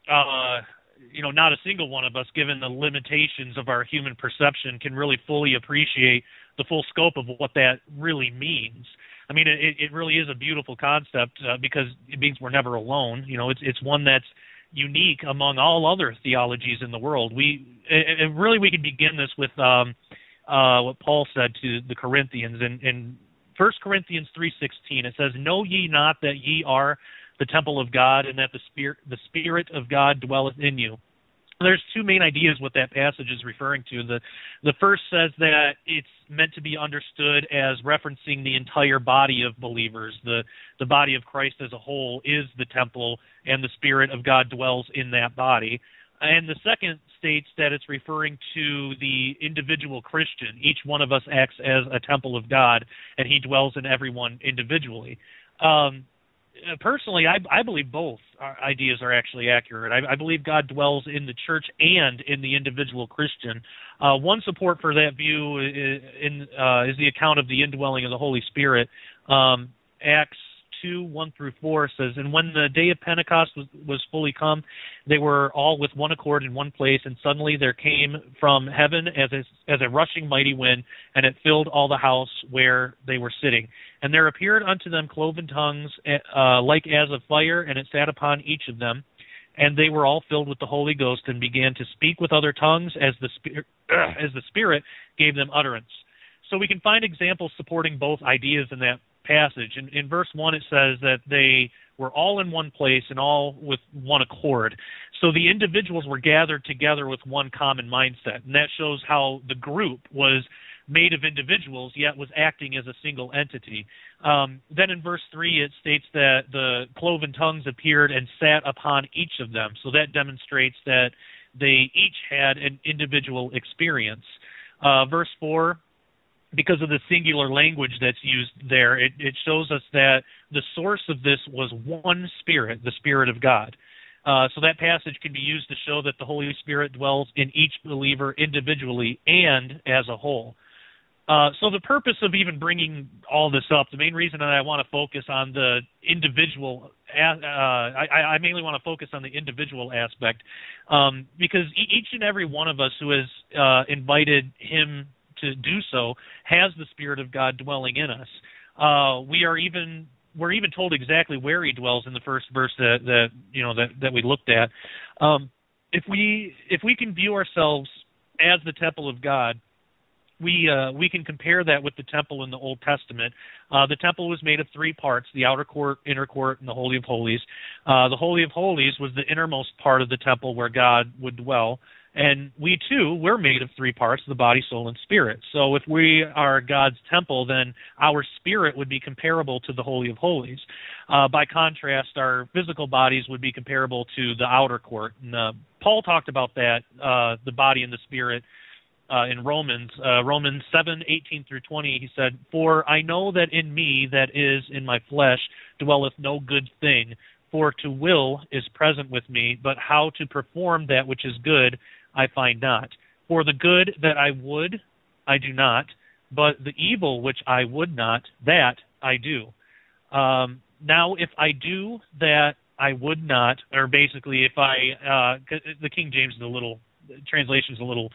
C: not a single one of us, given the limitations of our human perception, can really fully appreciate the full scope of what that really means. It really is a beautiful concept because it means we're never alone. It's one that's unique among all other theologies in the world. We could begin this with what Paul said to the Corinthians in 1 Corinthians 3:16, it says, "Know ye not that ye are the temple of God, and that the Spirit of God dwelleth in you?" There's two main ideas what that passage is referring to. The first says that it's meant to be understood as referencing the entire body of believers. The body of Christ as a whole is the temple, and the Spirit of God dwells in that body. And the second states that it's referring to the individual Christian. Each one of us acts as a temple of God, and He dwells in everyone individually. Personally, I believe both ideas are actually accurate. I believe God dwells in the church and in the individual Christian. One support for that view is the account of the indwelling of the Holy Spirit. Acts 2:1-4 says, "And when the day of Pentecost was fully come, they were all with one accord in one place, and suddenly there came from heaven as a rushing mighty wind, and it filled all the house where they were sitting. And there appeared unto them cloven tongues like as of fire, and it sat upon each of them. And they were all filled with the Holy Ghost, and began to speak with other tongues as the Spirit gave them utterance." So we can find examples supporting both ideas in that passage. In verse 1, it says that they were all in one place and all with one accord. So the individuals were gathered together with one common mindset, and that shows how the group was made of individuals, yet was acting as a single entity. Then in verse 3, it states that the cloven tongues appeared and sat upon each of them. So that demonstrates that they each had an individual experience. Verse 4, because of the singular language that's used there, it shows us that the source of this was one Spirit, the Spirit of God. So that passage can be used to show that the Holy Spirit dwells in each believer individually and as a whole. So the purpose of even bringing all this up, the main reason that I want to focus on the individual, I mainly want to focus on the individual aspect, because each and every one of us who has invited Him to do so has the Spirit of God dwelling in us. We're even told exactly where He dwells in the first verse that we looked at. If we can view ourselves as the temple of God, we can compare that with the temple in the Old Testament. The temple was made of three parts: the outer court, inner court, and the Holy of Holies. The Holy of Holies was the innermost part of the temple where God would dwell. And we, too, we're made of three parts: the body, soul, and spirit. So if we are God's temple, then our spirit would be comparable to the Holy of Holies. By contrast, our physical bodies would be comparable to the outer court. And Paul talked about that, the body and the spirit, in Romans 7:18 through 20, he said, "For I know that in me, that is, in my flesh, dwelleth no good thing. For to will is present with me, but how to perform that which is good I find not. For the good that I would, I do not, but the evil which I would not, that I do. Now if I do that I would not," or basically if the King James translation is a little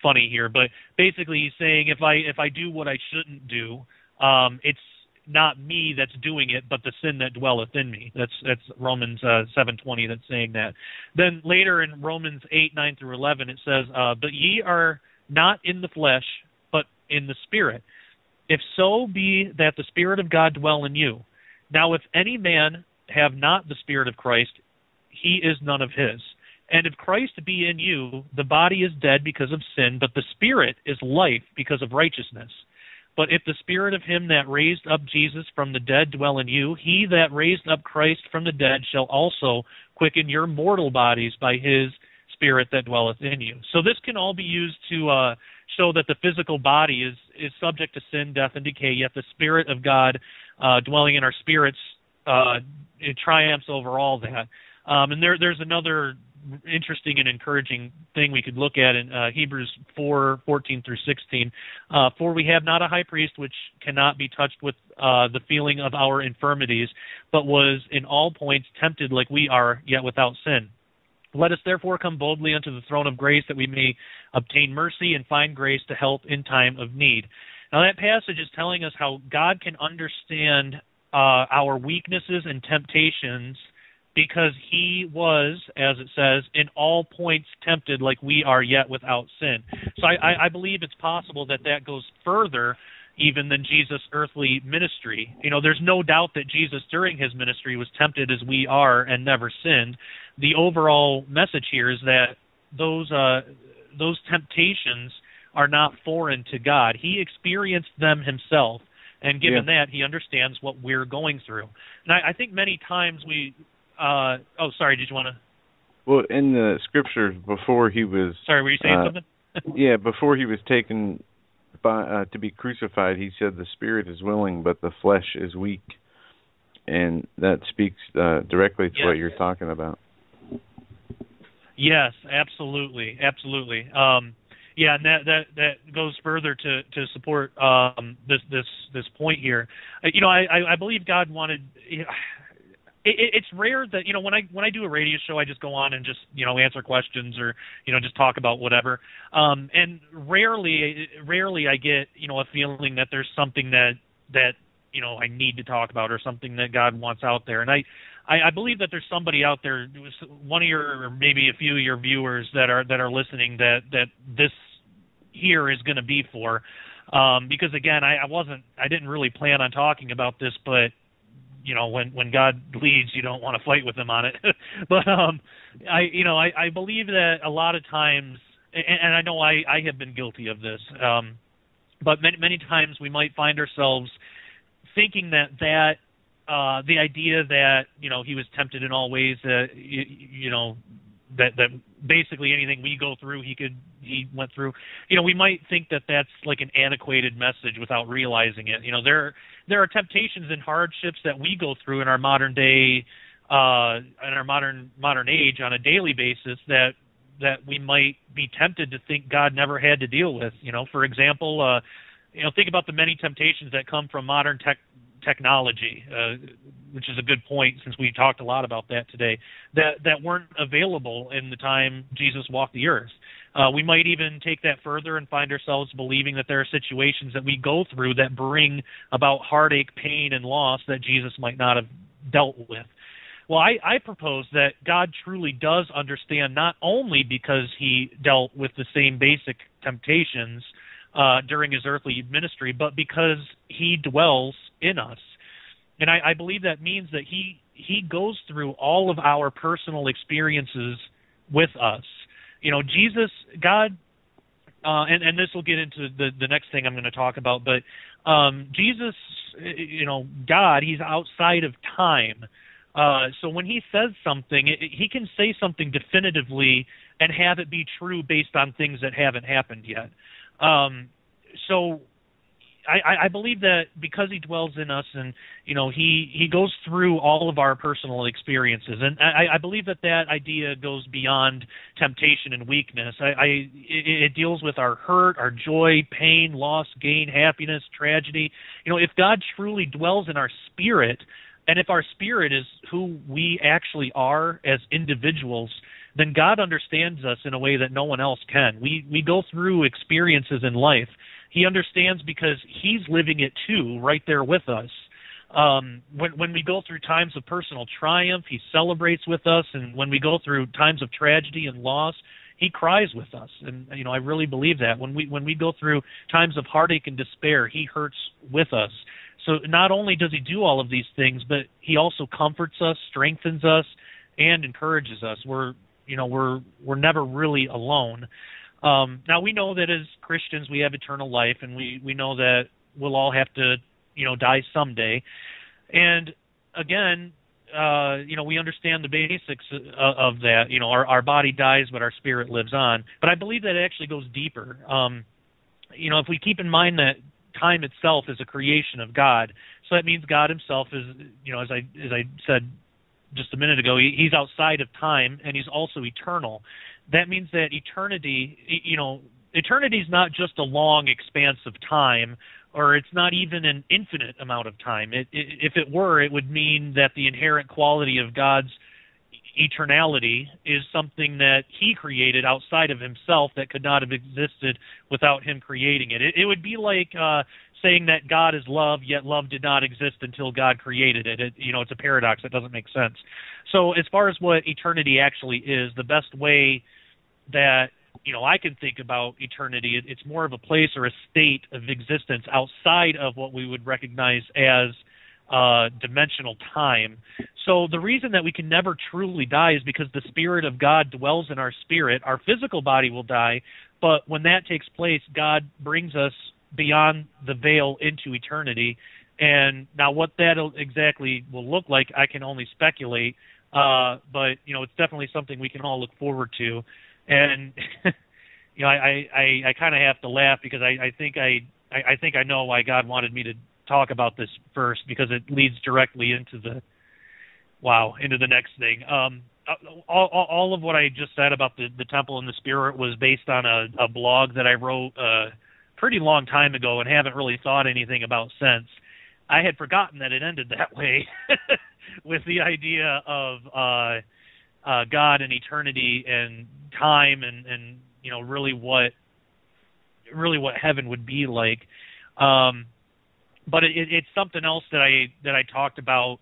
C: funny here, but basically he's saying if I do what I shouldn't do, it's not me that's doing it, but the sin that dwelleth in me. That's Romans 7:20 that's saying that. Then later in Romans 8:9 through 11 it says, "But ye are not in the flesh, but in the Spirit. If so be that the Spirit of God dwell in you. Now if any man have not the Spirit of Christ, he is none of his. And if Christ be in you, the body is dead because of sin, but the Spirit is life because of righteousness. But if the Spirit of him that raised up Jesus from the dead dwell in you, he that raised up Christ from the dead shall also quicken your mortal bodies by his Spirit that dwelleth in you." So this can all be used to show that the physical body is subject to sin, death, and decay, yet the Spirit of God dwelling in our spirits it triumphs over all that. And there's another interesting and encouraging thing we could look at in Hebrews 4:14 through 16. "For we have not a high priest which cannot be touched with the feeling of our infirmities, but was in all points tempted like we are, yet without sin. Let us therefore come boldly unto the throne of grace, that we may obtain mercy and find grace to help in time of need." Now that passage is telling us how God can understand our weaknesses and temptations, because he was, as it says, in all points tempted like we are, yet without sin. So I believe it's possible that goes further even than Jesus' earthly ministry. There's no doubt that Jesus during his ministry was tempted as we are and never sinned. The overall message here is that those temptations are not foreign to God. He experienced them himself, and given that, he understands what we're going through. And I think many times sorry, did you want to?
B: Well, in the scriptures before he was...
C: Sorry, were you saying something?
B: Yeah, before he was taken to be crucified, he said the spirit is willing, but the flesh is weak. And that speaks directly to what you're talking about.
C: Yes, absolutely. And that goes further to support this point here. I believe God wanted... It's rare that when I do a radio show, I just go on and just answer questions or just talk about whatever. And rarely I get a feeling that there's something that I need to talk about or something that God wants out there. And I believe that there's somebody out there, one of your, or maybe a few of your viewers that are listening, that this here is going to be for. Because again, I didn't really plan on talking about this, but when God leads, you don't want to fight with him on it. But I believe that a lot of times, and I know I have been guilty of this, but many times we might find ourselves thinking that the idea that he was tempted in all ways, that that basically anything we go through he went through. We might think that that's like an antiquated message without realizing it. There are temptations and hardships that we go through in our modern day, in our modern age on a daily basis that we might be tempted to think God never had to deal with. For example, think about the many temptations that come from modern technology, which is a good point since we talked a lot about that today, that weren't available in the time Jesus walked the earth. We might even take that further and find ourselves believing that there are situations that we go through that bring about heartache, pain, and loss that Jesus might not have dealt with. Well, I propose that God truly does understand, not only because he dealt with the same basic temptations during his earthly ministry, but because he dwells in us. And I believe that means that he goes through all of our personal experiences with us. Jesus, God, and this will get into the next thing I'm going to talk about, but Jesus, God, he's outside of time. So when he says something, he can say something definitively and have it be true based on things that haven't happened yet. So I believe that because he dwells in us and, he goes through all of our personal experiences. And I believe that idea goes beyond temptation and weakness. It deals with our hurt, our joy, pain, loss, gain, happiness, tragedy. If God truly dwells in our spirit, and if our spirit is who we actually are as individuals, then God understands us in a way that no one else can. We go through experiences in life. He understands because he's living it too, right there with us. When we go through times of personal triumph, he celebrates with us, and when we go through times of tragedy and loss, he cries with us. And I really believe that. When we go through times of heartache and despair, he hurts with us. So not only does he do all of these things, but he also comforts us, strengthens us, and encourages us. We're never really alone. Now we know that as Christians we have eternal life, and we know that we'll all have to die someday. And again, we understand the basics of that. Our body dies, but our spirit lives on. But I believe that it actually goes deeper. If we keep in mind that time itself is a creation of God, so that means God himself is, as I said just a minute ago, he's outside of time, and he's also eternal. That means that eternity is not just a long expanse of time, or it's not even an infinite amount of time. If it were, it would mean that the inherent quality of God's eternality is something that he created outside of himself that could not have existed without him creating it. It would be like saying that God is love, yet love did not exist until God created it. It's a paradox that doesn't make sense. So as far as what eternity actually is, the best way that I can think about eternity, it's more of a place or a state of existence outside of what we would recognize as dimensional time. So the reason that we can never truly die is because the Spirit of God dwells in our spirit. Our physical body will die, but when that takes place, God brings us beyond the veil into eternity. And now what that exactly will look like, I can only speculate, but it's definitely something we can all look forward to. And I kind of have to laugh because I think I know why God wanted me to talk about this first, because it leads directly into the next thing. All of what I just said about the temple and the spirit was based on a blog that I wrote a pretty long time ago and haven't really thought anything about since. I had forgotten that it ended that way with the idea of God and eternity and time and really what heaven would be like. But it's something else that I talked about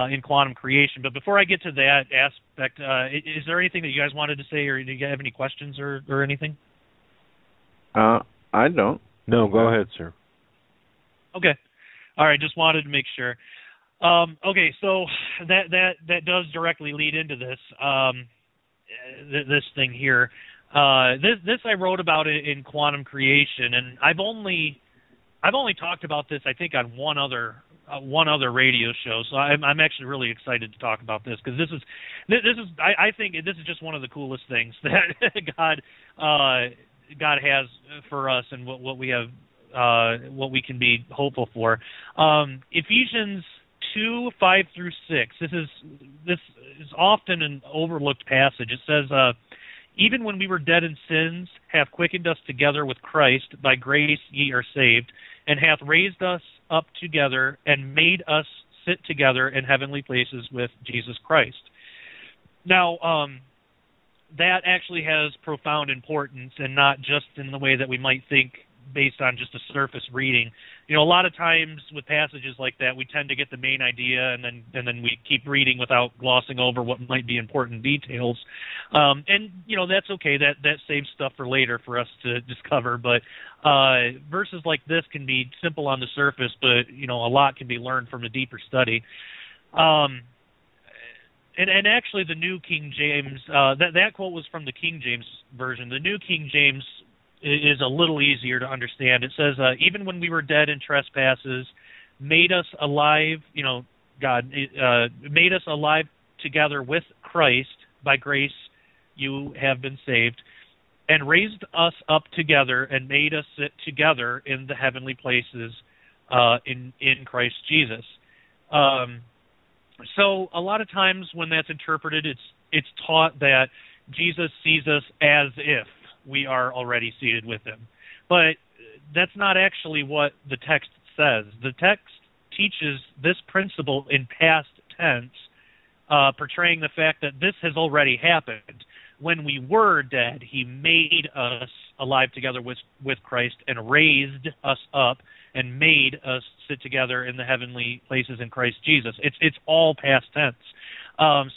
C: in quantum creation. But before I get to that aspect, is there anything that you guys wanted to say, or do you have any questions or anything?
B: I don't.
A: No, go ahead, sir.
C: Okay. All right, just wanted to make sure. Okay, so that does directly lead into this this thing here. This I wrote about it in Quantum Creation, and I've only talked about this, I think, on one other radio show. So I'm actually really excited to talk about this, because this is I think this is just one of the coolest things that God has for us, and what we have, what we can be hopeful for. Ephesians 2:5 through 6. This is often an overlooked passage. It says, "Even when we were dead in sins, hath quickened us together with Christ. By grace ye are saved, and hath raised us up together, and made us sit together in heavenly places with Jesus Christ." Now, that actually has profound importance, and not just in the way that we might think based on just a surface reading. You know, a lot of times with passages like that, we tend to get the main idea, and then we keep reading without glossing over what might be important details. And you know, that's okay. That saves stuff for later for us to discover. But verses like this can be simple on the surface, but you know, a lot can be learned from a deeper study. And actually, the New King James, that quote was from the King James version. The New King James is a little easier to understand. It says, "Even when we were dead in trespasses, made us alive," you know, God made us alive together with Christ. By grace you have been saved, and raised us up together, and made us sit together in the heavenly places in Christ Jesus. So a lot of times when that's interpreted, it's taught that Jesus sees us as if we are already seated with him. But that's not actually what the text says. The text teaches this principle in past tense, portraying the fact that this has already happened. When we were dead, he made us alive together with Christ, and raised us up, and made us sit together in the heavenly places in Christ Jesus. It's all past tense.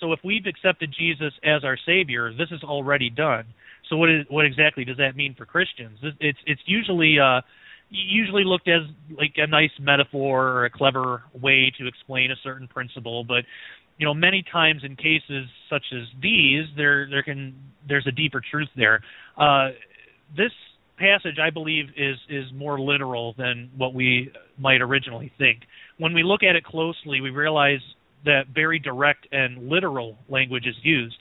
C: So if we've accepted Jesus as our Savior, this is already done. So what exactly does that mean for Christians? It's usually looked as like a nice metaphor or a clever way to explain a certain principle, but you know, many times in cases such as these, there's a deeper truth there. This passage, I believe, is more literal than what we might originally think. When we look at it closely, we realize that very direct and literal language is used.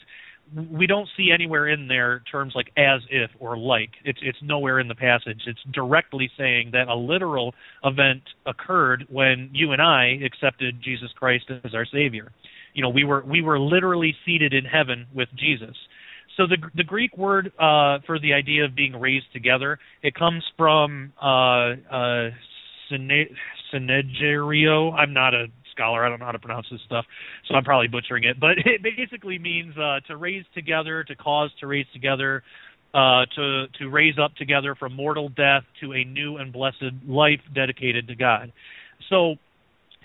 C: We don't see anywhere in there terms like as if or like. It's nowhere in the passage. It's directly saying that a literal event occurred when you and I accepted Jesus Christ as our Savior. You know, we were literally seated in heaven with Jesus. So the Greek word for the idea of being raised together, it comes from synergio. I'm not a scholar. I don't know how to pronounce this stuff, so I'm probably butchering it. But it basically means to raise together, to cause to raise together, to raise up together from mortal death to a new and blessed life dedicated to God. So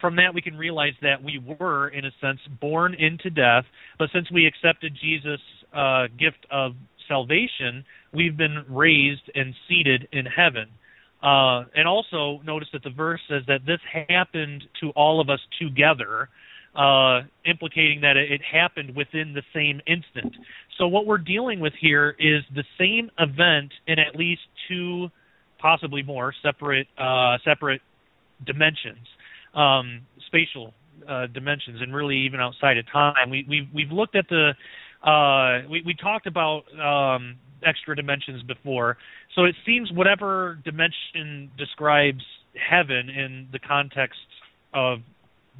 C: from that, we can realize that we were, in a sense, born into death, but since we accepted Jesus' gift of salvation, we've been raised and seated in heaven. And also notice that the verse says that this happened to all of us together, implicating that it happened within the same instant. So what we're dealing with here is the same event in at least two, possibly more, separate dimensions, spatial dimensions, and really even outside of time. We've looked at we talked about extra dimensions before. So it seems whatever dimension describes heaven in the context of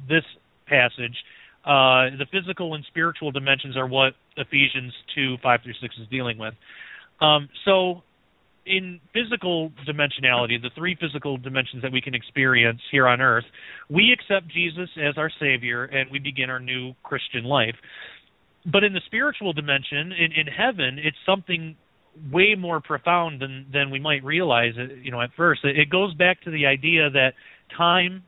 C: this passage, the physical and spiritual dimensions are what Ephesians 2:5 through 6 is dealing with. So in physical dimensionality, the three physical dimensions that we can experience here on earth, we accept Jesus as our Savior, and we begin our new Christian life. But in the spiritual dimension, in heaven, it's something way more profound than we might realize, at first. It goes back to the idea that time,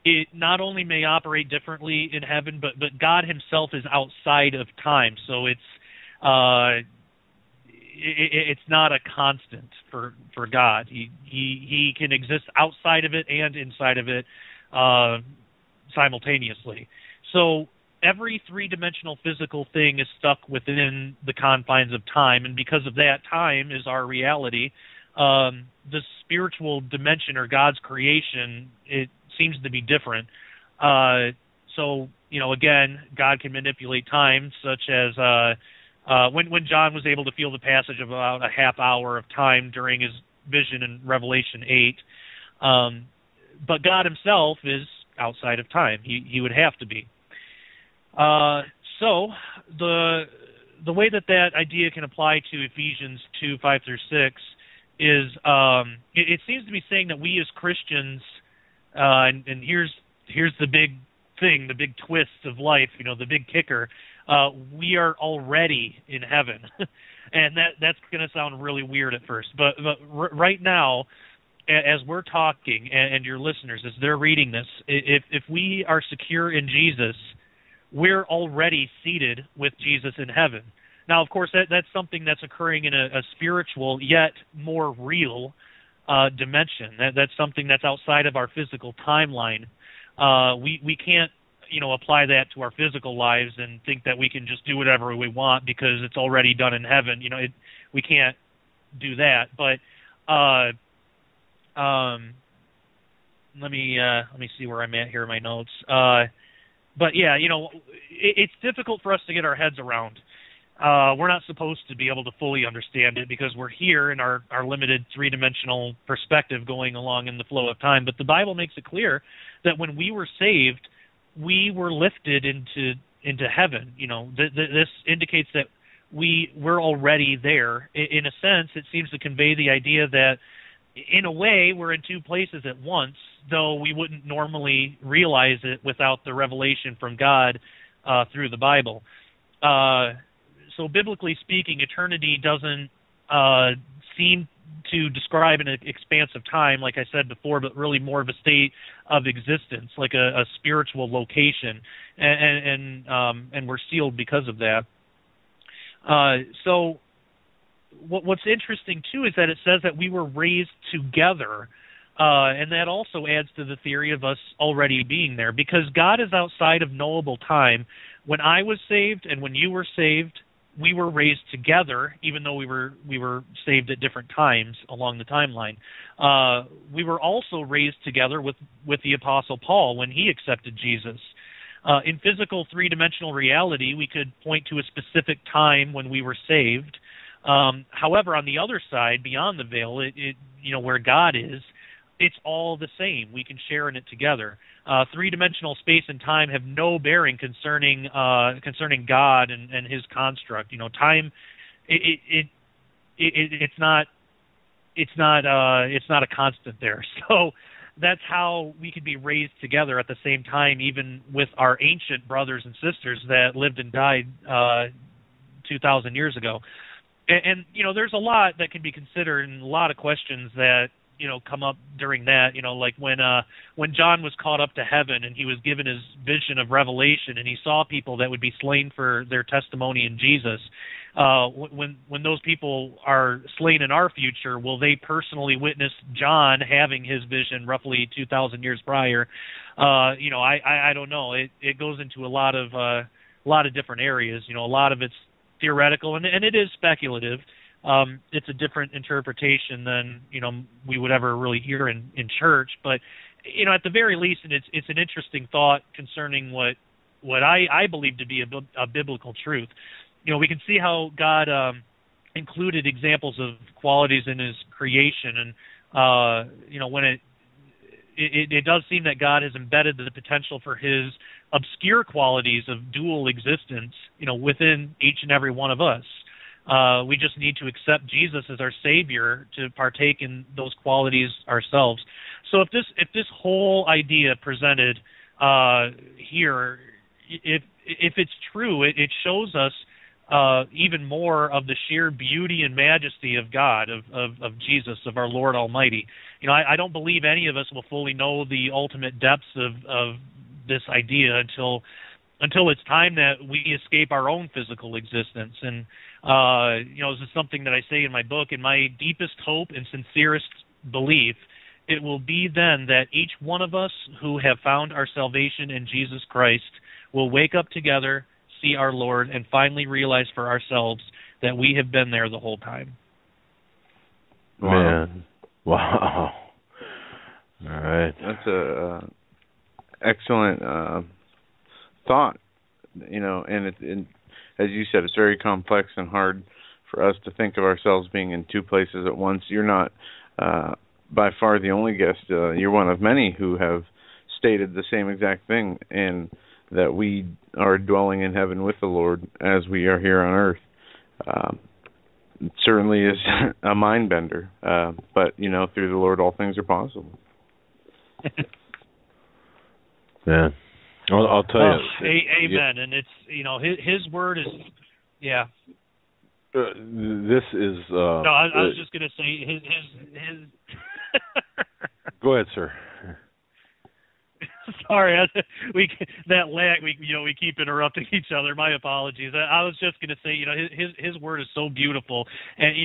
C: it not only may operate differently in heaven, but God himself is outside of time. So it's not a constant for God. He can exist outside of it and inside of it simultaneously. So every three-dimensional physical thing is stuck within the confines of time, and because of that, time is our reality. The spiritual dimension or God's creation, it seems to be different. So, again, God can manipulate time, such as when John was able to feel the passage of about a half hour of time during his vision in Revelation 8. But God himself is outside of time. He would have to be. So the way that idea can apply to Ephesians 2:5-6 is it seems to be saying that we as Christians, and here's the big thing, the big twist of life, the big kicker, we are already in heaven. And that's going to sound really weird at first, but right now, as we're talking, and your listeners, as they're reading this, if we are secure in Jesus, we're already seated with Jesus in heaven. Now, of course, that's something that's occurring in a spiritual yet more real dimension. That's something that's outside of our physical timeline. We can't, apply that to our physical lives and think that we can just do whatever we want because it's already done in heaven. We can't do that. But let me see where I'm at here in my notes. But yeah, it's difficult for us to get our heads around. We're not supposed to be able to fully understand it because we're here in our limited three-dimensional perspective going along in the flow of time. But the Bible makes it clear that when we were saved, we were lifted into heaven. This indicates that we're already there. In a sense, it seems to convey the idea that in a way we're in two places at once, though we wouldn't normally realize it without the revelation from God through the Bible. So biblically speaking, eternity doesn't seem to describe an expanse of time, like I said before, but really more of a state of existence, like a spiritual location, and we're sealed because of that. So what's interesting, too, is that it says that we were raised together, and that also adds to the theory of us already being there, because God is outside of knowable time. When I was saved and when you were saved, we were raised together, even though we were saved at different times along the timeline. We were also raised together with the Apostle Paul when he accepted Jesus. In physical three-dimensional reality, we could point to a specific time when we were saved. However, on the other side, beyond the veil, where God is, it's all the same. We can share in it together. Three-dimensional space and time have no bearing concerning God and His construct. Time, it's not a constant there. So that's how we could be raised together at the same time, even with our ancient brothers and sisters that lived and died 2,000 years ago. And there's a lot that can be considered, and a lot of questions that come up during that, like when John was caught up to heaven and he was given his vision of Revelation and he saw people that would be slain for their testimony in Jesus. When those people are slain in our future, will they personally witness John having his vision roughly 2,000 years prior? I don't know. It goes into a lot of different areas. A lot of it's theoretical and it is speculative. It's a different interpretation than we would ever really hear in church, but at the very least, and it's an interesting thought concerning what I believe to be a biblical truth. We can see how God included examples of qualities in His creation, and when it does seem that God has embedded the potential for His obscure qualities of dual existence, within each and every one of us. We just need to accept Jesus as our Savior to partake in those qualities ourselves. So if this whole idea presented here, if it's true, it shows us even more of the sheer beauty and majesty of God, of Jesus, of our Lord Almighty. I don't believe any of us will fully know the ultimate depths of this idea until it's time that we escape our own physical existence. And This is something that I say in my book. In my deepest hope and sincerest belief, it will be then that each one of us who have found our salvation in Jesus Christ will wake up together, see our Lord, and finally realize for ourselves that we have been there the whole time.
A: Man, wow. All right.
B: That's a excellent thought, and as you said, it's very complex and hard for us to think of ourselves being in two places at once. You're not by far the only guest. You're one of many who have stated the same exact thing, and that we are dwelling in heaven with the Lord as we are here on earth. It certainly is a mind bender, but through the Lord all things are possible.
A: Yeah, I'll tell you.
C: Amen. And it's His word is, yeah.
A: This is.
C: No, I was just going to say his.
A: Go ahead, sir.
C: Sorry, we keep interrupting each other. My apologies. I was just going to say, his word is so beautiful, and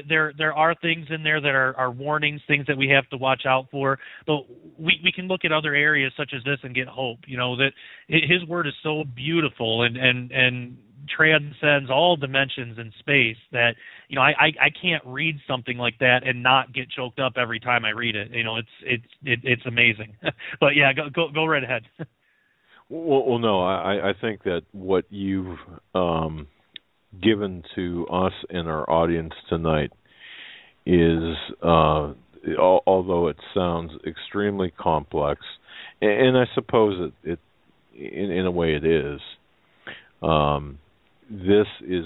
C: there are things in there that are warnings, things that we have to watch out for. But we can look at other areas such as this and get hope. That his word is so beautiful and transcends all dimensions in space that I can't read something like that and not get choked up every time I read it. It's amazing. But yeah, go right ahead.
A: Well, no, I think that what you've given to us and our audience tonight is, although it sounds extremely complex, and I suppose it in a way it is. This is,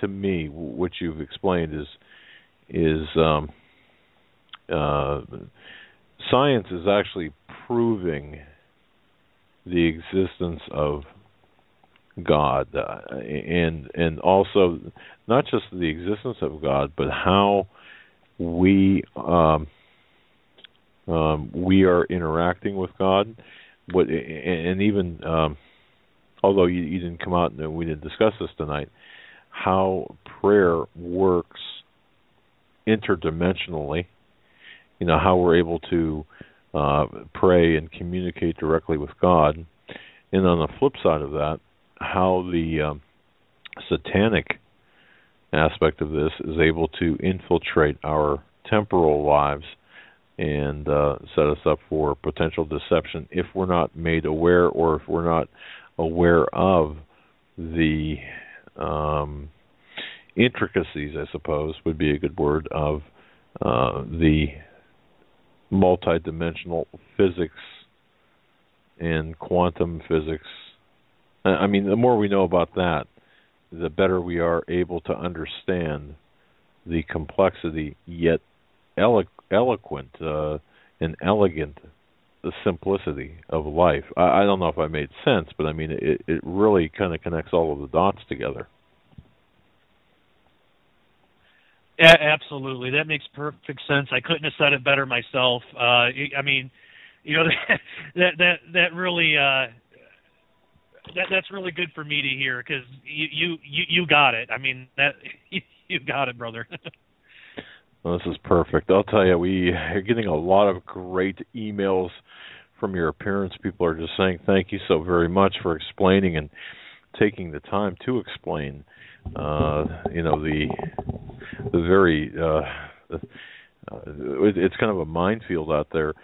A: to me, what you've explained is science is actually proving the existence of God, and also not just the existence of God, but how we are interacting with God. And even although you didn't come out and we didn't discuss this tonight, how prayer works interdimensionally, how we're able to pray and communicate directly with God. And on the flip side of that, how the satanic aspect of this is able to infiltrate our temporal lives and set us up for potential deception if we're not made aware, or if we're not aware of the intricacies, I suppose, would be a good word, of the multidimensional physics and quantum physics. I mean, the more we know about that, the better we are able to understand the complexity, yet eloquent and elegant simplicity of life. I don't know if I made sense, but I mean, it really kind of connects all of the dots together.
C: Absolutely, that makes perfect sense. I couldn't have said it better myself. I mean, that really that's really good for me to hear, because you got it. I mean, that you got it, brother.
A: Well, this is perfect. I'll tell you, we are getting a lot of great emails from your appearance. People are just saying thank you so very much for explaining and taking the time to explain. The very it's kind of a minefield out there.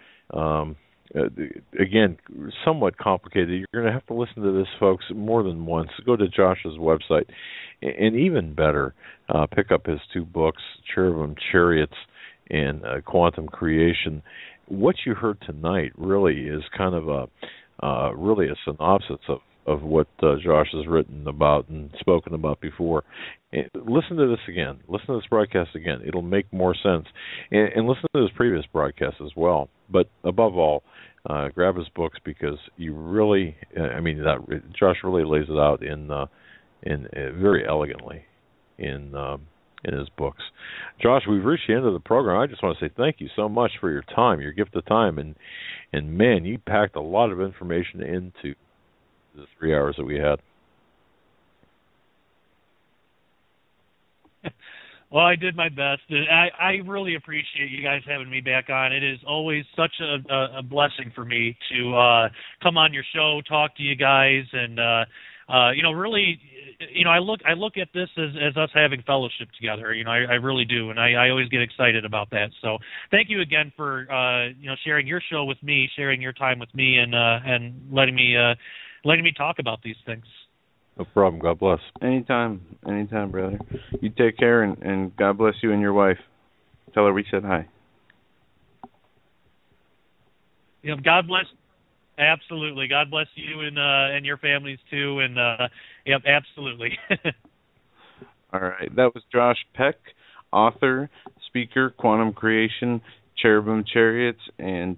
A: Again, somewhat complicated. You're going to have to listen to this, folks, more than once. Go to Josh's website, and even better, pick up his two books, Cherubim Chariots and Quantum Creation. What you heard tonight really is kind of a synopsis of what Josh has written about and spoken about before. And listen to this again. Listen to this broadcast again. It'll make more sense. And listen to his previous broadcasts as well. But above all, grab his books, because you really, Josh really lays it out in very elegantly in his books. Josh, we've reached the end of the program. I just want to say thank you so much for your time, your gift of time, and man, you packed a lot of information into the 3 hours that we had.
C: Well, I did my best. I really appreciate you guys having me back on. It is always such a blessing for me to come on your show, talk to you guys, and really, I look at this as us having fellowship together. I really do, and I always get excited about that. So thank you again for sharing your show with me, sharing your time with me, and letting me talk about these things.
A: No problem. God bless.
B: Anytime, brother. You take care, and God bless you and your wife. Tell her we said hi.
C: God bless. Absolutely. God bless you and your families too. And absolutely.
B: All right. That was Josh Peck, author, speaker, quantum creation, cherubim chariots, and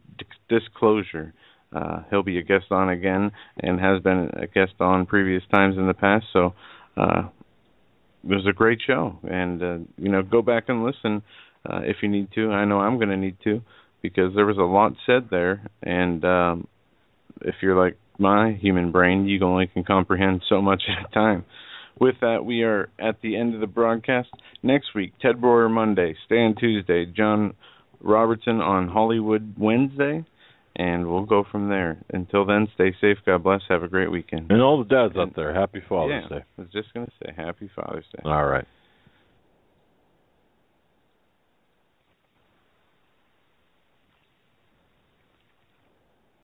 B: disclosure. He'll be a guest on again and has been a guest on previous times in the past. So it was a great show. And, go back and listen if you need to. I know I'm going to need to, because there was a lot said there. And if you're like my human brain, you only can comprehend so much at a time. With that, we are at the end of the broadcast. Next week, Ted Broyer Monday, Stan Tuesday, John Robertson on Hollywood Wednesday. And we'll go from there. Until then, stay safe. God bless. Have a great weekend.
A: And all the dads out there, happy Father's Day.
B: I was just going to say, happy Father's Day.
A: All right.